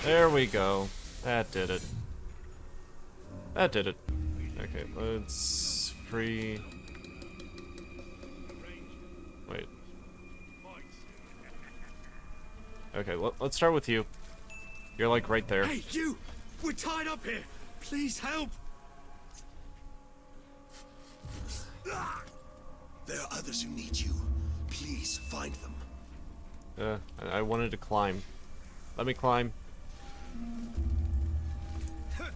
There we go. That did it. That did it. Okay, let's free... Wait. Okay, let's start with you. You're like right there. Hey, you! We're tied up here! Please help! There are others who need you. Please find them. I wanted to climb. Let me climb. There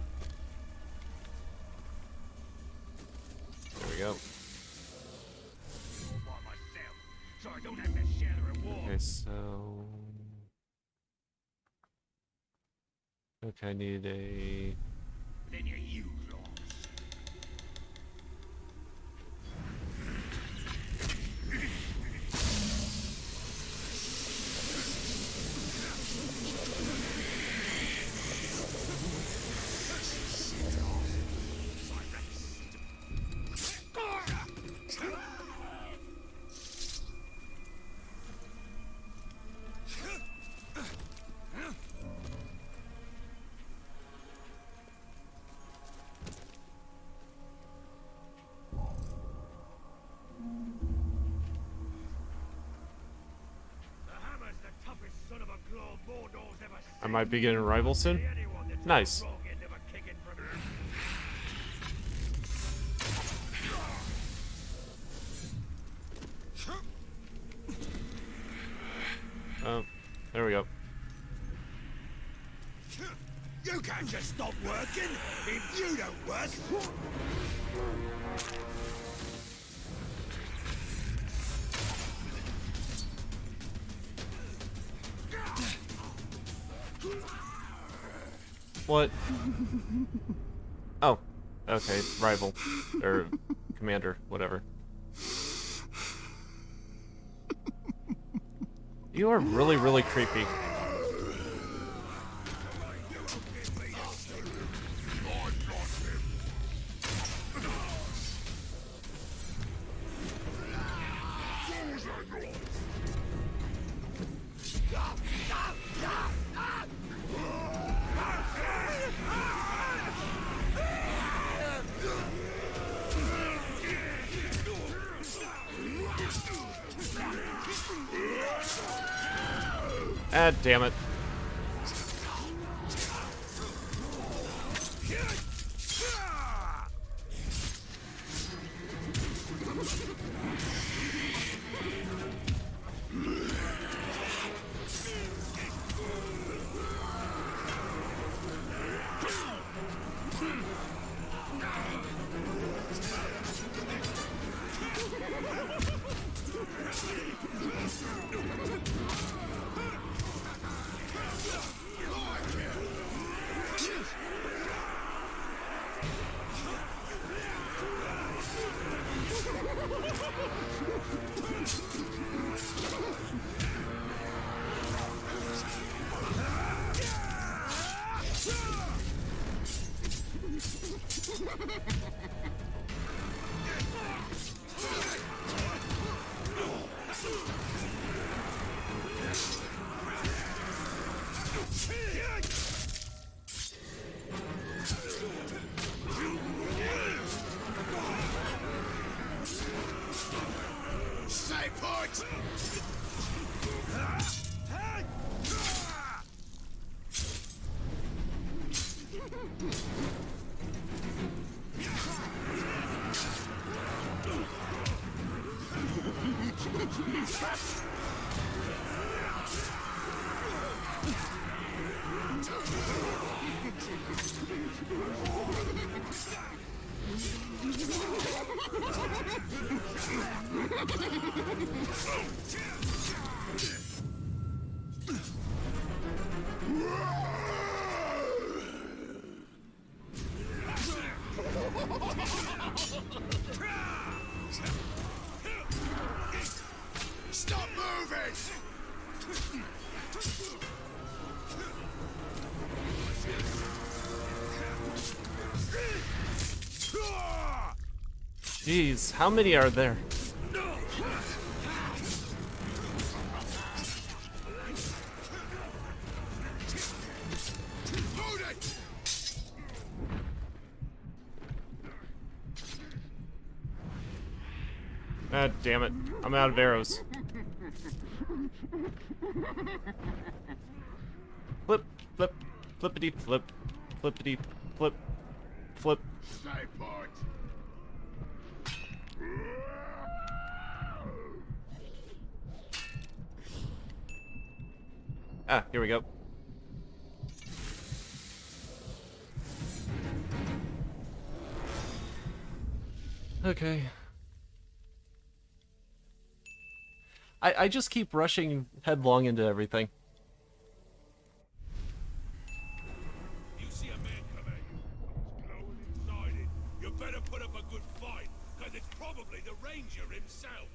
we go. So I don't have to share the reward. Okay, so... Okay, I need a... Then you're you lost. I might be getting a rival soon. Nice. Oh, there we go. You can't just stop working if you don't work. What? Oh. Okay, rival. Or commander, whatever. You are really, really creepy. Ah, damn it. Stay put! Stop moving! Jeez, how many are there? Ah, damn it. I'm out of arrows. Flip, flip, flippity flip, flippity flip, flip. Stay put! Ah, here we go. Okay. I just keep rushing headlong into everything. You see a man come at you. He's glowing inside it. You better put up a good fight, because it's probably the Ranger himself.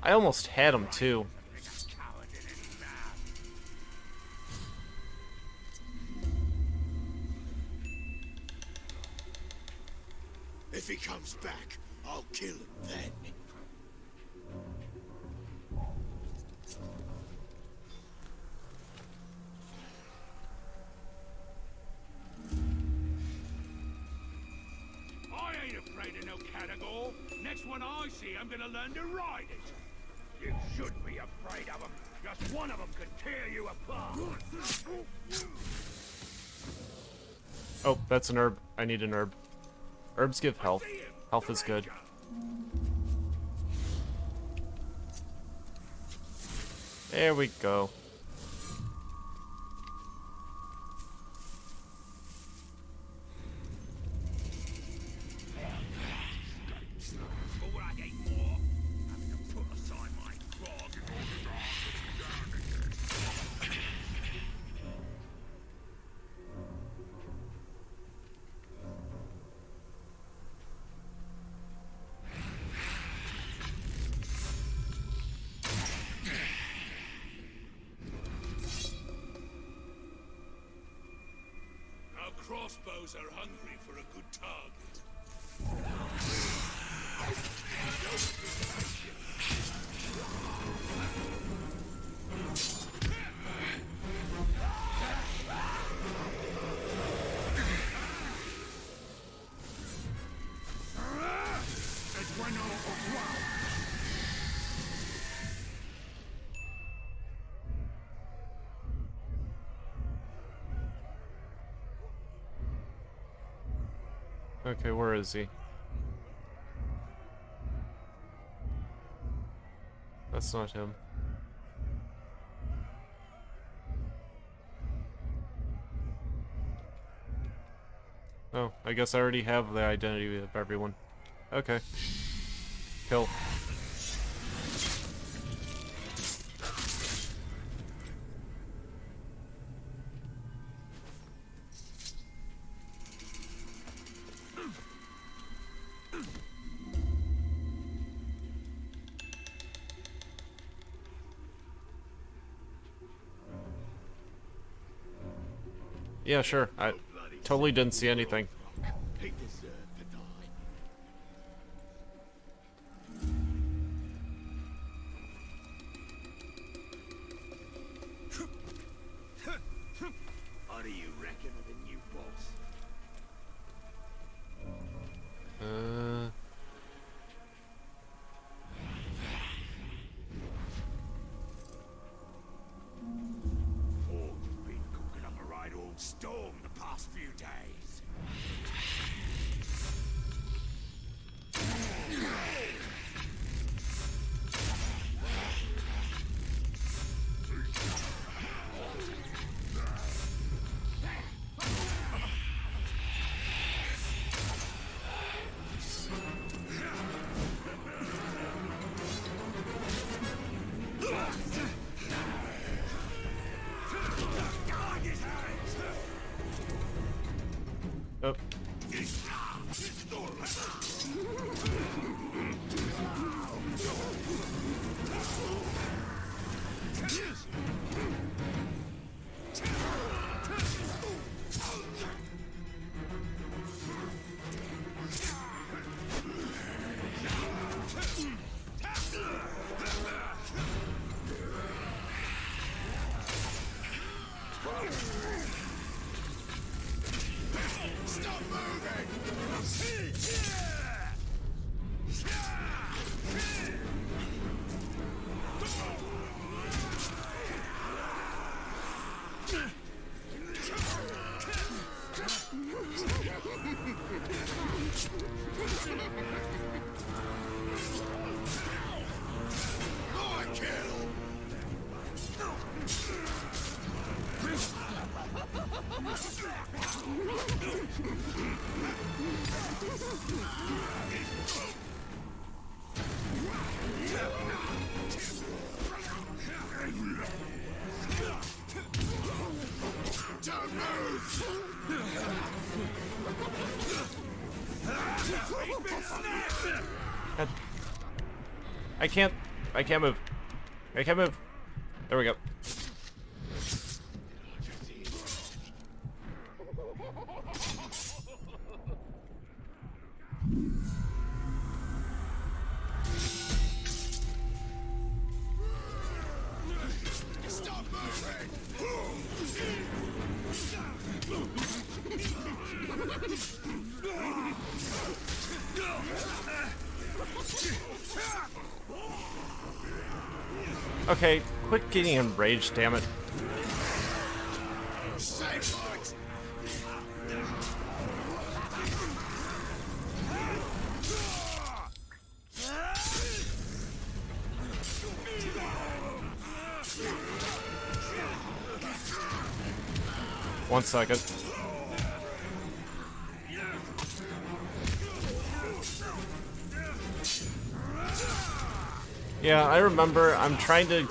I almost had him too. If he comes back, I'll kill him then. I ain't afraid of no category. Next one I see, I'm gonna learn to ride it. You should be afraid of them. Just one of them could tear you apart. Oh, that's an herb. I need an herb. Herbs give health. Health is good. There we go. crossbows are hungry for a good target. Okay, where is he? That's not him. Oh, I guess I already have the identity of everyone. Okay. Kill. Yeah, sure. I totally didn't see anything. They deserve to die. What do you reckon of the new boss? Oh, you've been cooking up a right old storm the past few days. Oh. Stop moving! I can't move. I can't move. There we go. Stop moving! Okay, quit getting enraged, damn it. One second. Yeah, I remember. I'm trying to...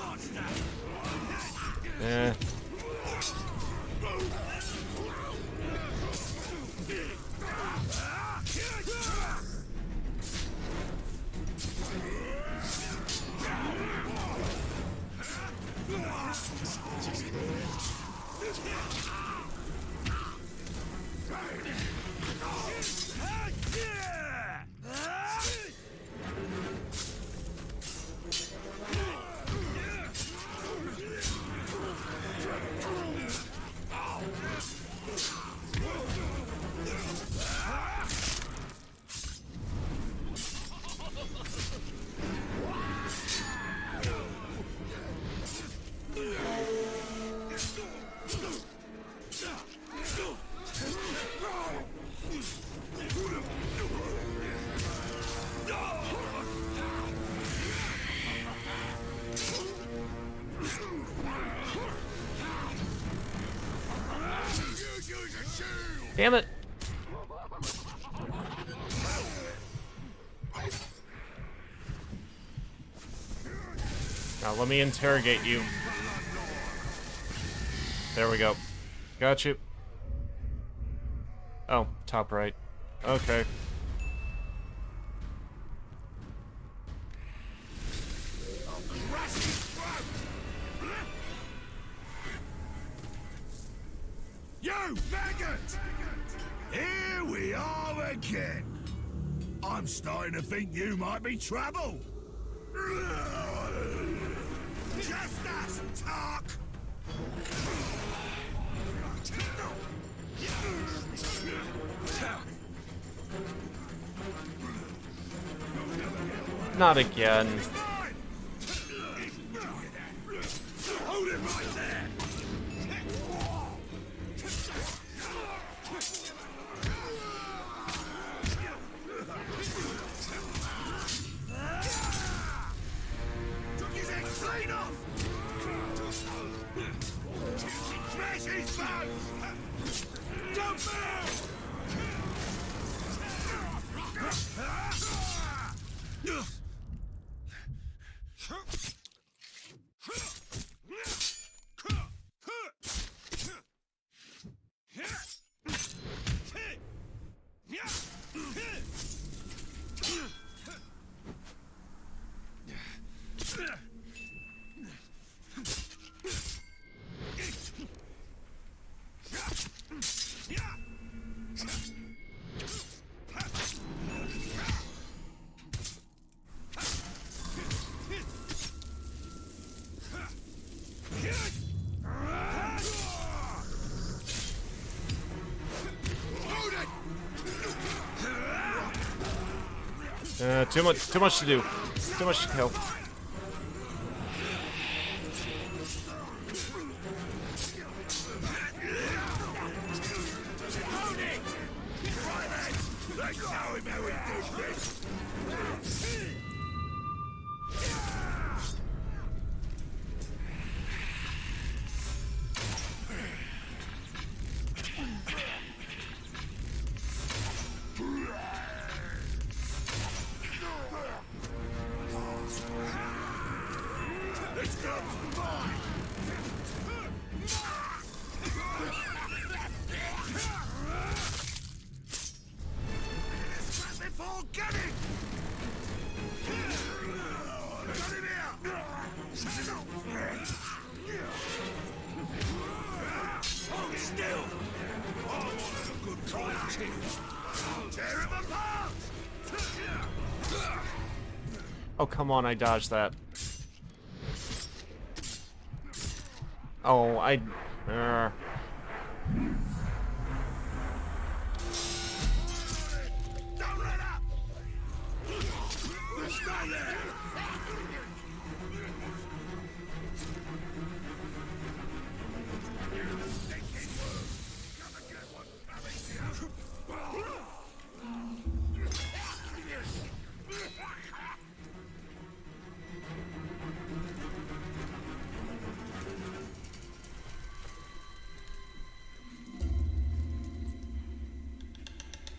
Damn it! Now let me interrogate you. There we go. Got you. Oh, top right. Okay. You maggot! Here we are again. I'm starting to think you might be trouble. Just us talk. Not again. Hold it right there. Took his head clean off. Smash his bones. Don't move. Too much to do. Too much to kill. Oh, come on, I dodged that. Oh, I...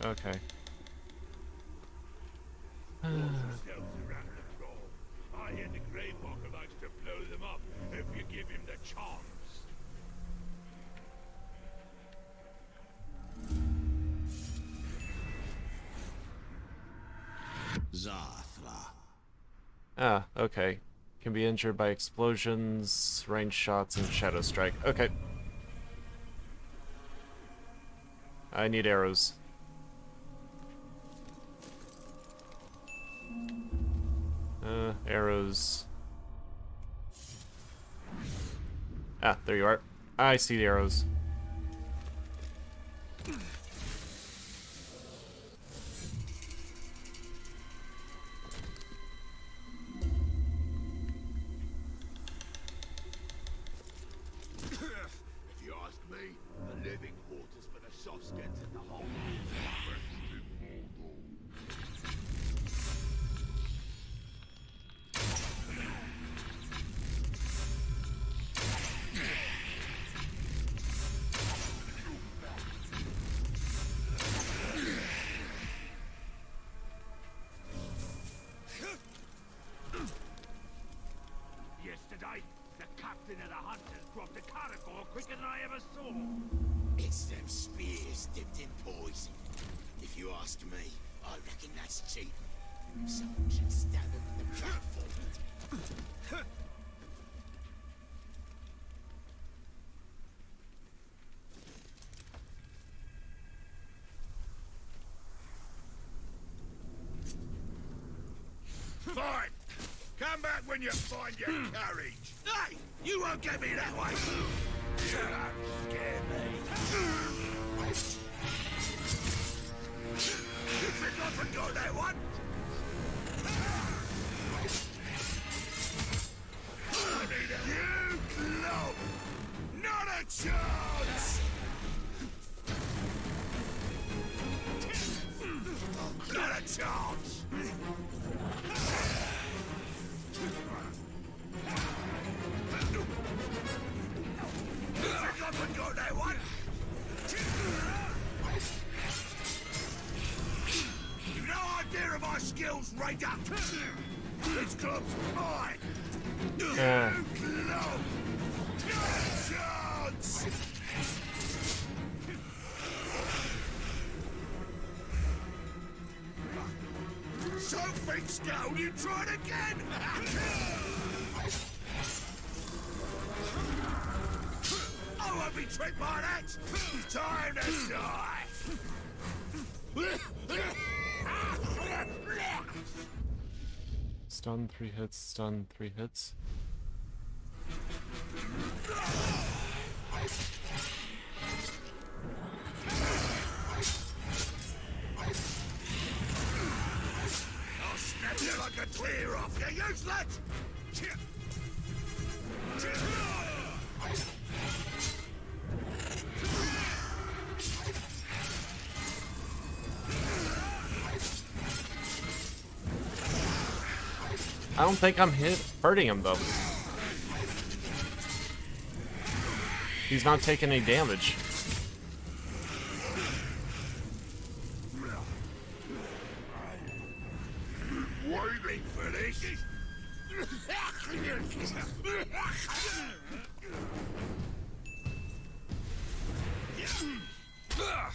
Okay. I hear the Grave Walker likes to blow them up if you give him the chance. Zathra. Ah, okay. Can be injured by explosions, ranged shots, and shadow strike. Okay. I need arrows. Arrows. Ah, there you are. I see the arrows. If you ask me, the living quarters for the soft skins in the whole. quicker than I ever saw. It's them spears dipped in poison. If you ask me, I reckon that's cheap. Someone should stab him in the back for it. Fine! Come back when you find your courage! Hey! You won't get me that way! You don't scare me! You think I forgot that one? You club! Not a chance! Not a chance! You think I forgot that one? You've no idea of my skills, Raider! This club's mine! You club! Not a chance! So think, Scout, you tried again! I won't be tricked by that! Time to die! Stun 3 hits, stun 3 hits. I'll snap you like a clear off, you useless! I don't think I'm hurting him though. He's not taking any damage. Waiting for this?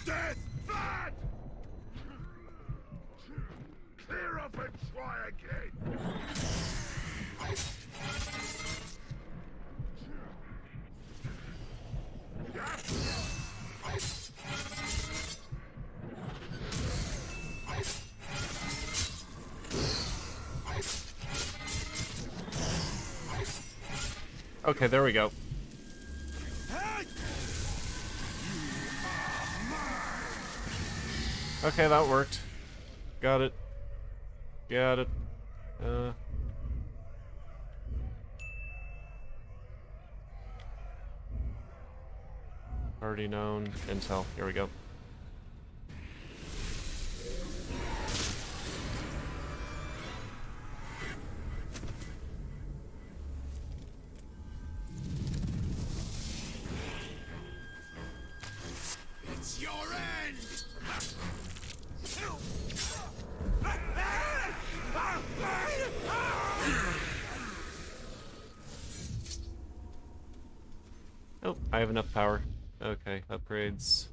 Death bad! Clear up and try again! Okay, there we go. Okay, that worked. Got it. Got it. Already known intel. Here we go. It's your end! Oh, I have enough power. Okay, upgrades.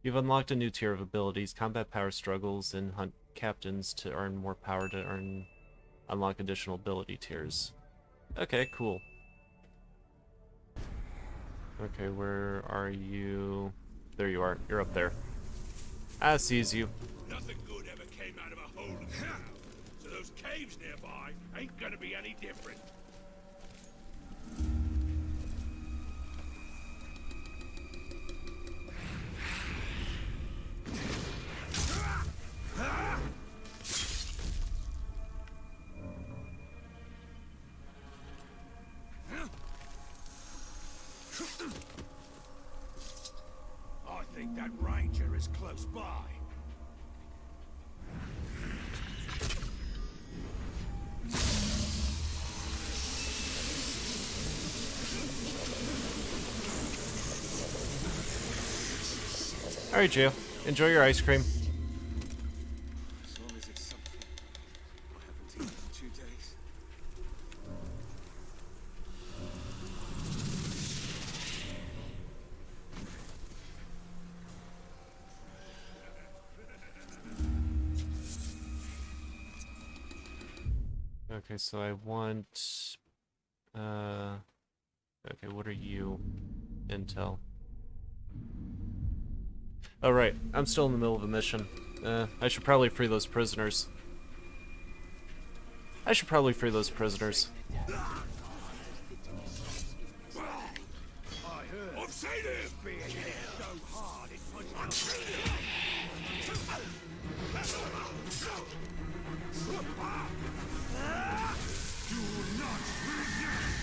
You've unlocked a new tier of abilities. Combat power struggles and hunt captains to earn more power to unlock additional ability tiers. Okay, cool. Okay, where are you? There you are. You're up there. I sees you. Nothing good ever came out of a hole in the ground, so those caves nearby ain't gonna be any different. I think that ranger is close by. Alright, Gio. Enjoy your ice cream. As long as it's something. I haven't eaten in 2 days. Okay, so I want... Okay, what are you? Intel. Oh, right. I'm still in the middle of a mission. I should probably free those prisoners. I should probably free those prisoners. I've seen him! So hard it was Do not resist!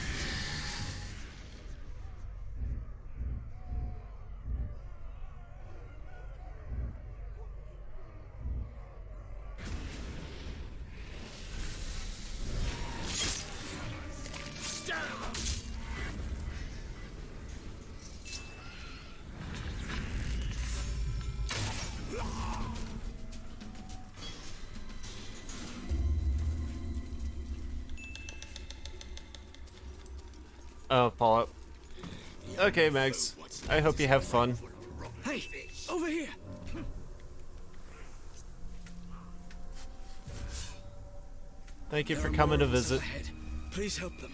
Oh, Fallout. Okay, Mags. I hope you have fun. Hey, over here! Thank you for coming to visit. Please help them.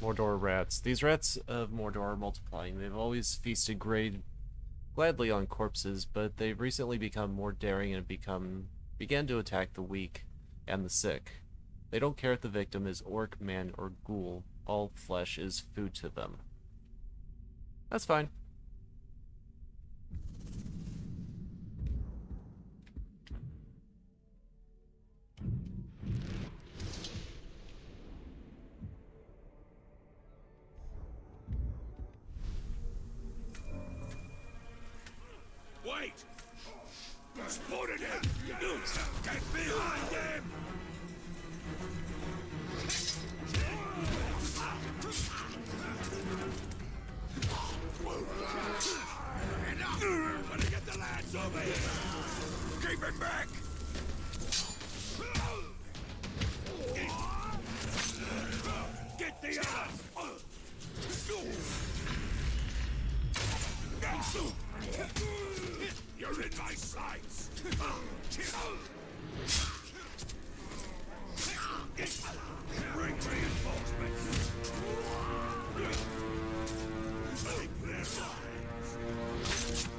Mordor rats. These rats of Mordor are multiplying. They've always feasted gladly on corpses, but they've recently become more daring and began to attack the weak and the sick. They don't care if the victim is orc, man, or ghoul. All flesh is food to them. That's fine. Wait! Spotted him! Get behind him! Enough! Gotta get the lads over here! Keep him back! Get the others! You're in my sights! Bring reinforcements! Take their lives!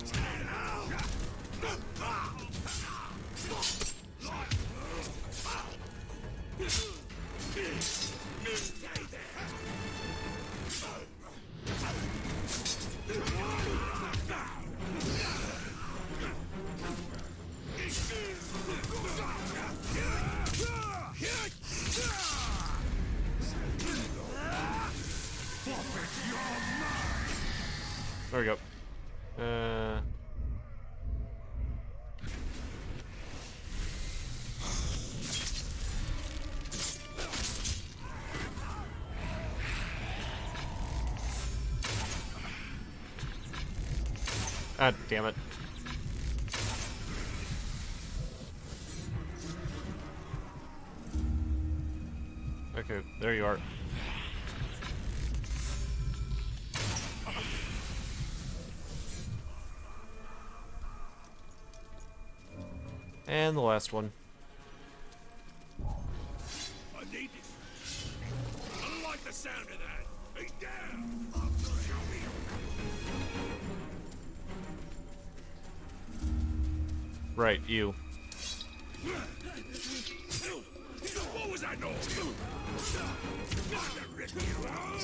Stay there! There we go. Ah, damn it. Okay, there you are. And the last one. I need it. I don't like the sound of that. He's down. Right, you. What was that noise? I'm gonna rip you out.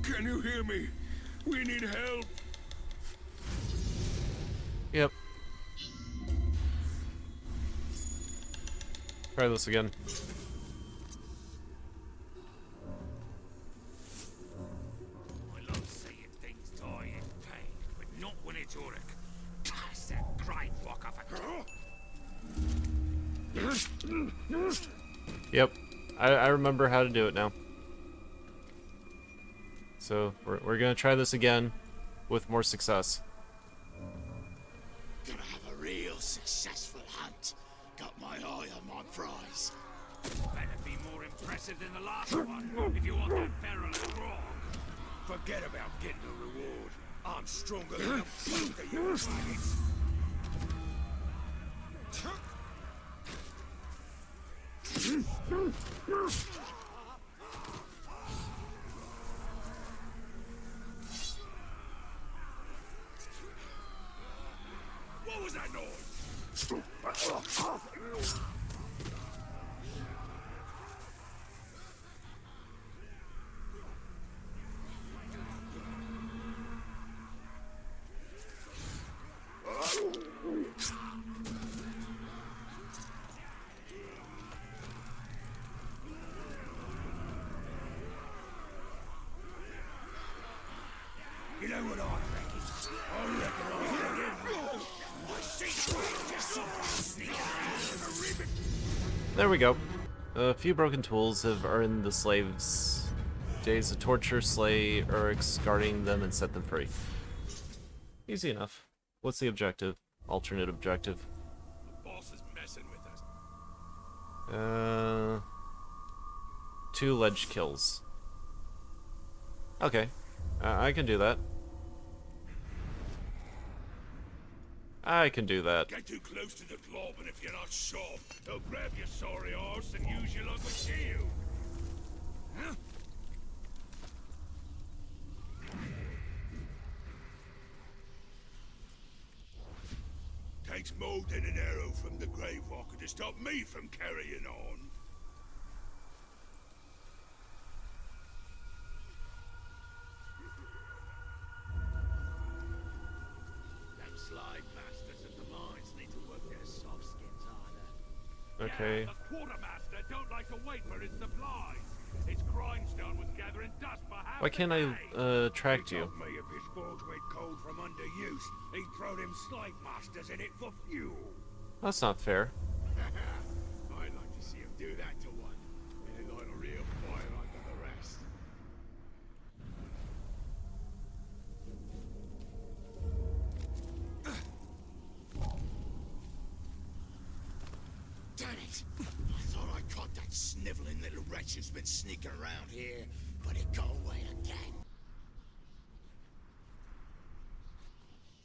Can you hear me? We need help. Yep. Try this again. I love seeing things die in pain, but not when it's Ulrich. Cast that great rock off a... Yep. I remember how to do it now. So, we're gonna try this again with more success. Gonna have a real successful hunt. Got my eye on my prize. Better be more impressive than the last one if you want that barrel of grog. Forget about getting a reward. I'm stronger than both of you dragons. What was that noise? You know what I reckon? I reckon I sneak around. There we go. A few broken tools have earned the slaves days to torture, slay Urks, guarding them, and set them free. Easy enough. What's the objective? Alternate objective. The boss is messing with us. 2 ledge kills. Okay. I can do that. I can do that. Get too close to the glob, and if you're not sharp, they'll grab your sorry arse and use you like a shield. Huh? Takes more than an arrow from the Grave Walker to stop me from carrying on. Them slide masters at the mines need to work their soft skins harder. Okay. Yeah, the quartermaster don't like to wait for his supplies. His grindstone was gathering dust for half Why can't I attract you? Me if his forge went cold from under use, he'd throw them slave masters in it for fuel. That's not fair. I'd like to see him do that to one. And light a real fire under the rest. Damn it! I thought I caught that sniveling little wretch who's been sneaking around here, but it got away again.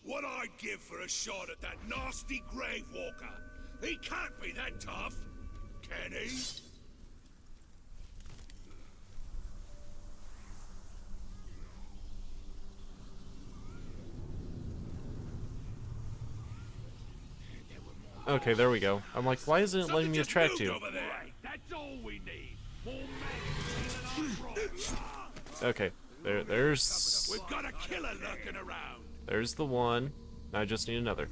What I'd give for a shot at that nasty Grave Walker. He can't be that tough, can he? Okay, there we go. I'm like, why isn't it letting me attract you? Over there. That's all we need. More men. Okay, there's... We've got a killer lurking around. There's the one. I just need another.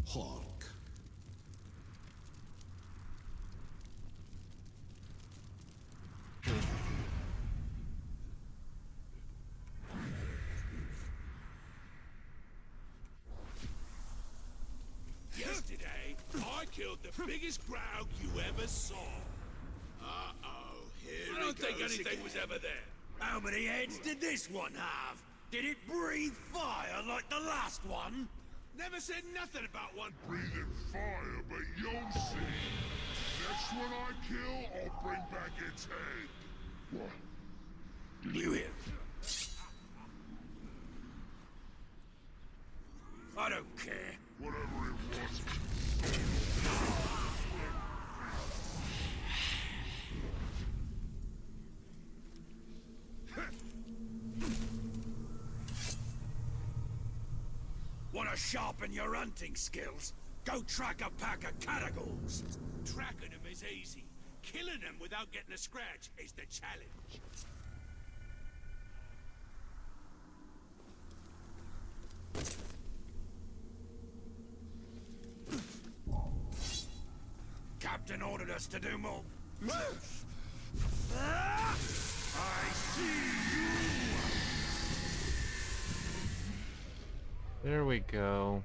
Hulk. Yesterday, I killed the biggest Graug you ever saw. Uh-oh, here I don't think anything was ever there. How many heads did this one have? Did it breathe fire like the last one? Never said nothing about one. Breathing fire, but you'll see. Next one I kill, I'll bring back its head. What? Did you hear? I don't care. Whatever it was. Want to sharpen your hunting skills? Go track a pack of catagals. Tracking them is easy. Killing them without getting a scratch is the challenge. Captain ordered us to do more. I see you! There we go.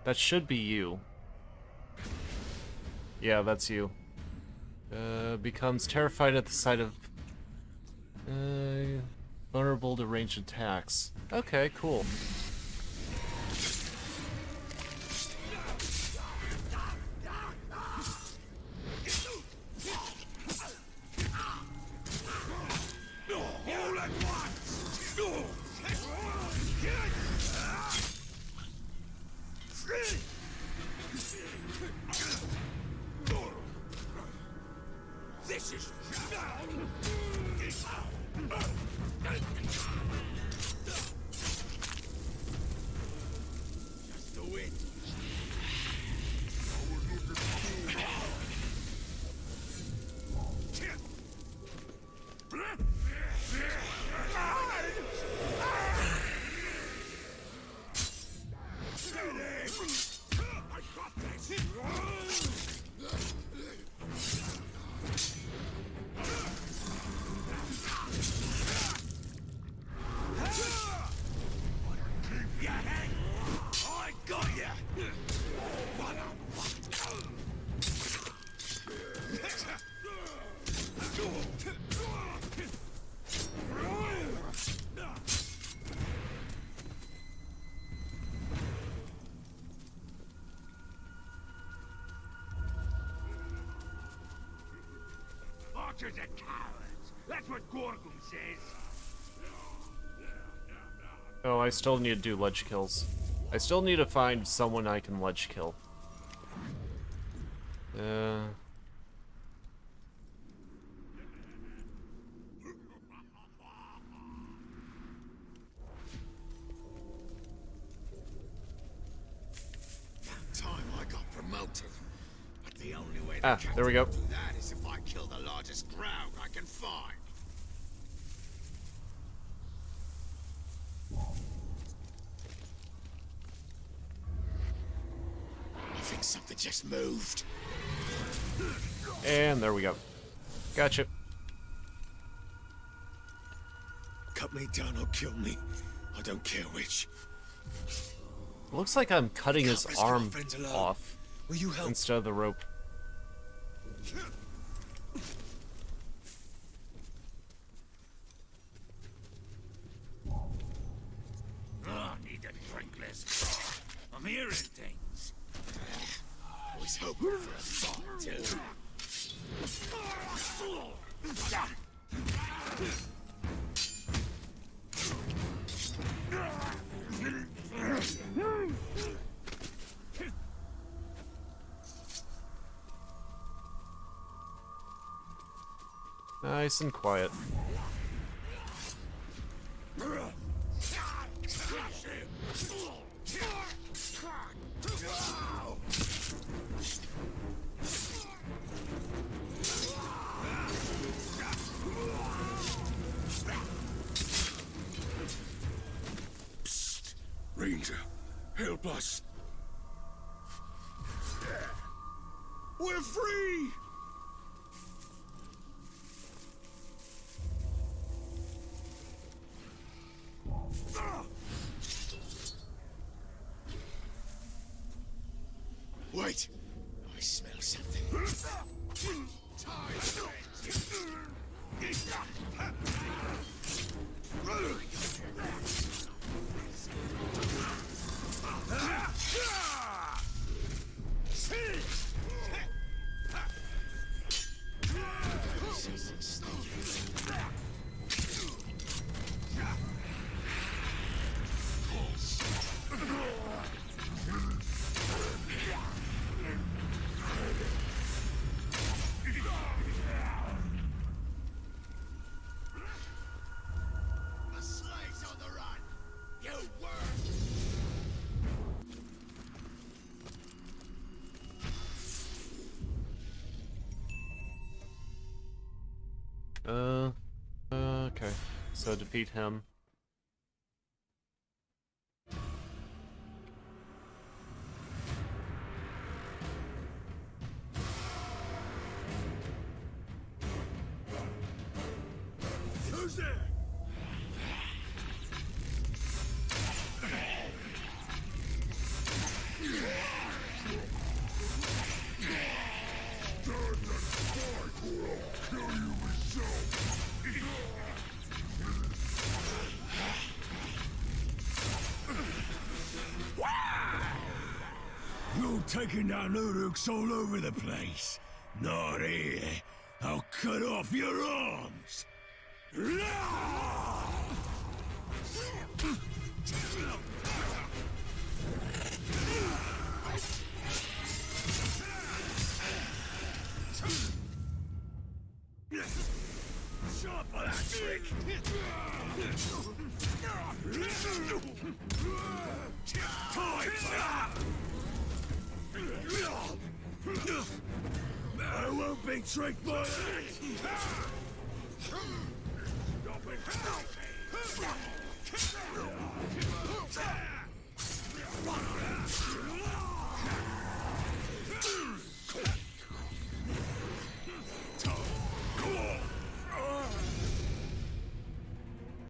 That should be you. Yeah, that's you. Becomes terrified at the sight of... vulnerable to ranged attacks. Okay, cool. This is just the wind. I got this. I got ya! Archers are cowards. That's what Gorgon says. Oh, I still need to do ledge kills. I still need to find someone I can ledge kill. Time I got promoted. But the only way there we go. to do that is if I kill the largest crowd I can find. I think something just moved. And there we go. Gotcha. Cut me down or kill me. I don't care which. Looks like I'm cutting his Can't risk my arm friends alone. off Will you help? instead of the rope. I need to drink less. I'm hearing things. I was hoping for a fight, too. Nice and quiet. Psst. Ranger, help us. We're free! Wait! I smell something. A slave's on the run! You worm! Okay. So defeat him. Who's there? taking down Uruks all over the place. Not here. I'll cut off your arms. Shot for that trick! Time for that! I won't be tricked by that! Stop it!